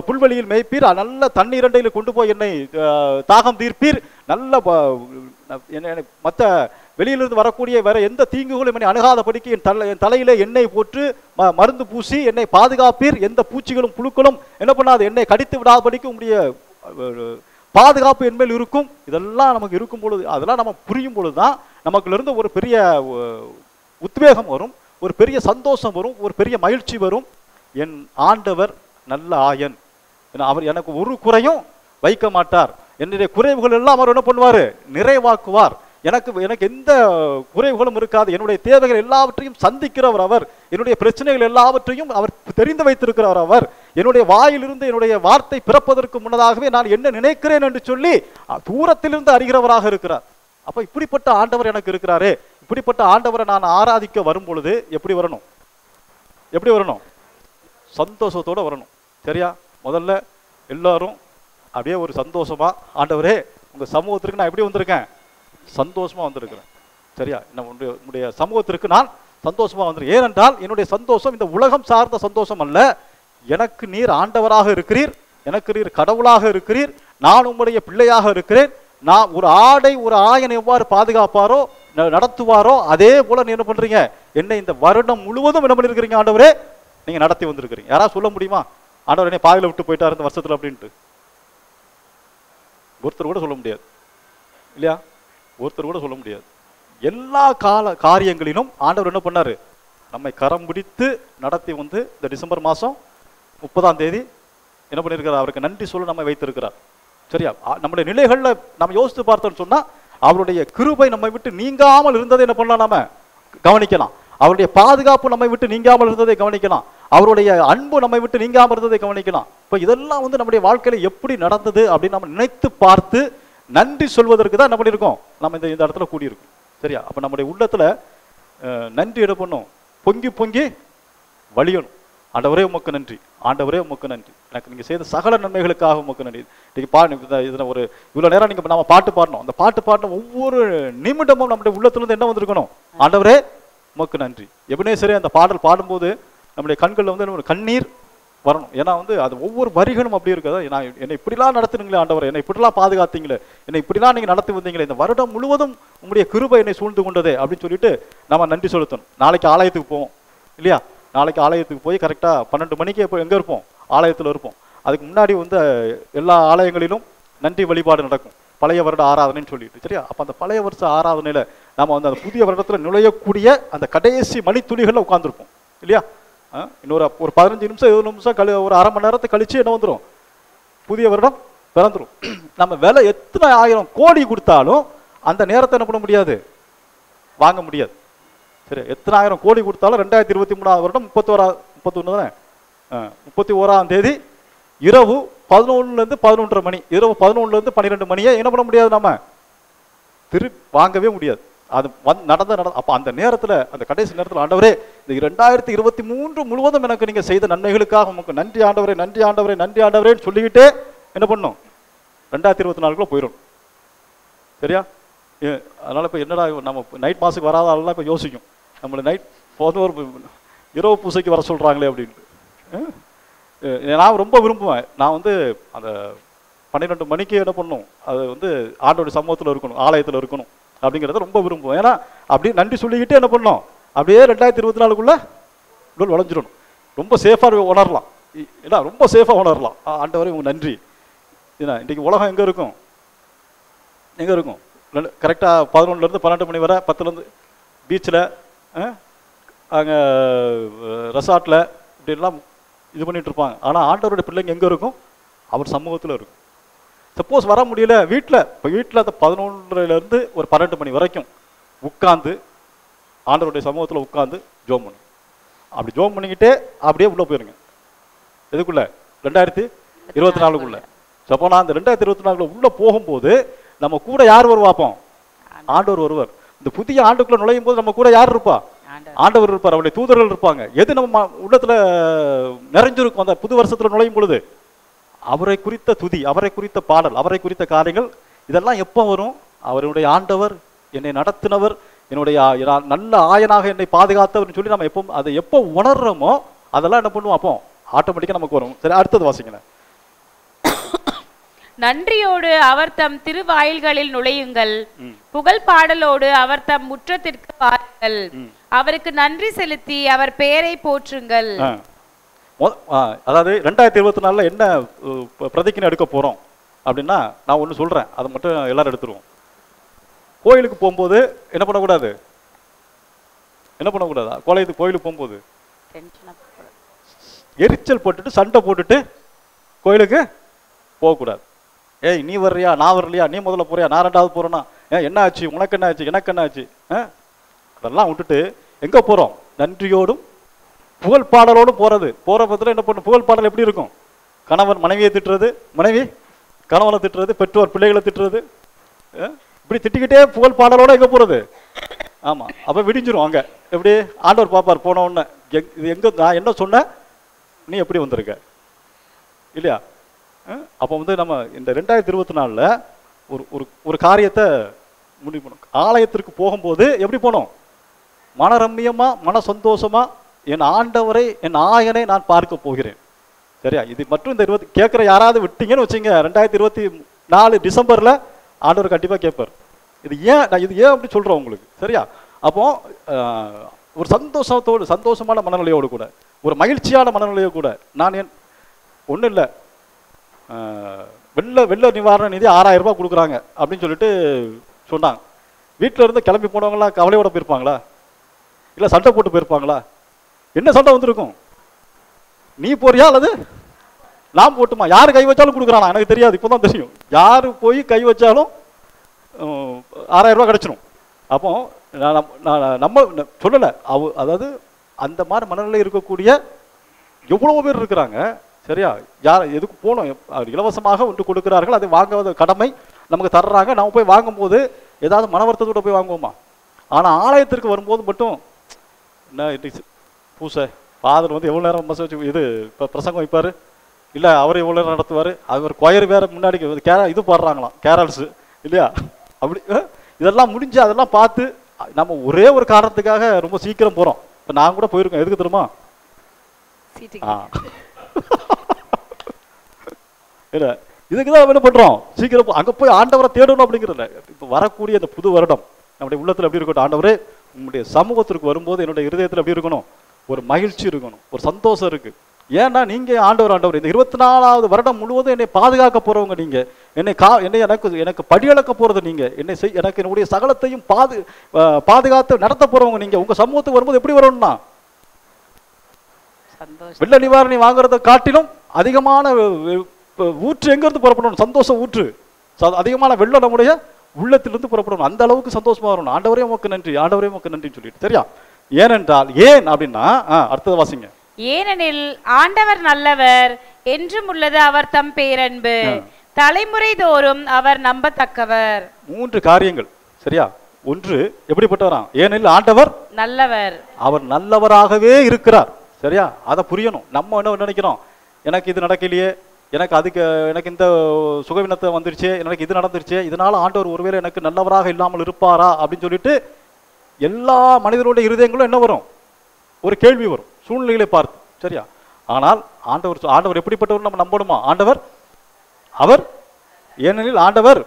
புல்வெளியில் மேய்ப்பீர், நல்ல தண்ணீர் அண்டையில் கொண்டு போய் என்னை தாகம் தீர்ப்பீர், நல்ல மற்ற வெளியிலிருந்து வரக்கூடிய வேற எந்த தீங்குகளும் என்னை அணுகாதபடிக்கு என் தலையிலே எண்ணெய் போட்டு மருந்து பூசி என்னை பாதுகாப்பீர், எந்த பூச்சிகளும் புழுக்களும் என்ன பண்ணாது என்னை கடித்து விடாதபடிக்கு உங்களுடைய பாதுகாப்பு என்மேல் இருக்கும். இதெல்லாம் நமக்கு இருக்கும் பொழுது, அதெல்லாம் நம்ம புரியும் பொழுது தான் நமக்குள்ள இருந்து ஒரு பெரிய உத்வேகம் வரும், ஒரு பெரிய சந்தோஷம் வரும், ஒரு பெரிய மகிழ்ச்சி வரும். என் ஆண்டவர் நல்ல ஆயன், அவர் எனக்கு ஒரு குறையும் வைக்க மாட்டார், என்னுடைய குறைவுகள் எல்லாம் அவர் என்ன பண்ணுவார், நிறைவாக்குவார். எனக்கு எந்த குறைவுகளும் இருக்காது. என்னுடைய தேவைகள் எல்லாவற்றையும் சந்திக்கிறவர் அவர், என்னுடைய பிரச்சனைகள் எல்லாவற்றையும் அவர் தெரிந்து வைத்திருக்கிறவர் அவர். என்னுடைய வாயிலிருந்து என்னுடைய வார்த்தை பிறப்பதற்கு முன்னதாகவே நான் என்ன நினைக்கிறேன் என்று சொல்லி தூரத்திலிருந்து அறிகிறவராக இருக்கிறார். அப்ப இப்படிப்பட்ட ஆண்டவர் எனக்கு இருக்கிறாரே, இப்படிப்பட்ட ஆண்டவரை நான் ஆராதிக்க வரும் பொழுது எப்படி வரணும், எப்படி வரணும், சந்தோஷத்தோட வரணும். சரியா? முதல்ல எல்லாரும் அப்படியே ஒரு சந்தோஷமா, ஆண்டவரே உங்க சமூகத்திற்கு நான் எப்படி வந்திருக்கேன், சந்தோஷமா வந்திருக்கிறேன். சரியா? நம்முடைய சமூகத்திற்கு நான் சந்தோஷமா வந்திருக்கேன். ஏனென்றால் என்னுடைய சந்தோஷம் இந்த உலகம் சார்ந்த சந்தோஷம் அல்ல. எனக்கு நீர் ஆண்டவராக இருக்கிறீர், எனக்கு நீர் கடவுளாக இருக்கிறீர், நான் உம்முடைய பிள்ளையாக இருக்கிறேன். நான் ஒரு ஆடை ஒரு ஆயனை எவ்வாறு பாதுகாப்பாரோ நடத்துவாரோ அதே போல நீ என்ன பண்றீங்க, என்னை இந்த வருடம் முழுவதும் என்ன பண்ணிருக்கிறீங்க ஆண்டவரே, நீங்க நடத்தி வந்திருக்கிறீங்க. யாராவது சொல்ல முடியுமா ஆண்டவர் என்னை பாவில விட்டு போயிட்டார் இந்த வருஷத்துல அப்படின்ட்டு? ஒருத்தர் கூட சொல்ல முடியாது இல்லையா? ஒருத்தர் கூட சொல்ல முடியாது. எல்லா காரியங்களிலும் ஆண்டவர் என்ன பண்ணாரு, நம்மை கரம் பிடித்து நடத்தி வந்து இந்த டிசம்பர் மாதம் 30ஆம் தேதி என்ன பண்ணியிருக்கிறார், அவருக்கு நன்றி சொல்ல நம்ம வைத்திருக்கிறார். சரியா? நம்முடைய நிலைகள்ல நம்ம யோசித்து பார்த்தோம்னு சொன்னா அவருடைய கிருபை நம்மை விட்டு நீங்காமல் இருந்ததை என்ன பண்ணலாம், நாம கவனிக்கலாம். அவருடைய பாதுகாப்பு நம்மை விட்டு நீங்காமல் இருந்ததை கவனிக்கலாம். அவருடைய அன்பு நம்மை விட்டு நீங்காமல் இருந்ததை கவனிக்கலாம். இப்போ இதெல்லாம் வந்து நம்முடைய வாழ்க்கையில எப்படி நடந்தது அப்படின்னு நம்ம நினைத்து பார்த்து நன்றி சொல்வதற்கு தான் என்ன பண்ணியிருக்கோம், நம்ம இந்த இடத்துல கூடியிருக்கோம். சரியா? அப்ப நம்முடைய உள்ளத்துல நன்றி என்ன பண்ணும், பொங்கி பொங்கி வழியணும். ஆண்டவரே உமக்கு நன்றி, ஆண்டவரே உமக்கு நன்றி, எனக்கு நீங்க செய்த சகல நன்மைகளுக்காக உமக்கு நன்றி. இதுல ஒரு இவ்வளவு நேரம் நீங்க நம்ம பாட்டு பாடணும். அந்த பாட்டு பாடணும் ஒவ்வொரு நிமிடமும் நம்முடைய உள்ளத்திலிருந்து என்ன வந்திருக்கணும், ஆண்டவரே உமக்கு நன்றி. எபினேசரே அந்த பாடல் பாடும்போது நம்முடைய கண்கள்ல வந்து ஒரு கண்ணீர் வரணும். ஏன்னா வந்து அது ஒவ்வொரு வரிகளும் அப்படி இருக்குதா, நான் என்னை இப்படிலாம் நடத்துனீங்களே ஆண்டவரே, என்னை இப்படிலாம் பாதுகாத்தீங்களே, என்னை இப்படிலாம் நீங்க நடத்தி வந்தீங்களே, இந்த வருடம் முழுவதும் உங்களுடைய கிருபை என்னை சூழ்ந்து கொண்டதே அப்படின்னு சொல்லிட்டு நம்ம நன்றி செலுத்தணும். நாளைக்கு ஆலயத்துக்கு போவோம் இல்லையா? நாளைக்கு ஆலயத்துக்கு போய் கரெக்டாக 12 மணிக்கு இப்போ எங்கே இருப்போம், ஆலயத்தில் இருப்போம். அதுக்கு முன்னாடி வந்து எல்லா ஆலயங்களிலும் நன்றி வழிபாடு நடக்கும், பழைய வருட ஆராதனைன்னு சொல்லிட்டு. சரியா? அப்போ அந்த பழைய வருஷ ஆராதனையில் நம்ம வந்து அந்த புதிய வருடத்தில் நுழையக்கூடிய அந்த கடைசி மணித்துளிகளில் உட்காந்துருப்போம் இல்லையா? இன்னொரு ஒரு 15 நிமிஷம் 20 நிமிஷம் ஒரு அரை மணி நேரத்தை கழிச்சு என்ன வந்துடும், புதிய வருடம் பிறந்துடும். நம்ம விலை எத்தனை ஆயிரம் கோடி கொடுத்தாலும் அந்த நேரத்தை என்ன பண்ண முடியாது, வாங்க முடியாது. சரி, எத்தனை ஆயிரம் கோடி கொடுத்தாலும் 2023ஆம் வருடம் 31 தானே, 31ஆம் தேதி இரவு 11லேருந்து 11:30 மணி, இரவு 11லேருந்து 12 மணியை என்ன பண்ண முடியாது, நம்ம வாங்கவே முடியாது. அது நடந்த அப்போ அந்த நேரத்தில், அந்த கடைசி நேரத்தில் ஆண்டவரே இந்த 2023 முழுவதும் எனக்கு நீங்கள் செய்த நன்மைகளுக்காக உங்களுக்கு நன்றி ஆண்டவரே, நன்றி ஆண்டவரே, நன்றி ஆண்டவரேன்னு சொல்லிக்கிட்டே என்ன பண்ணணும், 2024 போயிடும். சரியா? அதனால் இப்போ என்னடா நம்ம நைட் மாசுக்கு வராத ஆளெல்லாம் இப்போ யோசிக்கும், நம்மளை நைட் 11 இரவு பூசைக்கு வர சொல்கிறாங்களே அப்படின்ட்டு. நான் ரொம்ப விரும்புவேன், நான் வந்து அந்த 12 மணிக்கு என்ன பண்ணணும், அது வந்து ஆண்டோடைய சமூகத்தில் இருக்கணும், ஆலயத்தில் இருக்கணும் அப்படிங்கிறத ரொம்ப விரும்புவேன். ஏன்னா அப்படி நன்றி சொல்லிக்கிட்டே என்ன பண்ணணும், அப்படியே 2024க்குள்ள உடல் வளைஞ்சிடணும். ரொம்ப சேஃபாக உணரலாம், ஏன்னா ரொம்ப சேஃபாக உணரலாம். ஆண்டவரே உங்க நன்றி. ஏன்னா இன்றைக்கி உலகம் எங்கே இருக்கும், எங்கே இருக்கும், கரெக்டாக 11லேருந்து 12 மணி வரை, 10லேருந்து பீச்சில், அங்கே ரெசார்ட்டில் இப்படிலாம் இது பண்ணிட்டு இருப்பாங்க. ஆனால் ஆண்டவருடைய பிள்ளைங்க எங்கே இருக்கும், அவர் சமூகத்தில் இருக்கும். சப்போஸ் வர முடியல வீட்டில், இப்போ வீட்டில் அந்த 11லேருந்து ஒரு 12 மணி வரைக்கும் உட்காந்து ஆண்டவருடைய சமூகத்தில் உட்காந்து ஜோம் பண்ணு. அப்படி ஜோம் பண்ணிக்கிட்டே அப்படியே உள்ளே போயிருங்க. எதுக்குள்ள, 2024க்குள்ள. அப்போ நான் அந்த 2024 உள்ளே போகும்போது நம்ம கூட யார் வருவாப்போம், ஆண்டவர் வருவார். இந்த புதிய ஆண்டுக்குள்ள நுழையும் போது நம்ம கூட யார் இருப்பா, ஆண்டவர் இருப்பார், அவருடைய தூதர்கள் இருப்பாங்க. எது நம்ம உள்ளத்துல நிறைஞ்சிருக்கும் அந்த புது வருஷத்துல நுழையும் பொழுது, அவரை குறித்த துதி, அவரை குறித்த பாடல், அவரை குறித்த காரியங்கள். இதெல்லாம் எப்போ வரும், அவருடைய ஆண்டவர் என்னை நடத்தினவர், என்னுடைய நல்ல ஆயனாக என்னை பாதுகாத்தவர்னு சொல்லி நம்ம எப்போ அதை எப்போ உணர்றோமோ அதெல்லாம் என்ன பண்ணுவோம், அப்போ ஆட்டோமேட்டிக்கா நமக்கு வரும். சரி, அடுத்தது வாசிங்களேன். நன்றியோடு அவர் தம் திருவாயில்களில் நுழையுங்கள், புகழ் பாடலோடு அவர் தம் முற்றத்திற்கு வாருங்கள், அவருக்கு நன்றி செலுத்தி அவர் பெயரை போற்றுங்கள். அதாவது 2024 என்ன பிரதிஜை எடுக்க போறோம், அப்படின்னா நான் ஒன்று சொல்கிறேன், அதை மட்டும் எல்லாரும் எடுத்துருவோம். கோயிலுக்கு போகும்போது என்ன பண்ணக்கூடாது? என்ன பண்ணக்கூடாதா? கோயிலுக்கு போகும்போது எரிச்சல் போட்டுட்டு சண்டை போட்டுட்டு கோயிலுக்கு போகக்கூடாது. ஏய் நீ வர்றியா, நான் வரலையா, நீ முதல்ல போறியா, நான் ரெண்டாவது போறேன்னா, என்ன ஆச்சு, உனக்கு என்ன ஆச்சு, எனக்கு என்ன ஆச்சு, அதெல்லாம் விட்டுட்டு எங்க போறோம்? நன்றியோடும் புகழ் பாடலோடும் போறது. போற பத்திரம் என்ன பண்ணும்? புகழ் பாடல் எப்படி இருக்கும்? கணவன் மனைவியை திட்டுறது, மனைவி கணவனை திட்டுறது, பெற்றோர் பிள்ளைகளை திட்டுறது, இப்படி திட்டிக்கிட்டே புகழ் பாடலோட எங்க போறது? ஆமா, அப்ப விடிஞ்சிரும். அங்க எப்படி ஆண்டவர் பாப்பார் போன உடனே, இது எங்க நான் என்ன சொன்ன, நீ எப்படி வந்திருக்க இல்லையா? அப்போ வந்து நம்ம இந்த 2024 ஒரு ஒரு ஒரு காரியத்தை முடிவு பண்ணணும். ஆலயத்திற்கு போகும்போது எப்படி போனோம்? மனரம்யமா, மன சந்தோஷமா, என் ஆண்டவரை, என் ஆயனை நான் பார்க்க போகிறேன். சரியா? இது மட்டும் இந்த 20 கேட்குற யாராவது விட்டீங்கன்னு வச்சுங்க, 2024 டிசம்பர்ல ஆண்டவர் கண்டிப்பா கேட்பார். இது ஏன் அப்படி சொல்றோம் உங்களுக்கு? சரியா? அப்போ ஒரு சந்தோஷமான மனநிலையோடு கூட, ஒரு மகிழ்ச்சியான மனநிலையோடு கூட, நான் ஒன்றும் இல்லை, வெள்ள நிவாரண நிதி 6000 ரூபாய் கொடுக்குறாங்க அப்படின்னு சொல்லிட்டு சொன்னாங்க. வீட்டில் இருந்து கிளம்பி போனவங்களாம் கவலையோட போயிருப்பாங்களா? இல்லை சண்டை போட்டு போயிருப்பாங்களா? என்ன சண்டை வந்திருக்கும்? நீ போறியா அல்லது நான் போட்டுமா? யாரு கை வச்சாலும் கொடுக்குறானா எனக்கு தெரியாது, இப்போதான் தெரியும். யாரு போய் கை வச்சாலும் 6000 ரூபாய் கிடைச்சிடும். அப்போ நம்ம சொல்லலை, அதாவது அந்த மாதிரி மனநிலை இருக்கக்கூடிய எவ்வளவோ பேர் இருக்கிறாங்க. சரியா? யார் எதுக்கு போனோம்? இலவசமாக ஒன்று கொடுக்கிறார்கள், அதை வாங்குவது கடமை, நமக்கு தர்றாங்க. நம்ம போய் வாங்கும்போது ஏதாவது மனவர்த்தத்தோட போய் வாங்குவோமா? ஆனால் ஆலயத்திற்கு வரும்போது மட்டும் என்ன பூசை ஃபாதர் வந்து எவ்வளோ நேரம் இது இப்போ பிரசங்கம் வைப்பார், இல்லை அவர் எவ்வளோ நேரம் நடத்துவார், அவர் கொயர் வேற முன்னாடி இது பாடுறாங்களாம், கேரல்ஸு இல்லையா? அப்படி இதெல்லாம் முடிஞ்சு அதெல்லாம் பார்த்து நம்ம ஒரே ஒரு காரணத்துக்காக ரொம்ப சீக்கிரம் போகிறோம். இப்போ நான் கூட போயிருக்கேன். எதுக்கு தெரியுமா? இல்லை, இதுக்கு தான் என்ன பண்ணுறோம்? சீக்கிரம் அங்கே போய் ஆண்டவரை தேடணும் அப்படிங்கிறத. இப்போ வரக்கூடிய இந்த புது வருடம் நம்முடைய உள்ளத்தில் எப்படி இருக்கட்டும்? ஆண்டவரே, உங்களுடைய சமூகத்திற்கு வரும்போது என்னுடைய இருதயத்தில் எப்படி இருக்கணும்? ஒரு மகிழ்ச்சி இருக்கணும், ஒரு சந்தோஷம் இருக்கு. ஏன்னா நீங்க ஆண்டவர் இந்த 24வது வருடம் முழுவதும் என்னை பாதுகாக்க போறவங்க நீங்க, எனக்கு படியளக்க போறது நீங்க, எனக்கு என்னுடைய சகலத்தையும் பாதுகாத்து நடத்த போறவங்க நீங்க. உங்க சமூகத்துக்கு வரும்போது எப்படி வரணும்னா, வெள்ள நிவாரணி வாங்குறத காட்டிலும் அதிகமான ஊற்று எங்க இருந்து புறப்படணும்? சந்தோஷ ஊற்று, அதிகமான வெள்ளம் நம்முடைய உள்ளத்திலிருந்து புறப்படணும். அந்த அளவுக்கு சந்தோஷமா வரணும். ஆண்டவரே உமக்கு நன்றி, ஆண்டவரே உமக்கு நன்றின்னு சொல்லிட்டு. சரியா? ஏனென்றால் ஏன் அப்படின்னா, அடுத்தது வாசிங்க. ஏனெனில் ஆண்டவர் நல்லவர், என்றும் உள்ளது அவர் தம் பேரன்பு, தலைமுறை தோறும் அவர் நம்பத்தக்கவர். 3 காரியங்கள். சரியா? ஒன்று, எப்படிப்பட்டவராம்? ஏனெனில் ஆண்டவர் நல்லவர், அவர் நல்லவராகவே இருக்கிறார். சரியா? அதை புரியணும். நம்ம என்ன நினைக்கிறோம்? எனக்கு இது நடக்கலையே, எனக்கு இந்த சுகவினத்தை வந்துருச்சு, எனக்கு இது நடந்துருச்சு, இதனால ஆண்டவர் ஒருவேளை எனக்கு நல்லவராக இல்லாமல் இருப்பாரா அப்படின்னு சொல்லிட்டு எல்லா மனிதருடைய இருதயங்களும் என்ன வரும்? ஒரு கேள்வி வரும், சூழ்நிலைகளை பார்த்து. சரியா? ஆனால் ஆண்டவர் எப்படிப்பட்டவர் நம்ம நம்பணுமா? அவர் ஏனெனில் ஆண்டவர்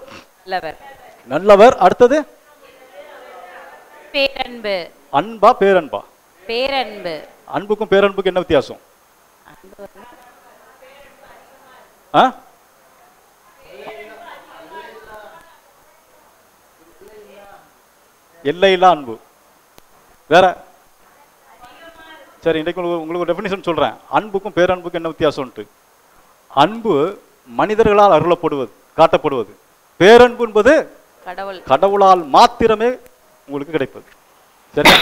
நல்லவர். அடுத்தது பேரன்பு. அன்பா பேரன்பா? பேரன்பு. அன்புக்கும் பேரன்புக்கும் என்ன வித்தியாசம்? எல்லையில்லா அன்பு வேற. சரி, இன்றைக்கு உங்களுக்கு டெஃபினிஷன் சொல்றேன். அன்புக்கும் பேரன்புக்கும் என்ன வித்தியாசம்ட்டு. அன்பு மனிதர்களால் அருளப்படுவது, காட்டப்படுவது. பேரன்பு என்பது கடவுளால் மாத்திரமே உங்களுக்கு கிடைப்பது. சரி,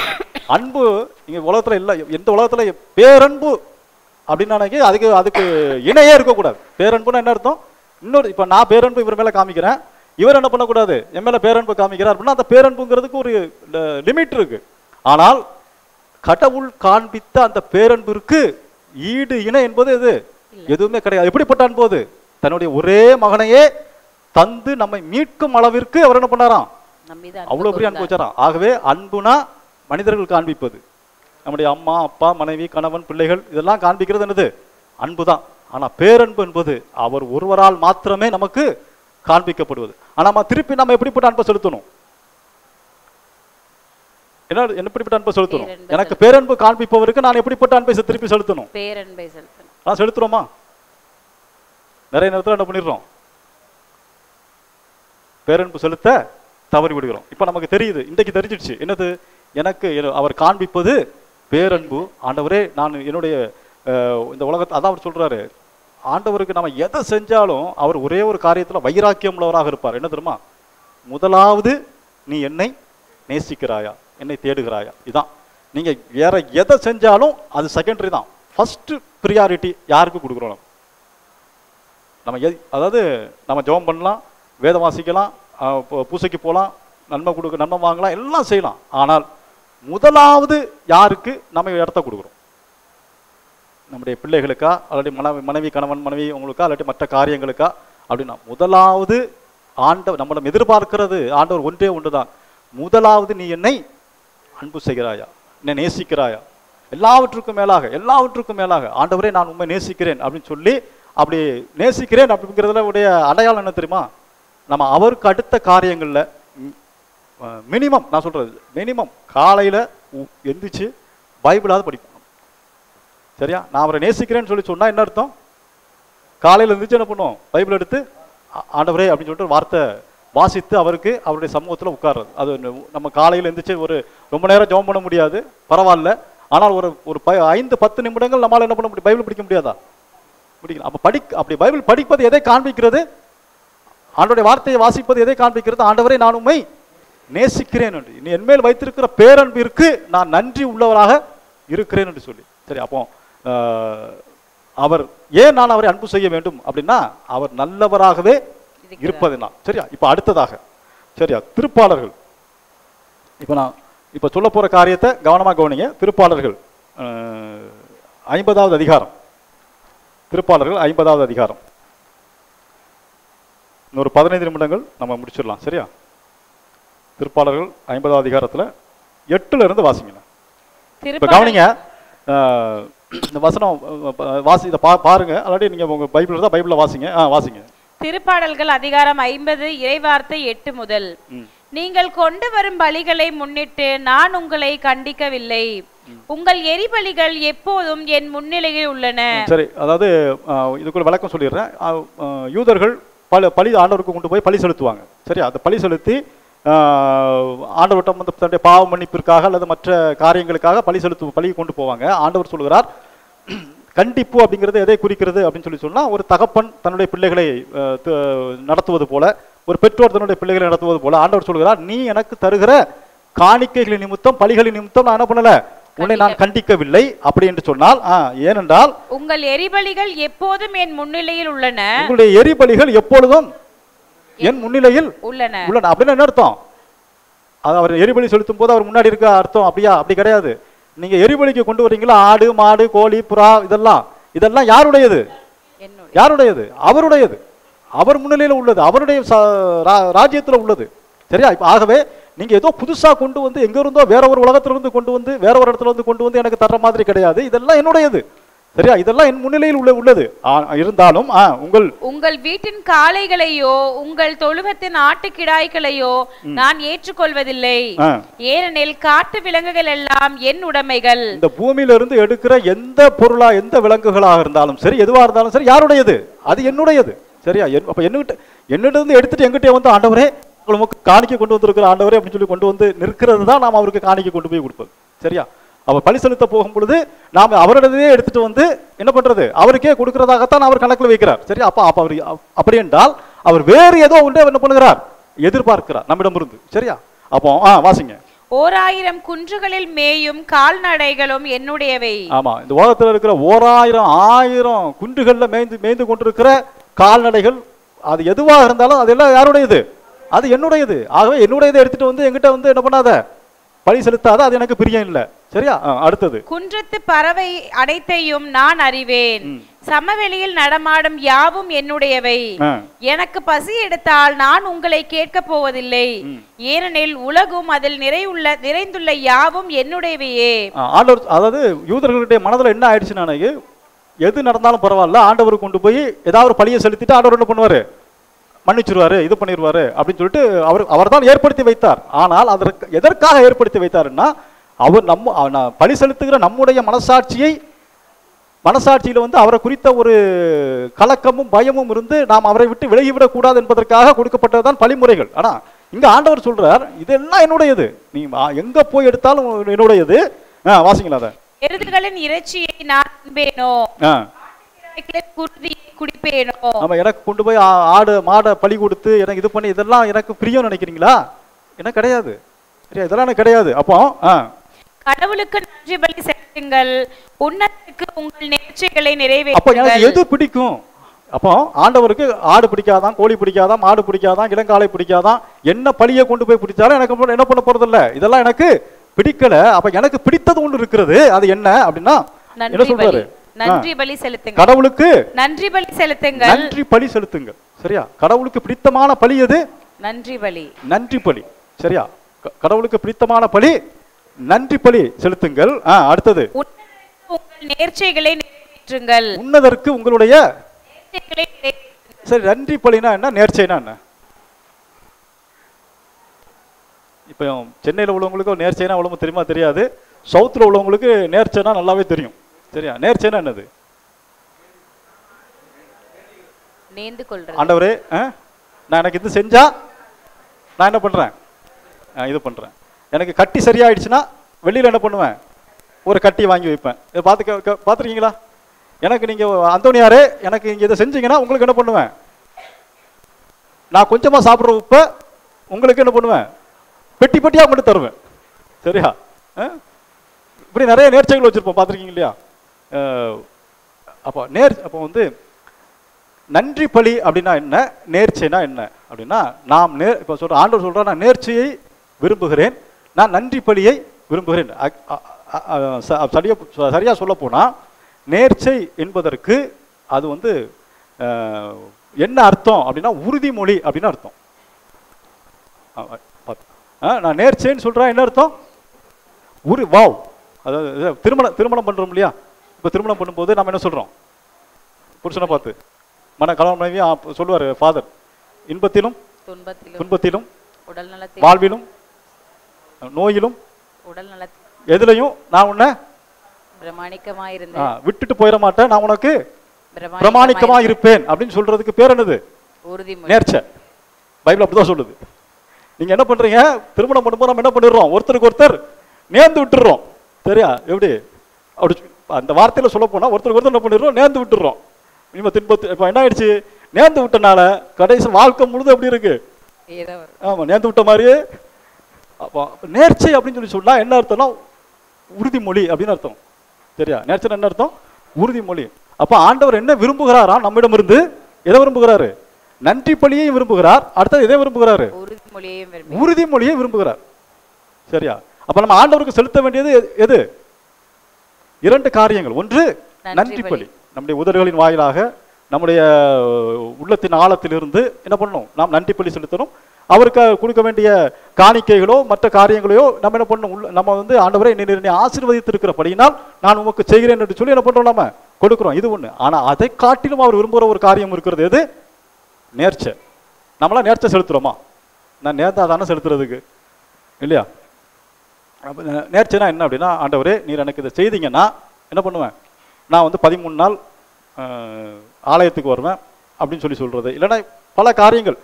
அன்பு இங்க உலகத்துல இல்ல. எந்த உலகத்துல பேரன்பு அப்படின்னா அதுக்கு இணையே இருக்கக்கூடாது. பேரன்புன்னா என்ன அர்த்தம்? இன்னொரு, இப்ப நான் பேரன்பு இவர் மேல காமிக்கிறேன், இவர் என்ன பண்ணக்கூடாது? என் மேல பேரன்பு காமிக்கிறார் அப்படின்னா அந்த பேரன்புங்கிறதுக்கு ஒரு லிமிட் இருக்கு. ஆனால் கடவுள் காண்பித்த அந்த பேரன்பிற்கு ஈடு இணை என்பது எதுவுமே கிடையாது. எப்படிப்பட்ட அன்பு? தன்னுடைய ஒரே மகனையே தந்து நம்மை மீட்கும் அளவிற்கு அவர் என்ன பண்ணாராம்? அவ்வளவு பெரிய அன்பு வச்சாராம். ஆகவே அன்புனா மனிதர்கள் காண்பிப்பது, நம்முடைய அம்மா அப்பா மனைவி கணவன் பிள்ளைகள் இதெல்லாம் காண்பிக்கிறது என்னது? அன்புதான். ஆனா பேரன்பு என்பது அவர் ஒருவரால் மாத்திரமே நமக்கு காண்பிக்கப்படுவது. ஆனா திருப்பி நம்ம எப்படிப்பட்ட அன்பை செலுத்தணும்? எப்படிப்பட்ட அன்பை செலுத்தணும்? எனக்கு பேரன்பு காண்பிப்பவருக்கு நான் எப்படிப்பட்ட அன்பை திருப்பி செலுத்தணும்? பேரன்பை செலுத்தணும். செலுத்துறோமா? நிறைய நேரத்தில் என்ன பண்ணிடுறோம்? பேரன்பு செலுத்த தவறி விடுகிறோம். இப்போ நமக்கு தெரியுது, இன்றைக்கு தெரிஞ்சிடுச்சு என்னது, எனக்கு அவர் காண்பிப்பது பேரன்பு. ஆண்டவரே நான் என்னுடைய இந்த உலகத்தை அதான் அவர் சொல்றாரு, ஆண்டவருக்கு நம்ம எதை செஞ்சாலும் அவர் ஒரே ஒரு காரியத்தில் வைராக்கியம் உள்ளவராக இருப்பார். என்ன தெரியுமா? முதலாவது நீ என்னை நேசிக்கிறாயா, என்னை தேடுகிறாயா. இதான். நீங்க வேற எதை செஞ்சாலும் அது செகண்டரி தான். ஃபர்ஸ்ட் ப்ரியாரிட்டி யாருக்கு கொடுக்குறோம்? நம்ம அதாவது நம்ம ஜெபம் பண்ணலாம், வேதம் வாசிக்கலாம், பூசைக்கு போகலாம், நன்மை வாங்கலாம், எல்லாம் செய்யலாம். ஆனால் முதலாவது யாருக்கு நம்ம இடத்த கொடுக்குறோம்? நம்முடைய பிள்ளைகளுக்கா, அல்லது மனைவி கணவன் மனைவி உங்களுக்கா, இல்லாட்டி மற்ற காரியங்களுக்கா? அப்படின்னா முதலாவது ஆண்டவர் நம்மளை எதிர்பார்க்கிறது ஆண்டவர் ஒன்றே ஒன்றுதான். முதலாவது நீ என்னை அன்பு செய்கிறாயா, என்னை நேசிக்கிறாயா. எல்லாவற்றுக்கும் மேலாக ஆண்டவரே நான் உண்மை நேசிக்கிறேன் அப்படின்னு சொல்லி, அப்படி நேசிக்கிறேன் அப்படிங்கிறதுல உடைய அடையாளம் என்ன தெரியுமா? நம்ம அவருக்கு அடுத்த காரியங்கள்ல மினிமம், நான் சொல்றது மினிமம் காலையில எந்திரிச்சு பைபிளாவது படிக்கணும். சரியா? நான் அவரை நேசிக்கிறேன்னு சொல்லி சொன்னா என்ன அர்த்தம்? காலையில எந்திரிச்சு என்ன பண்ணுவோம்? பைபிள் எடுத்து ஆண்டவரே அப்படின்னு சொல்லிட்டு வார்த்தை வாசித்து அவருக்கு அவருடைய சமூகத்தில் உட்கார்றது. அது நம்ம காலையில் எந்திரிச்சு ஒரு ரொம்ப நேரம் ஜெபம் பண்ண முடியாது, பரவாயில்ல. ஆனால் ஒரு 5-10 நிமிடங்கள் நம்மளால் என்ன பண்ண முடியும்? பைபிள் படிக்க முடியாதா? முடியல. அப்போ அப்படி பைபிள் படிப்பது எதை காண்பிக்கிறது? ஆண்டவருடைய வார்த்தையை வாசிப்பது எதை காண்பிக்கிறது? ஆண்டவரை நான் உம்மை நேசிக்கிறேன் என்று, நீ என்மேல் வைத்திருக்கிற பேரன்பிற்கு நான் நன்றி உள்ளவராக இருக்கிறேன் என்று சொல்லி. சரி, அப்போ அவர் ஏன் நான் அவரை அன்பு செய்ய வேண்டும் அப்படின்னா அவர் நல்லவராகவே இருப்பதுனால். சரியா? இப்ப அடுத்ததாக சரியா திருப்பாளர்கள். இப்ப நான் இப்ப சொல்ல போற காரியத்தை கவனமா கவனிங்க. திருப்பாளர்கள் 50வது அதிகாரம். திருப்பாளர்கள் 50வது அதிகாரம். இன்னொரு 15 நிமிடங்கள் நம்ம முடிச்சிடலாம். சரியா? திருப்பாளர்கள் 50வது அதிகாரத்துல 8ல இருந்து வாசிங்க. இப்ப கவனிங்க, இந்த வசனம் வாசி, இதை பாருங்க. ஆல்ரெடி நீங்க உங்க பைபிள் இருந்தா பைபிள்ல வாசிங்க. வாசிங்க. திருப்பாடல்கள் அதிகாரம் 50 இறைவார்த்தை 8 முதல். நீங்கள் கொண்டு வரும் பலிகளை முன்னிட்டு நான் உங்களை கண்டிக்கவில்லை, உங்கள் எரிபலிகள் எப்போதும் என் முன்னிலையில் உள்ளன. சரி, அதாவது இதுக்குள்ள விளக்கம் சொல்லிடுறேன். யூதர்கள் பலி ஆண்டவருக்கு கொண்டு போய் பலி செலுத்துவாங்க. சரியா? அந்த பலி செலுத்தி ஆண்டவர்கிட்ட வந்து தன்னுடைய பாவ மன்னிப்பிற்காக அல்லது மற்ற காரியங்களுக்காக பலி கொண்டு போவாங்க. ஆண்டவர் சொல்லுகிறார், கண்டிப்பு அப்படிங்கிறது எதை குறிக்கிறது அப்படின்னு சொன்னா, ஒரு தகப்பன் தன்னுடைய பிள்ளைகளை நடத்துவது போல, ஒரு பெற்றோர் தன்னுடைய பிள்ளைகளை நடத்துவது போல ஆண்டவர் சொல்கிறார், நீ எனக்கு தருகிற காணிக்கைகளின் நிமித்தம் பலிகளின் நிமித்தம் நான் என்ன பண்ணல, உன்னை நான் கண்டிக்கவில்லை அப்படி என்று சொன்னால், ஏனென்றால் உங்கள் எரிபலிகள் எப்போதும் என் முன்னிலையில் உள்ளன. உங்களுடைய எரிபலிகள் எப்பொழுதும் என் முன்னிலையில் உள்ளன. அப்படின்னு என்ன அர்த்தம்? அது அவர் எரிபலி செலுத்தும் போது அவர் முன்னாடி இருக்க அர்த்தம் அப்படியா? அப்படி கிடையாது. நீங்க எரிபலிக்கு கொண்டு வரீங்களா, ஆடு மாடு கோழி புறா, இதெல்லாம் யாருடையது? யாருடையது? அவருடையது. அவர் முன்னிலையில் உள்ளது, அவருடைய ராஜ்யத்தில் உள்ளது. சரியா? இப்ப ஆகவே நீங்க ஏதோ புதுசா கொண்டு வந்து எங்க இருந்தோ வேற ஒரு உலகத்திலிருந்து கொண்டு வந்து வேற ஒரு இடத்துல வந்து கொண்டு வந்து எனக்கு தர்ற மாதிரி கிடையாது. இதெல்லாம் என்னுடையது. சரியா? இதெல்லாம் என் முன்னிலையில் உள்ளது. இருந்தாலும் உங்கள் வீட்டின் காளைகளையோ உங்கள் தொழுவத்தின் ஆட்டுக்கிடாய்களையோ நான் ஏற்றுக்கொள்வதில்லை, ஏனெனில் காட்டு விலங்குகள் எல்லாம் என் உடைமைகள். இந்த பூமியில இருந்து எடுக்கிற எந்த பொருளா எந்த விலங்குகளாக இருந்தாலும் சரி, எதுவா இருந்தாலும் சரி, யாருடையது? அது என்னுடையது. சரியா? அப்ப என்னிட்ட இருந்து எடுத்துட்டு எங்கிட்டே வந்து ஆண்டவரே உங்களுக்கு காணிக்கை கொண்டு வந்திருக்கிற ஆண்டவரே அப்படின்னு சொல்லி கொண்டு வந்து நிற்கிறது தான் நாம் அவருக்கு காணிக்கை கொண்டு போய் கொடுப்பது. சரியா? அவர் பலி செலுத்த போகும் பொழுது நாம் அவரிடத்தையே எடுத்துட்டு வந்து என்ன பண்றது, அவருக்கே கொடுக்கிறதாகத்தான் அவர் கணக்கில் வைக்கிறார். சரியா? அப்ப அவர் அப்படி என்றால் அவர் வேறு ஏதோ ஒன்றே என்ன பண்ணுகிறார், எதிர்பார்க்கிறார் நம்மிடமிருந்து. சரியா? அப்போ வாசிங்க. 1000 குன்றுகளில் மேயும் கால்நடைகளும் என்னுடையவை. ஆமா, இந்த உலகத்தில் இருக்கிற 1000 குன்றுகள்ல மேய்ந்து கொண்டிருக்கிற கால்நடைகள் அது எதுவாக இருந்தாலும் அதெல்லாம் யாருடையது? அது என்னுடையது. ஆகவே என்னுடையதை எடுத்துட்டு வந்து எங்கிட்ட வந்து என்ன பண்ணாத, பலி செலுத்தாத, அது எனக்கு பிரியம் இல்லை. சரியா? அடுத்தது, குன்றத்து பறவை அனைத்தையும் நான் அறிவேன், சமவெளியில் நடமாடும் யாவும் என்னுடையவை. எனக்கு பசி எடுத்தால் நான் உங்களை கேட்க போவதில்லை, ஏனெனில் உலகும் அதில் நிறைந்துள்ள யாவும் என்னுடையவையே. ஆண்டவர், அதாவது யூதர்களுடைய மனதில் என்ன ஆயிடுச்சுன்னா, எது நடந்தாலும் பரவாயில்ல, ஆண்டவர் கொண்டு போய் ஏதாவது ஒரு பலியை செலுத்திட்டு ஆண்டவர் என்ன பண்ணுவாரு, மன்னிச்சிருவாரு, இது பண்ணிடுவாரு அப்படின்னு சொல்லிட்டு அவர் தான் ஏற்படுத்தி வைத்தார். ஆனால் அதற்கு எதற்காக ஏற்படுத்தி வைத்தாருன்னா, அவர் பலி செலுத்துகிற நம்முடைய மனசாட்சியை மனசாட்சியில் வந்து அவரை குறித்த ஒரு கலக்கமும் பயமும் இருந்து நாம் அவரை விட்டு விலகிவிடக் கூடாது என்பதற்காக கொடுக்கப்பட்டதுதான் பழிமுறைகள். ஆனா இங்க ஆண்டவர் சொல்றார், இதெல்லாம் என்னுடையது, நீ எங்க போய் எடுத்தாலும் என்னுடையது. வாசிங்களா அதை. எருதுகளின் இறைச்சியை நான் உண்பேனோ, குருதியை குடிப்பேனோ. ஆமா, எனக்கு கொண்டு போய் ஆடு மாடை பலி கொடுத்து எனக்கு இது பண்ணி இதெல்லாம் எனக்கு பிரியம் நினைக்கிறீங்களா? எனக்கு கிடையாது, சரியா? இதெல்லாம் எனக்கு கிடையாது. அப்போ கடவுளுக்கு நன்றி பலி செலுத்துங்கள், உன்னதருக்கு உங்கள் நேர்ச்சைகளை நிறைவேற்றுங்கள். அப்போ எனக்கு எது பிடிக்கும்? அப்போ ஆண்டவருக்கு ஆடு பிடிக்காதான், கோழி பிடிக்காதான், மாடு பிடிக்காதான், இளங்காலை பிடிக்காதான், என்ன பலியை கொண்டு போய் பிடிச்சாலும் எனக்கு என்ன பண்ண போறது இல்ல, இதெல்லாம் எனக்கு பிடிக்கல. அப்ப எனக்கு பிடித்தது ஒன்று இருக்கிறது, அது என்ன அப்படின்னா என்ன சொல்றாரு? நன்றி பலி செலுத்துங்கள், கடவுளுக்கு நன்றி பலி செலுத்துங்கள், நன்றி பலி செலுத்துங்கள். சரியா? கடவுளுக்கு பிடித்தமான பலி எது? நன்றி பலி. நன்றி பலி, சரியா? கடவுளுக்கு பிடித்தமான பலி நன்றி பலி செலுத்துங்கள். அடுத்தது உங்கள் நேர்ச்சைகளை நிறைவேற்றுங்கள். உன்னதற்கு உங்களுடைய நேர்ச்சைகளை நிறைவேற்றுங்கள். சரி, நன்றி பலினா என்ன, நேர்ச்சைனா என்ன? இப்போ சென்னையில் உள்ளவங்களுக்கு நேர்ச்சைனா அவ்வளவு தெரியுமா தெரியாது, சவுத்தில் உள்ளவங்களுக்கு நேர்ச்சைனா நல்லாவே தெரியும். சரியா? நேர்ச்சைனா என்னது? ஆண்டவரே, நான் எனக்கு இது செஞ்சா நான் என்ன பண்றேன், இது பண்றேன். எனக்கு கட்டி சரியாயிடுச்சுன்னா வெளியில என்ன பண்ணுவேன், ஒரு கட்டி வாங்கி வைப்பேன். இதை பார்த்துருக்கீங்களா? எனக்கு நீங்க அந்தோனியாரே எனக்கு இங்க இதை செஞ்சீங்கன்னா உங்களுக்கு என்ன பண்ணுவேன், நான் கொஞ்சமா சாப்பிட்ற உப்ப உங்களுக்கு என்ன பண்ணுவேன், பெட்டி பெட்டியா மட்டும் தருவேன். சரியா? இப்படி நிறைய நேர்ச்சைகள் வச்சிருப்போம், பார்த்துருக்கீங்க இல்லையா? அப்போ வந்து நன்றி பலி அப்படின்னா என்ன, நேர்ச்சைனா என்ன அப்படின்னா, நாம் இப்போ சொல்ற ஆண்டவர் சொல்ற, நான் நேர்ச்சையை விரும்புகிறேன், நான் நன்றி பலியை விரும்புகிறேன். சரியா சொல்ல போனா நேர்ச்சை என்பதற்கு அது வந்து என்ன அர்த்தம் அப்படின்னா, உறுதிமொழி அப்படின்னு அர்த்தம். நான் நேர்ச்சைன்னு சொல்றேன், என்ன அர்த்தம்? வாவ். அதாவது திருமணம் பண்றோம் இல்லையா? இப்போ திருமணம் பண்ணும்போது நம்ம என்ன சொல்றோம், புருஷனை பார்த்து கணவன் மனைவி சொல்லுவார் ஃபாதர், இன்பத்திலும் துன்பத்திலும் வாழ்விலும் நோயிலும் எதுலையும் நான் உன்னை விட்டுட்டு போயிட மாட்டேன், நான் உனக்கு பிரமாணிக்கமா இருப்பேன் அப்படின்னு சொல்றதுக்கு பேர் என்னது? நேர்ச்சை. பைபிள் அப்படிதான் சொல்லுது. நீங்க என்ன பண்றீங்க, திருமணம் பண்ணும்போது நம்ம என்ன பண்ணிடுறோம், ஒருத்தருக்கு ஒருத்தர் நேர்ந்து விட்டுடுறோம். சரியா? எப்படி அப்படி அந்த வார்த்தையில சொல்ல போனா ஒருத்தருக்கு ஒருத்தர் என்ன பண்ணிடுறோம், நேர்ந்து விட்டுடுறோம். இப்போ என்ன ஆயிடுச்சு, நேர்ந்து விட்டனால கடைசி வாழ்க்கை முழுது எப்படி இருக்கு, ஆமா நேர்ந்து விட்ட மாதிரியே. அப்போ நேர்ச்சை அப்படின்னு சொன்னா என்ன அர்த்தம்னா, உறுதிமொழி அப்படின்னு அர்த்தம். சரியா? நேர்ச்சை என்ன அர்த்தம்? உறுதிமொழி. அப்ப ஆண்டவர் என்ன விரும்புகிறாரா நம்மிடம் இருந்து? எதை விரும்புகிறாரு? நன்றி பலியையும் விரும்புகிறார். அடுத்தது எதை விரும்புகிறாரு? உறுதிமொழியை விரும்புகிறார். சரியா? அப்ப நம்ம ஆண்டவருக்கு செலுத்த வேண்டியது எது? இரண்டு காரியங்கள். ஒன்று நன்றி பலி, நம்முடைய உதடுகளின் வாயிலாக நம்முடைய உள்ளத்தின் ஆழத்திலிருந்து என்ன பண்ணணும், நாம் நன்றி பலி செலுத்தணும். அவருக்கு கொடுக்க வேண்டிய காணிக்கைகளோ மற்ற காரியங்களையோ நம்ம என்ன பண்ணணும், நம்ம வந்து ஆண்டவரை என்னை ஆசீர்வதித்திருக்கிறபடியினால் நான் உமக்கு செய்கிறேன் என்று சொல்லி என்ன பண்றோம், நம்ம கொடுக்குறோம். இது ஒண்ணு. ஆனா அதை காட்டிலும் அவர் விரும்புகிற ஒரு காரியம் இருக்கிறது. எது? நேர்ச்சை. நம்மளாம் நேர்ச்சை செலுத்துறோமா? நான் நேர்ந்தா தானே செலுத்துறதுக்கு இல்லையா? நேர்ச்சைனா என்ன அப்படின்னா, ஆண்டவரே நீர் எனக்கு இதை செய்தீங்கன்னா என்ன பண்ணுவேன், நான் வந்து 13 நாள் ஆலயத்துக்கு வருவேன் அப்படின்னு சொல்றது. இல்லைன்னா பல காரியங்கள்,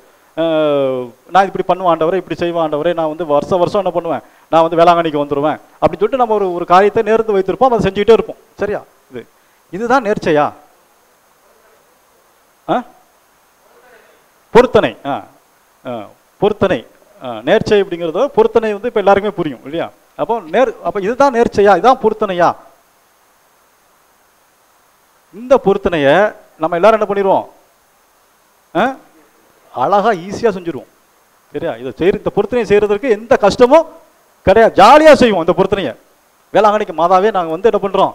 நான் இப்படி பண்ணுவேன் ஆண்டவரே, இப்படி செய்வேன் ஆண்டவரே, நான் வந்து வருஷம் என்ன பண்ணுவேன், நான் வந்து வேளாங்கண்ணிக்கு வந்துடுவேன் அப்படின்னு சொல்லிட்டு நம்ம ஒரு காரியத்தை நேர்ந்து வைத்திருப்போம், அதை செஞ்சுக்கிட்டே இருப்போம். சரியா? இதுதான் நேர்ச்சையா? பொருத்தனை. பொருத்தனை நேர்ச்சை அப்படிங்கிறத பொருத்தனை வந்து இப்போ எல்லாருக்குமே புரியும் இல்லையா? அப்போ இதுதான் நேர்ச்சையா, இதுதான் பொருத்தனையா? இந்த பொருத்தனைய நம்ம எல்லாரும் என்ன பண்ணிடுவோம், அழகா ஈஸியா செஞ்சிருவோம். சரியா? இந்த பொருத்தனையை செய்யறதுக்கு எந்த கஷ்டமும் கிடையாது, ஜாலியா செய்வோம் இந்த பொருத்தனையை. வேளாங்கண்ணிக்கு மாதாவே நாங்கள் வந்து என்ன பண்றோம்,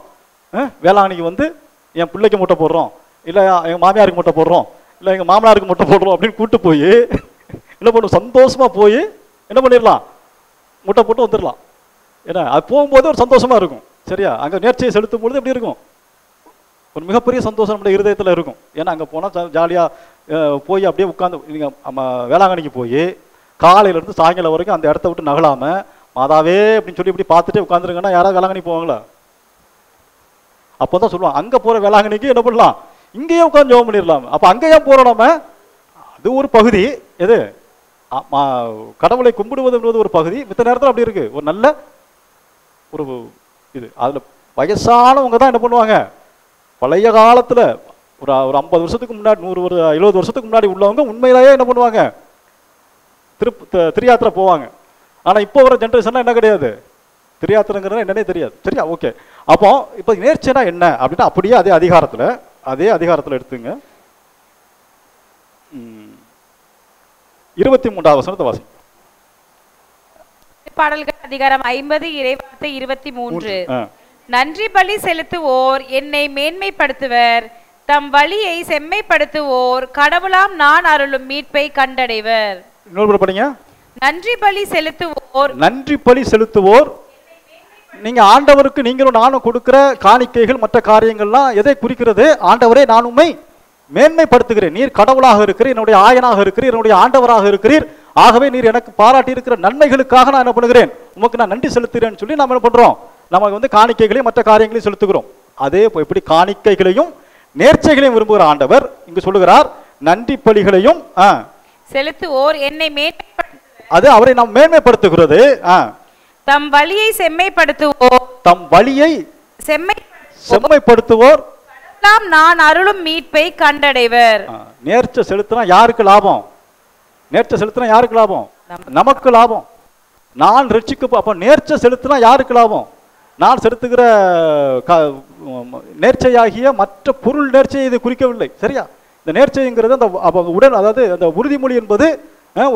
வேளாங்கண்ணிக்கு வந்து என் பிள்ளைக்கு முட்டை போடுறோம், இல்லை எங்க மாமியாருக்கு முட்டை போடுறோம், இல்லை எங்க மாமனாருக்கு முட்டை போடுறோம் அப்படின்னு கூட்டு போய் என்ன பண்ணுவோம், சந்தோஷமா போய் என்ன பண்ணிடலாம், முட்டை போட்டு வந்துடலாம். ஏன்னா அது போகும்போது ஒரு சந்தோஷமா இருக்கும். சரியா? அங்கே நேர்ச்சையை செலுத்தும் பொழுது எப்படி இருக்கும், ஒரு மிகப்பெரிய சந்தோஷம் நம்முடைய இருதயத்தில் இருக்கும். ஏன்னா அங்கே போனால் ஜாலியாக போய் அப்படியே உட்காந்து, நீங்கள் வேளாங்கண்ணிக்கு போய் காலையிலேருந்து சாயங்காலம் வரைக்கும் அந்த இடத்த விட்டு நகலாமல் மாதாவே அப்படின்னு சொல்லி இப்படி பார்த்துட்டே உட்காந்துருங்கன்னா யாராவது வேளாங்கண்ணி போவாங்களா? அப்பதான் சொல்லுவாங்க அங்க போற வேளாங்கண்ணிக்கு என்ன பண்ணலாம், இங்கேயே உட்காந்து ஜெபம் பண்ணிடலாம். அப்ப அங்க ஏன் போறோம் நம்ம? அது ஒரு பகுதி. எது கடவுளை கும்பிடுவதுன்றது ஒரு பகுதி. மித்த நேரத்தில் அப்படி இருக்கு. ஒரு நல்ல ஒரு இது அதுல வயசானவங்க தான் என்ன பண்ணுவாங்க, பழைய காலத்துல ஒரு 50 வருஷத்துக்கு முன்னாடி 70 வருஷத்துக்கு முன்னாடி உள்ளவங்க உண்மையிலேயே என்ன பண்ணுவாங்க, திரியாத்திரை போவாங்க. ஆனா இப்போ வர ஜென்ரேஷன்லாம் என்ன கிடையாது, திரியாத்திரைங்கிறது என்னன்னே தெரியாது. சரியா? ஓகே. அப்போ இப்போ நேர்ச்சைனா என்ன அப்படின்னா அப்படியே அதே அதிகாரத்துல எடுத்துங்க. 23வது வசனத்தை வாசி. பாடல்கள் அதிகாரம் 50 இறைவார்த்தை 23. நன்றி பலி செலுத்துவோர் என்னை மேன்மைப்படுத்துவர், தம் வழியை செம்மைப்படுத்துவோர் கடவுளாம் நான் அருளும் மீட்பை கண்டடைவர். இன்னொரு படிங்க. நன்றி பலி செலுத்துவோர் நீங்க ஆண்டவருக்கு நீங்களும் நானும் கொடுக்கிற காணிக்கைகள் மற்ற காரியங்கள்லாம் எதை குறிக்கிறது? ஆண்டவரே நான் உம்மை மேன்மைப்படுத்துகிறேன், நீர் கடவுளாக இருக்கிறீர், என்னுடைய ஆயனாக இருக்கிறீர், என்னுடைய ஆண்டவராக இருக்கிறீர், ஆகவே நீர் எனக்கு பாராட்டி இருக்கிற நன்மைகளுக்காக நான் என்ன பண்ணுகிறேன், உமக்கு நான் நன்றி செலுத்துகிறேன்னு சொல்லி நம்ம என்ன பண்றோம், நம்ம காணிக்கைகளையும் மற்ற காரியங்களையும் செலுத்துகிறோம். அதே எப்படி காணிக்கைகளையும் நேர்ச்சைகளையும் விரும்புகிற ஆண்டவர் இங்கு சொல்லுகிறார், நன்றி பலிகளையும் செலுத்துவோர் என்னை அது அவரை நாம் மேன்மைப்படுத்துகிறது. தம் வழியை செம்மைப்படுத்துவோர் நான் அருளும் மீட்பை கண்டடைவர். நேர்ச்சை செலுத்தினா யாருக்கு லாபம்? நேர்ச்சை செலுத்தினா யாருக்கு லாபம்? நமக்கு லாபம். நான் ரட்சிக்க அப்ப நேர்ச்சை செலுத்தினா யாருக்கு லாபம்? நான் செலுத்துகிற நேர்ச்சையாகிய மற்ற பொருள் நேர்ச்சையை இது குறிக்கவில்லை. சரியா? இந்த நேர்ச்சைங்கிறது அந்த உடல், அதாவது அந்த உறுதிமொழி என்பது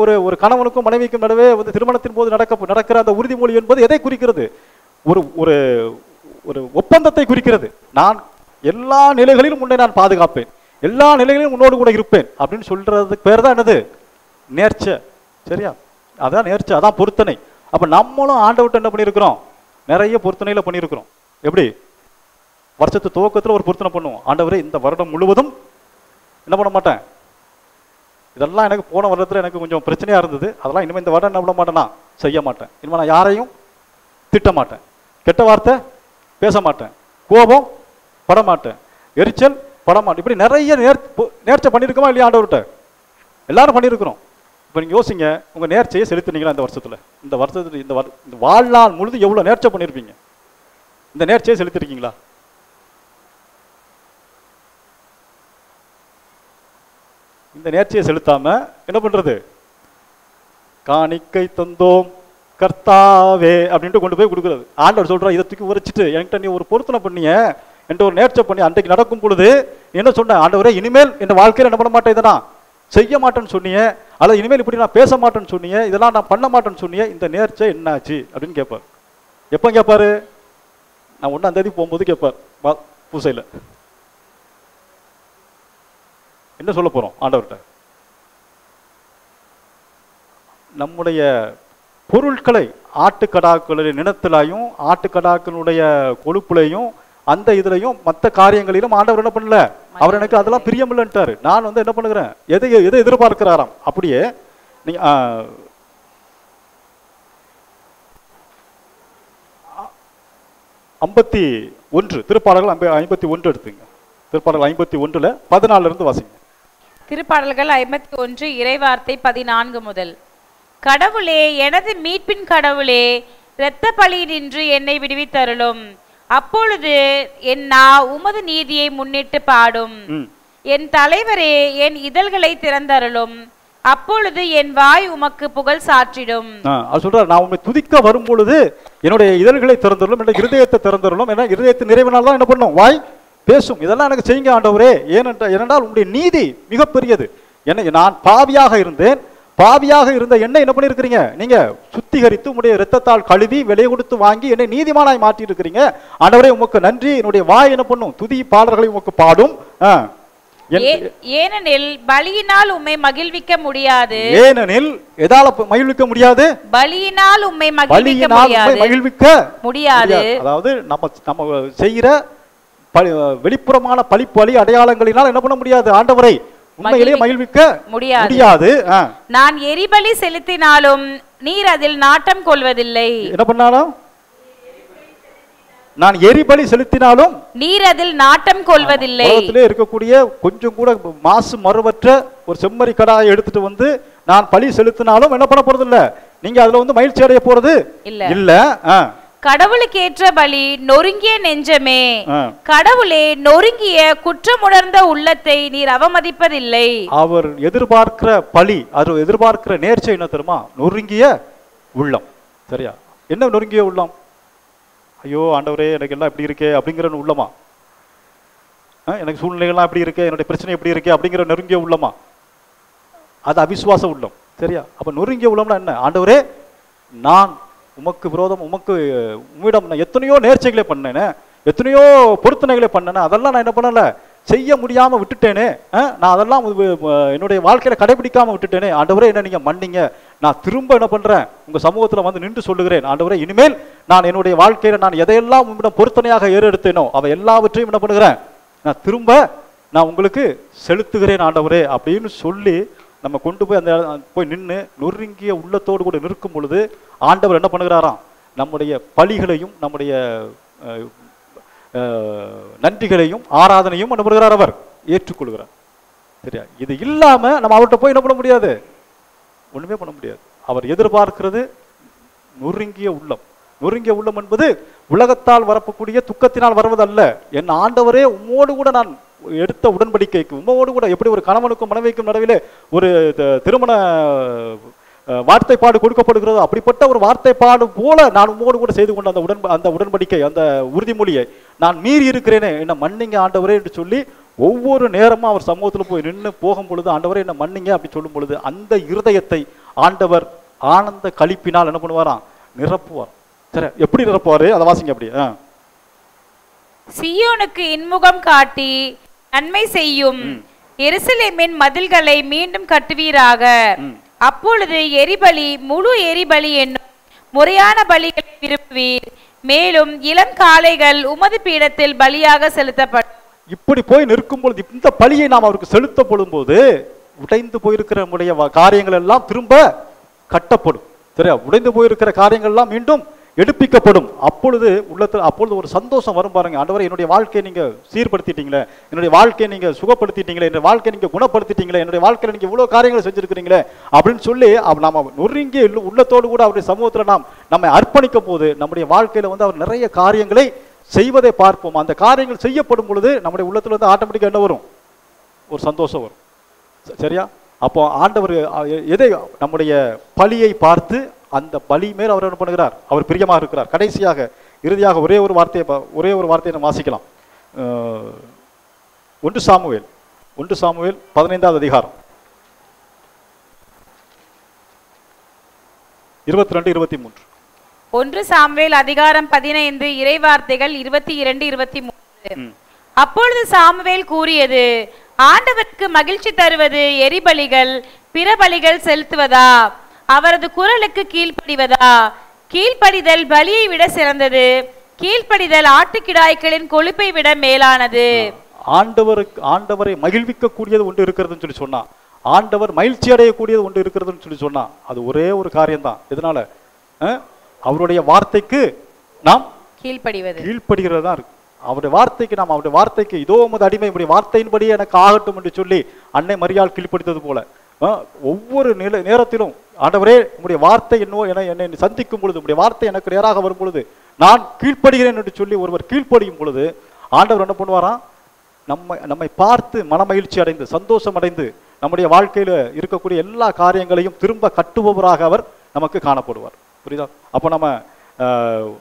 ஒரு கணவனுக்கும் மனைவிக்கும் நடுவே திருமணத்தின் போது நடக்கிற அந்த உறுதிமொழி என்பது எதை குறிக்கிறது? ஒரு ஒரு ஒப்பந்தத்தை குறிக்கிறது. நான் எல்லா நிலைகளிலும் உன்னை நான் பாதுகாப்பேன், எல்லா நிலைகளிலும் உன்னோடு கூட இருப்பேன் அப்படின்னு சொல்றதுக்கு பேர் தான் என்னது? நேர்ச்சை. சரியா? அதான் நேர்ச்சை, அதான் பொருத்தனை. அப்ப நம்மளும் ஆண்டவர்கிட்ட என்ன பண்ணியிருக்கிறோம்? நிறைய பொருத்தனையில பண்ணியிருக்கிறோம். எப்படி? வருஷத்து துவக்கத்தில் ஒரு பொருத்தனை பண்ணுவோம், ஆண்டவரே இந்த வருடம் முழுவதும் என்ன பண்ண மாட்டேன், இதெல்லாம் எனக்கு போன வருடத்துல எனக்கு கொஞ்சம் பிரச்சனையா இருந்தது, அதெல்லாம் இனிமேல் இந்த வருடம் என்ன பண்ண மாட்டேன்னா செய்ய மாட்டேன், இனிமேல் நான் யாரையும் திட்ட மாட்டேன், கெட்ட வார்த்தை பேச மாட்டேன், கோபம் படமாட்டேன், எரிச்சல் படமாட்டேன். இப்படி நிறைய நேர்ச்சை பண்ணியிருக்கோமா இல்லையா ஆண்டவர்கிட்ட? எல்லாரும் பண்ணியிருக்கிறோம். இப்போ நீங்கள் யோசிங்க, உங்கள் நேர்ச்சையை செலுத்தினீங்களா இந்த வருஷத்துல? இந்த வாழ்நாள் முழுது எவ்வளோ நேர்ச்சை பண்ணியிருப்பீங்க? இந்த நேர்ச்சையை செலுத்திருக்கீங்களா? இந்த நேர்ச்சையை செலுத்தாம என்ன பண்றது? காணிக்கை தந்தோம் கர்த்தாவே அப்படின்ட்டு கொண்டு போய் கொடுக்குறது. ஆண்டவர் சொல்றா, இதை தூக்கி உரைச்சிட்டு என்கிட்ட நீ ஒரு பொருத்தனை பண்ணிய, என்கிட்ட ஒரு நேர்ச்சை பண்ணி அன்றைக்கு நடக்கும் பொழுது என்ன சொன்ன, ஆண்டவரே இனிமேல் இந்த வாழ்க்கையில் என்ன பண்ண மாட்டேன், இதை நான் செய்ய மாட்டேன்னு சொன்னியே, அல்லது இனிமேல் இப்படி நான் பேச மாட்டேன்னு சொன்னியே, இதெல்லாம் நான் பண்ண மாட்டேன்னு சொன்னியே, இந்த நேர்ச்சை என்னாச்சு அப்படின்னு கேட்பார். எப்போ கேட்பாரு? நான் 1ஆம் தேதி போகும்போது கேட்பார் பூசையில். என்ன சொல்ல போறோம் ஆண்டவர்கிட்ட? நம்முடைய பொருட்களை ஆட்டுக்கடாக்களுடைய நினத்திலையும் ஆட்டுக்கடாக்களுடைய கொழுப்புலையும் அந்த இதுலையும் மற்ற காரியங்களிலும் ஆண்டவர் என்ன பண்ணல, அவர் எனக்கு அதெல்லாம் பிரியமில்லைன்ட்டாரு. நான் என்ன பண்ணுகிறேன், எதை எதிர்பார்க்கிறாராம். அப்படியே நீங்க 51 திருப்பாடல்கள் 51 எடுத்துங்க. திருப்பாடல்கள் 51ல 14 இருந்து வாசிங்க. திருப்பாடல்கள் 51 இறைவார்த்தை 14 முதல். கடவுளே, எனது மீட்பின் கடவுளே, இரத்த பலி நின்று என்னை விடுவித்தருளும். அப்பொழுது என் நா உமது நீதியை முன்னிட்டு பாடும். என் தலைவரே, என் இதழ்களை திறந்தருளும். அப்பொழுது என் வாய் உமக்கு புகழ் சாற்றிடும். சொல்றார், நான் உண்மை துதிக்க வரும் பொழுது என்னுடைய இதழ்களை திறந்தருளும், என்னுடைய இருதயத்தை திறந்தருளும். ஏன்னா இருதயத்தின் நிறைவினால் தான் என்ன பண்ணும், வாய் பேசும். இதெல்லாம் எனக்கு செய்யுங்க ஆண்டவரே. ஏனென்றால் உங்களுடைய நீதி மிகப்பெரியது. நான் பாவியாக இருந்த என்னை என்ன பண்ணிருக்கிறீங்க, நீங்க சுத்திகரித்து உங்களுடைய இரத்தத்தால் கழுவி விலை கொடுத்து வாங்கி என்னை நீதிமானாய் மாற்றி இருக்கிறீங்க. ஆண்டவரே உமக்கு நன்றி. என்னுடைய வாய் என்ன பண்ணும், துதி பாடல்களை உமக்கு பாடும். ஏனெனில் பலியினால் உம்மை மகிழ்விக்க முடியாது. ஏனெனில் எதால மகிழ்விக்க முடியாது? பலியினால் உம்மை மகிழ்விக்க முடியாது. அதாவது நம்ம செய்கிற வெளிப்புறமான பலி அடையாளங்களினால் என்ன பண்ண முடியாது, ஆண்டவரை உண்மையிலேயே மகிழ்விக்க முடியாது. நான் எரிபலி செலுத்தினாலும் நீர் அதில் நாட்டம் கொள்வதில்லை. என்ன பண்ணாலும் நான் எரிபலி செலுத்தினாலும் நீர் அதில் நாட்டம் கொள்வதில்லை. உலகத்திலே இருக்கக்கூடிய கொஞ்சம் கூட மாசு மறுவற்ற ஒரு செம்மறி கடாயை எடுத்துட்டு வந்து நான் பலி செலுத்தினாலும் என்ன பண்ண போறது இல்ல, நீங்க அதுல வந்து மகிழ்ச்சி அடைய போறது இல்ல. கடவுளுக்கு ஏற்ற பலி நொறுங்கிய நெஞ்சமே, கடவுளே நொறுங்கிய குற்றமுணர்ந்த உள்ளத்தை நீர் அவமதிப்பதில்லை. அவர் எதிர்பார்க்கிற பலி, அவர் எதிர்பார்க்கிற நேர்ச்சை என்ன தெரியுமா? நொறுங்கிய உள்ளம். சரியா? என்ன நொறுங்கிய உள்ளம்? ஐயோ ஆண்டவரே எனக்கு எல்லாம் இப்படி இருக்கே அப்படிங்கிற உள்ளமா? எனக்கு சூழ்நிலைகள்லாம் எப்படி இருக்கு, என்னுடைய பிரச்சனை எப்படி இருக்கு அப்படிங்கிற நொறுங்கிய உள்ளமா? அது அவிசுவாச உள்ளம். சரியா? அப்ப நொறுங்கிய உள்ளம்னா என்ன? ஆண்டவரே நான் உமக்கு விரோதம், உம்மிடம் நான் எத்தனையோ நேர்ச்சைகளை பண்ணேனே, எத்தனையோ பொருத்தனைகளை பண்ணேனே, அதெல்லாம் நான் என்ன பண்ணல, செய்ய முடியாம விட்டுட்டேனே, நான் அதெல்லாம் என்னுடைய வாழ்க்கையில கடைபிடிக்காம விட்டுட்டேனே. ஆண்டவரே என்ன நீங்க மன்னிங்க, நான் திரும்ப என்ன பண்றேன், உங்க சமூகத்துல வந்து நின்று சொல்லுகிறேன். ஆண்டவரே இனிமேல் நான் என்னுடைய வாழ்க்கையில நான் எதையெல்லாம் உம்மிடம் பொருத்தனையாக ஏறெடுத்தேனோ அவை எல்லாவற்றையும் என்ன பண்ணுகிறேன், நான் திரும்ப நான் உங்களுக்கு செலுத்துகிறேன் ஆண்டவரே அப்படின்னு சொல்லி நம்ம கொண்டு போய் அந்த போய் நின்று நொறுங்கிய உள்ளத்தோடு கூட நிற்கும் பொழுது ஆண்டவர் என்ன பண்ணுகிறாராம், நம்முடைய பலிகளையும் நம்முடைய நன்றிகளையும் ஆராதனையும் என்ன பண்ணுகிறார், அவர் ஏற்றுக்கொள்கிறார். சரியா? இது இல்லாம நம்ம அவர்கிட்ட போய் என்ன பண்ண முடியாது, ஒண்ணுமே பண்ண முடியாது. அவர் எதிர்பார்க்கிறது நொறுங்கிய உள்ளம். நொறுங்கிய உள்ளம் என்பது உலகத்தால் வரக்கூடிய துக்கத்தினால் வருவதல்ல. என் ஆண்டவரே உம்மோடு கூட நான் எடுத்த உடன்படிக்கைக்கு, உம்மோடு கூட எப்படி ஒரு கணவனுக்கும் மனைவிக்கும் நடுவிலே ஒரு திருமண வார்த்தைப்பாடு கொடுக்கப்படுகிறதோ அப்படிப்பட்ட ஒரு வார்த்தைப்பாடு போல நான் உம்மோடு கூட செய்து கொண்ட அந்த உடன்படிக்கை, அந்த உறுதிமொழியை நான் மீறி இருக்கிறேனே, என்ன மன்னிங்க ஆண்டவரே என்று சொல்லி ஒவ்வொரு நேரமும் அவர் சமூகத்தில் போய் நின்று போகும் பொழுது ஆண்டவரே என்ன மன்னிங்க அப்படி சொல்லும் பொழுது அந்த இருதயத்தை ஆண்டவர் ஆனந்த களிப்பினால் என்ன பண்ணுவாராம், நிரப்புவார். சரி, எப்படி நிரப்புவாரு அதை வாசிங்க. அப்படி சீயோனுக்கு இன்முகம் காட்டி நன்மை செய்யும் எருசலேமின் மதில்களை மீண்டும் கட்டுவீராக. அப்பொழுது எரிபலி முழு எரிபலி என்னும் முறையான பலிகளை விரும்புவீர். மேலும் இளம் காளைகள் உமது பீடத்தில் பலியாக செலுத்தப்படும். இப்படி போய் நிற்கும் பொழுது இந்த பலியை நாம் அவருக்கு செலுத்தப்படும் போது உடைந்து போயிருக்கிற நம்முடைய காரியங்கள் எல்லாம் திரும்ப கட்டப்படும். சரியா? உடைந்து போயிருக்கிற காரியங்கள் எல்லாம் மீண்டும் எடுப்பிக்கப்படும். அப்பொழுது உள்ளத்தில் அப்பொழுது ஒரு சந்தோஷம் வரும் பாருங்க. ஆண்டவரே என்னுடைய வாழ்க்கையை நீங்க சீர்படுத்திட்டீங்களே, என்னுடைய வாழ்க்கையை நீங்க சுகப்படுத்திட்டீங்களே, என்னுடைய வாழ்க்கையை நீங்க குணப்படுத்திட்டீங்களே, என்னுடைய வாழ்க்கையில நீங்க இவ்வளவு காரியங்களை செஞ்சிருக்கிறீங்களே அப்படின்னு சொல்லி நாம நொறுங்கிய உள்ளத்தோடு கூட அவருடைய சமூகத்துல நாம் நம்மை அர்ப்பணிக்கும் போது நம்முடைய வாழ்க்கையில வந்து அவர் நிறைய காரியங்களை செய்வதை பார்ப்போம். அந்த காரியங்கள் செய்யப்படும் பொழுது நம்முடைய உள்ளத்துல வந்து ஆட்டோமேட்டிக்கா என்ன வரும், ஒரு சந்தோஷம் வரும். சரியா? அப்போ ஆண்டவர் எதை நம்முடைய பலியை பார்த்து அந்த பலி மேல் அவர் என்ன பண்ணுகிறார், அவர் பிரியமாக இருக்கிறார். கடைசியாக இறுதியாக ஒரே ஒரு வார்த்தையை நம்ம வாசிக்கலாம். 1 சாமுவேல் 15வது அதிகாரம் 22-23. 1 சாமுவேல் அதிகாரம் 15 இறைவார்த்தைகள் 22-23. அப்பொழுது சாமுவேல் கூறியது, ஆண்டவருக்கு மகிழ்ச்சி தருவது எரிபலிகள் பிற பலிகள் செலுத்துவதா, அவரது குரலுக்கு கீழ்ப்படிவதா? கீழ்ப்படிதல் பலியை விட சிறந்தது, கீழ்ப்படிதல் ஆட்டுக்கிடாய்களின் கொழுப்பை விட மேலானது. ஆண்டவரை மகிழ்விக்க கூடியது ஒன்று இருக்கிறதுன்னு சொல்லி சொன்னா, ஆண்டவர் மகிழ்ச்சி அடையக்கூடியது ஒன்று இருக்கிறதுன்னு சொல்லி சொன்னா, அது ஒரே ஒரு காரியம்தான். இதனால அவருடைய வார்த்தைக்கு நாம் கீழ்ப்படுகிறது தான் இருக்கு. அவருடைய வார்த்தைக்கு இதோ உமது அடிமை இப்படி வார்த்தையின்படி எனக்கு ஆகட்டும் என்று சொல்லி அன்னை மரியாள் கீழ்ப்படுத்தது போல ஒவ்வொரு நேரத்திலும் ஆண்டவரே உங்களுடைய வார்த்தை என்னை சந்திக்கும் பொழுது, உங்களுடைய வார்த்தை எனக்கு நேராக வரும் பொழுது நான் கீழ்ப்படுகிறேன் என்று சொல்லி ஒருவர் கீழ்ப்படியும் பொழுது ஆண்டவர் என்ன பண்ணுவாராம், நம்மை பார்த்து மனமகிழ்ச்சி அடைந்து சந்தோஷம் அடைந்து நம்முடைய வாழ்க்கையில இருக்கக்கூடிய எல்லா காரியங்களையும் திரும்ப கட்டுபவராக அவர் நமக்கு காணப்படுவார். புரியுதா? அப்போ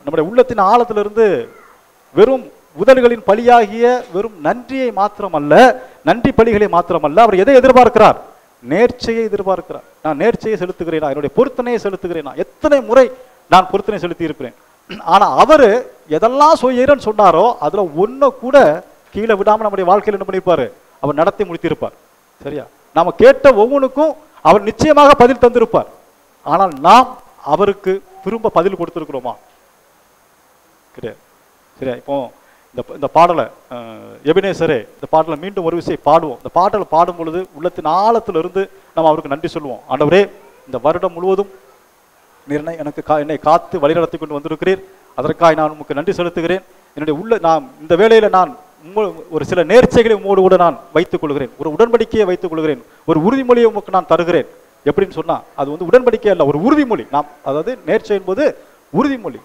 நம்முடைய உள்ளத்தின் ஆழத்திலிருந்து வெறும் உதல்களின் பலியாகிய வெறும் நன்றியை மாத்திரமல்ல, நன்றி பலிகளை மாத்திரமல்ல, அவர் எதை எதிர்பார்க்கிறார், நேர்ச்சையை எதிர்பார்க்கிறார். நான் நேர்ச்சையை செலுத்துகிறேனா, என்னுடைய பொருத்தனையை செலுத்துகிறேனா, எத்தனை முறை நான் பொருத்தனை செலுத்தி இருக்கிறேன். ஆனா அவரு எதெல்லாம் செய்யறேன்னு சொன்னாரோ அதுல ஒன்ன கூட கீழே விடாம நம்முடைய வாழ்க்கையில் என்ன பண்ணிருப்பாரு, அவர் நடத்தி முடித்திருப்பார். சரியா? நாம கேட்ட ஒவ்வொன்றுக்கும் அவர் நிச்சயமாக பதில் தந்திருப்பார். ஆனால் நாம் அவருக்கு திரும்ப பதில் கொடுத்திருக்கிறோமா? கிடையாது. சரியா? இப்போ இந்த பாடலை எபினேசரே, இந்த பாடலை மீண்டும் ஒரு விஷயம் பாடுவோம். இந்த பாடலை பாடும் பொழுது உள்ளத்தின் ஆழத்திலிருந்து நம்ம அவருக்கு நன்றி சொல்லுவோம். ஆண்டவரே, இந்த வருடம் முழுவதும் நீர் என்னை காத்து வழிநடத்தி கொண்டு வந்திருக்கிறீர், அதற்காக நான் உமக்கு நன்றி செலுத்துகிறேன். நான் இந்த வேளையில நான் ஒரு சில நேர்ச்சைகளை உம்மோடு கூட நான் வைத்துக் கொள்கிறேன், ஒரு உடன்படிக்கையை வைத்துக் கொள்கிறேன், ஒரு உறுதிமொழியை உமக்கு நான் தருகிறேன். எப்படின்னு சொன்னா அது வந்து உடன்படிக்கை அல்ல, ஒரு உறுதிமொழி. அதாவது நேர்ச்சை என்பது உறுதிமொழி.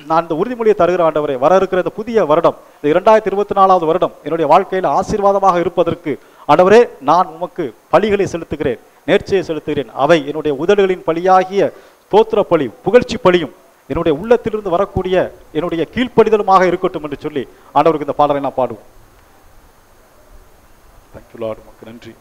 நான் இந்த உறுதிமொழியை தருகிற ஆண்டவரே, வர இருக்கிற இந்த புதிய வருடம், இந்த 2024வது வருடம் என்னுடைய வாழ்க்கையில் ஆசீர்வாதமாக இருப்பதற்கு ஆண்டவரே நான் உமக்கு பலிகளை செலுத்துகிறேன், நேர்ச்சையை செலுத்துகிறேன். அவை என்னுடைய உதடுகளின் பலியாகிய ஸ்தோத்திர பலி, புகழ்ச்சி பலியும், என்னுடைய உள்ளத்திலிருந்து வரக்கூடிய என்னுடைய கீழ்ப்படிதலுமாக இருக்கட்டும் என்று சொல்லி ஆண்டவருக்கு இந்த பாடலை நான் பாடுவோம். தேங்க்யூ லார்ட், உமக்கு நன்றி.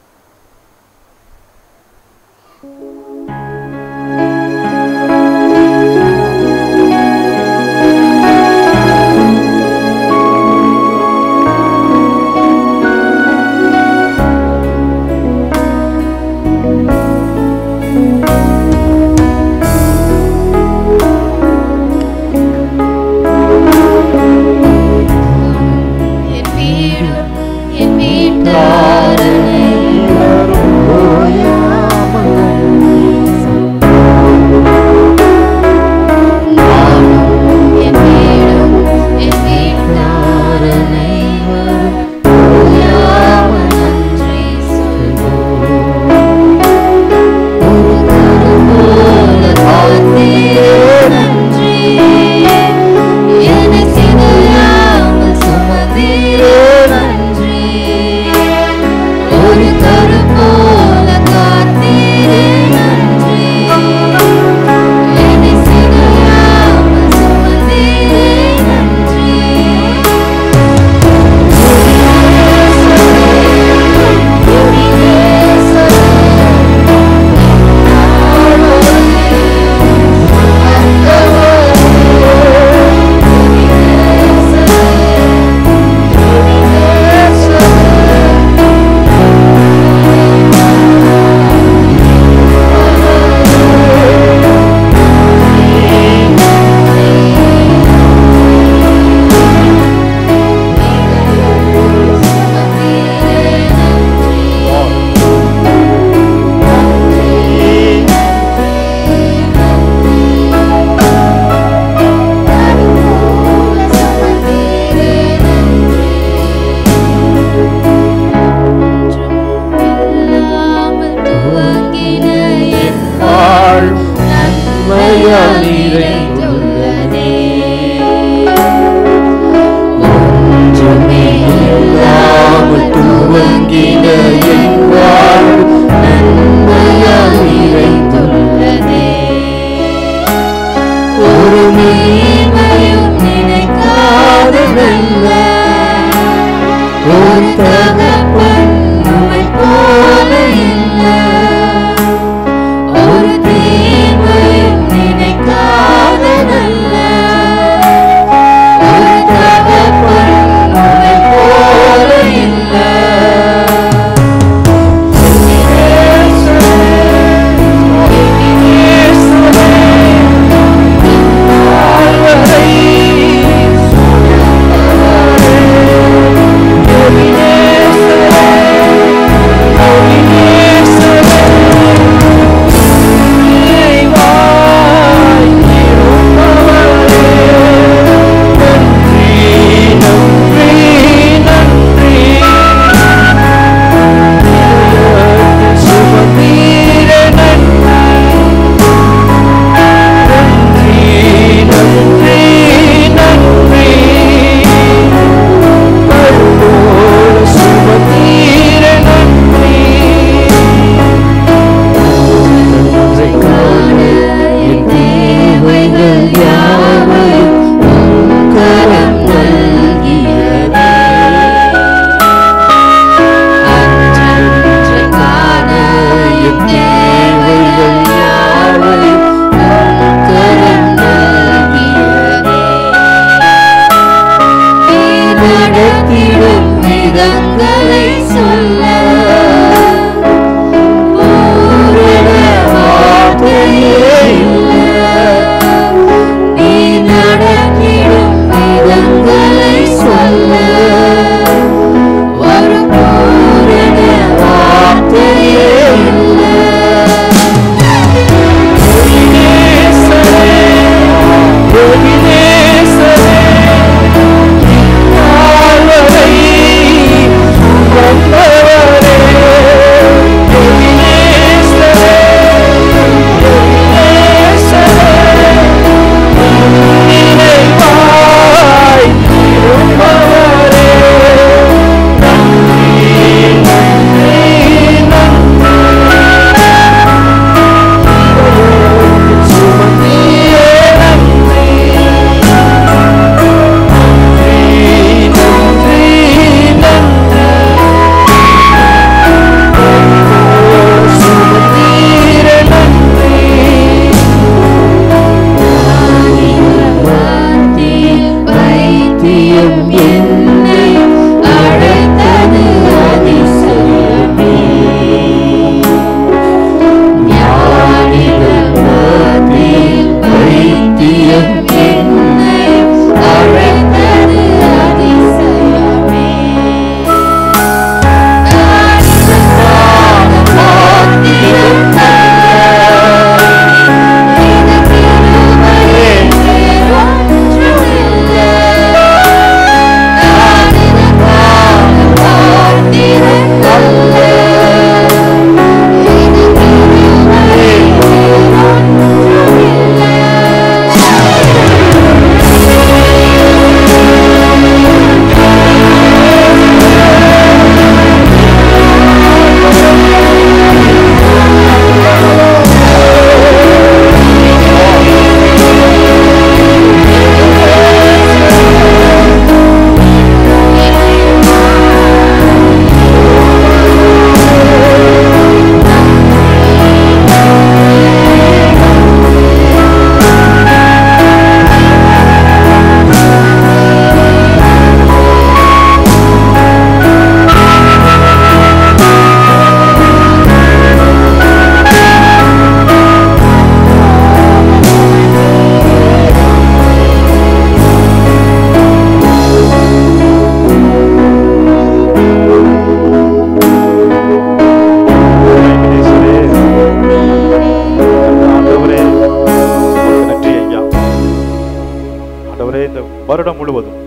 வருடம் முழுவதும்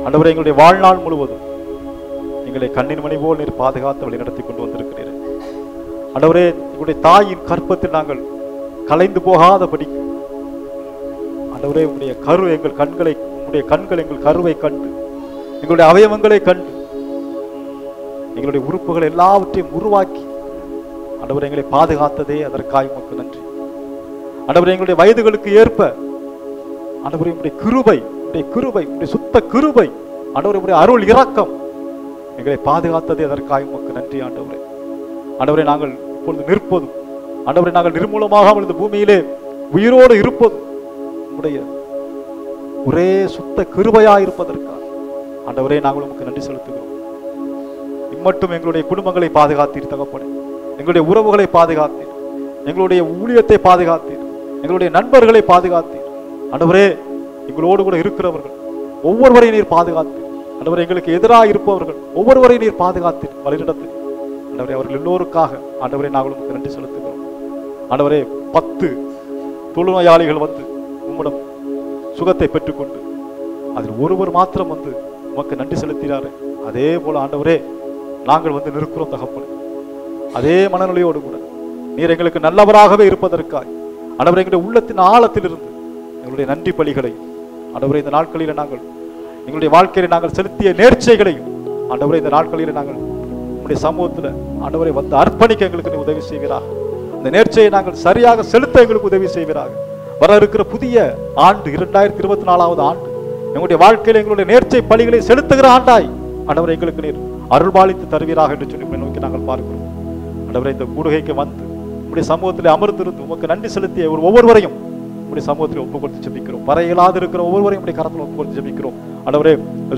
ஆண்டவரே எங்களுடைய வாழ்நாள் முழுவதும் எங்களை கண்ணின் மணி போல் நீர் பாதுகாத்து வழி நடத்தி கொண்டு வந்திருக்கிறீர்கள். ஆண்டவரே எங்களுடைய தாயின் கற்பத்தில் நாங்கள் கலைந்து போகாதபடி ஆண்டவரே உங்களுடைய கரு எங்கள் கண்களை, உங்களுடைய கண்கள் எங்கள் கருவை கண்டு, எங்களுடைய அவயவங்களை கண்டு, எங்களுடைய உறுப்புகள் எல்லாவற்றையும் உருவாக்கி ஆண்டவரே எங்களை பாதுகாத்ததே அதற்காக உமக்கு நன்றி. ஆண்டவரே எங்களுடைய வயதுகளுக்கு ஏற்ப ஆண்டவரே உங்களுடைய கிருபை, உங்களுடைய கிருபை, உங்களுடைய சுத்த கிருபை, ஆண்டவரே உங்களுடைய அருள் இரக்கம் எங்களை பாதுகாத்ததே அதற்காக உமக்கு நன்றி. ஆண்டவரே ஆண்டவரே நாங்கள் இப்பொழுது நிற்பதும், ஆண்டவரே நாங்கள் நிர்மூலமாக இந்த பூமியிலே உயிரோடு இருப்பதும் உங்களுடைய ஒரே சுத்த கிருபையாயிருப்பதற்காக ஆண்டவரே நாங்கள் உமக்கு நன்றி செலுத்துகிறோம். இம்மட்டும் எங்களுடைய குடும்பங்களை பாதுகாத்தீர் தகப்பனே, எங்களுடைய உறவுகளை பாதுகாத்தீர், எங்களுடைய ஊழியத்தை பாதுகாத்தீர், எங்களுடைய நண்பர்களை பாதுகாத்தீர். ஆண்டவரே எங்களோடு கூட இருக்கிறவர்கள் ஒவ்வொருவரையும் நீர் பாதுகாத்தீர். ஆண்டவரே எங்களுக்கு எதிராக இருப்பவர்கள் ஒவ்வொருவரையும் நீர் பாதுகாத்தீர், வழிநடத்தீர். ஆண்டவரே அவர்கள் எல்லோருக்காக ஆண்டவரே நாங்கள் உமக்கு நன்றி செலுத்துகிறோம். ஆண்டவரே 10 தொழுநோயாளிகள் வந்து உம்மிடம் சுகத்தை பெற்றுக்கொண்டு அதில் ஒருவர் மாத்திரம் வந்து உமக்கு நன்றி செலுத்தினாரு. அதே போல ஆண்டவரே நாங்கள் வந்து நிற்கிறோம் தகப்பனே. அதே மனநிலையோடு கூட நீர் எங்களுக்கு நல்லவராகவே இருப்பதற்காய் ஆண்டவரே எங்களுடைய உள்ளத்தின் ஆழத்தில் இருந்து எங்களுடைய நன்றி பலிகளை ஆண்டவரே இந்த நாட்களில் நாங்கள் எங்களுடைய வாழ்க்கையில் நாங்கள் செலுத்திய நேர்ச்சைகளையும் ஆண்டவரே இந்த நாட்களில் நாங்கள் உங்களுடைய சமூகத்தில் ஆண்டவரை வந்து அர்ப்பணிக்க எங்களுக்கு நீ உதவி செய்வீராக. அந்த நேர்ச்சையை நாங்கள் சரியாக செலுத்த எங்களுக்கு உதவி செய்வீராக. வர இருக்கிற புதிய ஆண்டு 2024வது ஆண்டு எங்களுடைய வாழ்க்கையில் எங்களுடைய நேர்ச்சை பலிகளை செலுத்துகிற ஆண்டாய் ஆண்டவரை எங்களுக்கு நீர் அருள்பாலித்து தருவீராக என்று சொல்லி நோக்கி நாங்கள் பார்க்கிறோம். ஆண்டவரை இந்த கூடுகைக்கு வந்து உங்களுடைய சமூகத்தில் அமர்ந்திருந்து உமக்கு நன்றி செலுத்திய ஒவ்வொருவரையும் உங்களுடைய சமூகத்தில் ஒப்பு கொடுத்து ஜெபிக்கிறோம். வர இயலாது இருக்கிற ஒவ்வொருவரையும் உங்களுடைய கரத்தில் ஒப்பு கொடுத்து ஜெபிக்கிறோம். ஆண்டவரே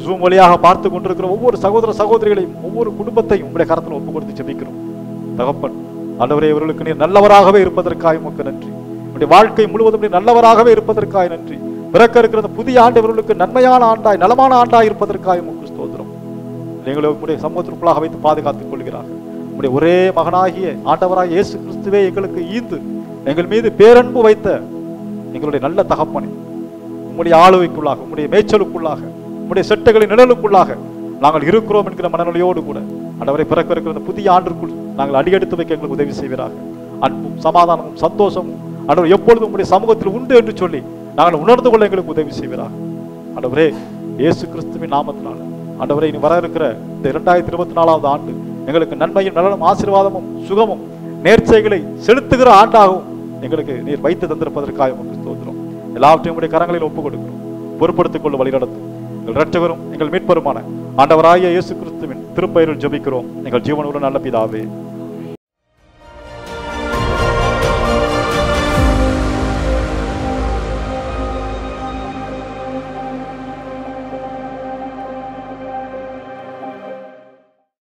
ஜூம் வழியாக பார்த்து கொண்டிருக்கிற ஒவ்வொரு சகோதர சகோதரிகளையும் ஒவ்வொரு குடும்பத்தையும் உங்களுடைய கரத்தில் ஒப்பு கொடுத்து ஜெபிக்கிறோம். தகப்பன் ஆண்டவரே இவர்களுக்கு நீர் நல்லவராகவே இருப்பதற்காக உமக்கு நன்றி. உங்களுடைய வாழ்க்கை முழுவதும் நீர் நல்லவராகவே இருப்பதற்காக நன்றி. பிறக்க இருக்கிற புதிய ஆண்டு இவர்களுக்கு நன்மையான ஆண்டாய் நலமான ஆண்டாய் இருப்பதற்காக உமக்கு ஸ்தோத்திரம். எங்களை உங்களுடைய சமூகத்திற்குள்ளாக வைத்து பாதுகாத்துக் கொள்கிறார்கள். உங்களுடைய ஒரே மகனாகிய ஆண்டவராக இயேசு கிறிஸ்துவே எங்களுக்கு ஈந்து எங்கள் மீது பேரன்பு வைத்த எங்களுடைய நல்ல தகப்பனை உங்களுடைய ஆளுகைக்குள்ளாக, உங்களுடைய மேய்ச்சலுக்குள்ளாக, உங்களுடைய செட்டைகளின் நிழலுக்குள்ளாக நாங்கள் இருக்கிறோம் என்கிற மனநிலையோடு கூட ஆண்டவரை பிறக்க இருக்கிற புதிய ஆண்டிற்குள் நாங்கள் அடியெடுத்து வைக்க எங்களுக்கு உதவி செய்வீராக. அன்பும் சமாதானமும் சந்தோஷமும் ஆண்டவர் எப்பொழுதும் உங்களுடைய சமூகத்தில் உண்டு என்று சொல்லி நாங்கள் உணர்ந்து கொள்ள எங்களுக்கு உதவி செய்வீராக. ஆண்டவரே இயேசு கிறிஸ்துவின் நாமத்தினால ஆண்டவரே இனி வர இருக்கிற இந்த 2024வது ஆண்டு எங்களுக்கு நன்மையும் நலனும் ஆசீர்வாதமும் சுகமும் நேர்ச்சைகளை செலுத்துகிற ஆண்டாகவும் எங்களுக்கு நீர் வைத்து தந்திருப்பதற்காக உமக்கு ஸ்தோத்திரம். எல்லாவற்றையும் உங்களுடைய கரங்களில் ஒப்புக் கொடுக்கிறோம். பொறுப்படுத்திக் கொள்ள வழிநடத்தும் எங்கள் இரட்சகரும் எங்கள் மீட்பருமான ஆண்டவராகிய இயேசு கிறிஸ்துவின் திருப்பெயரில் ஜெபிக்கிறோம் எங்கள் ஜீவனுள்ள நல்ல பிதாவே.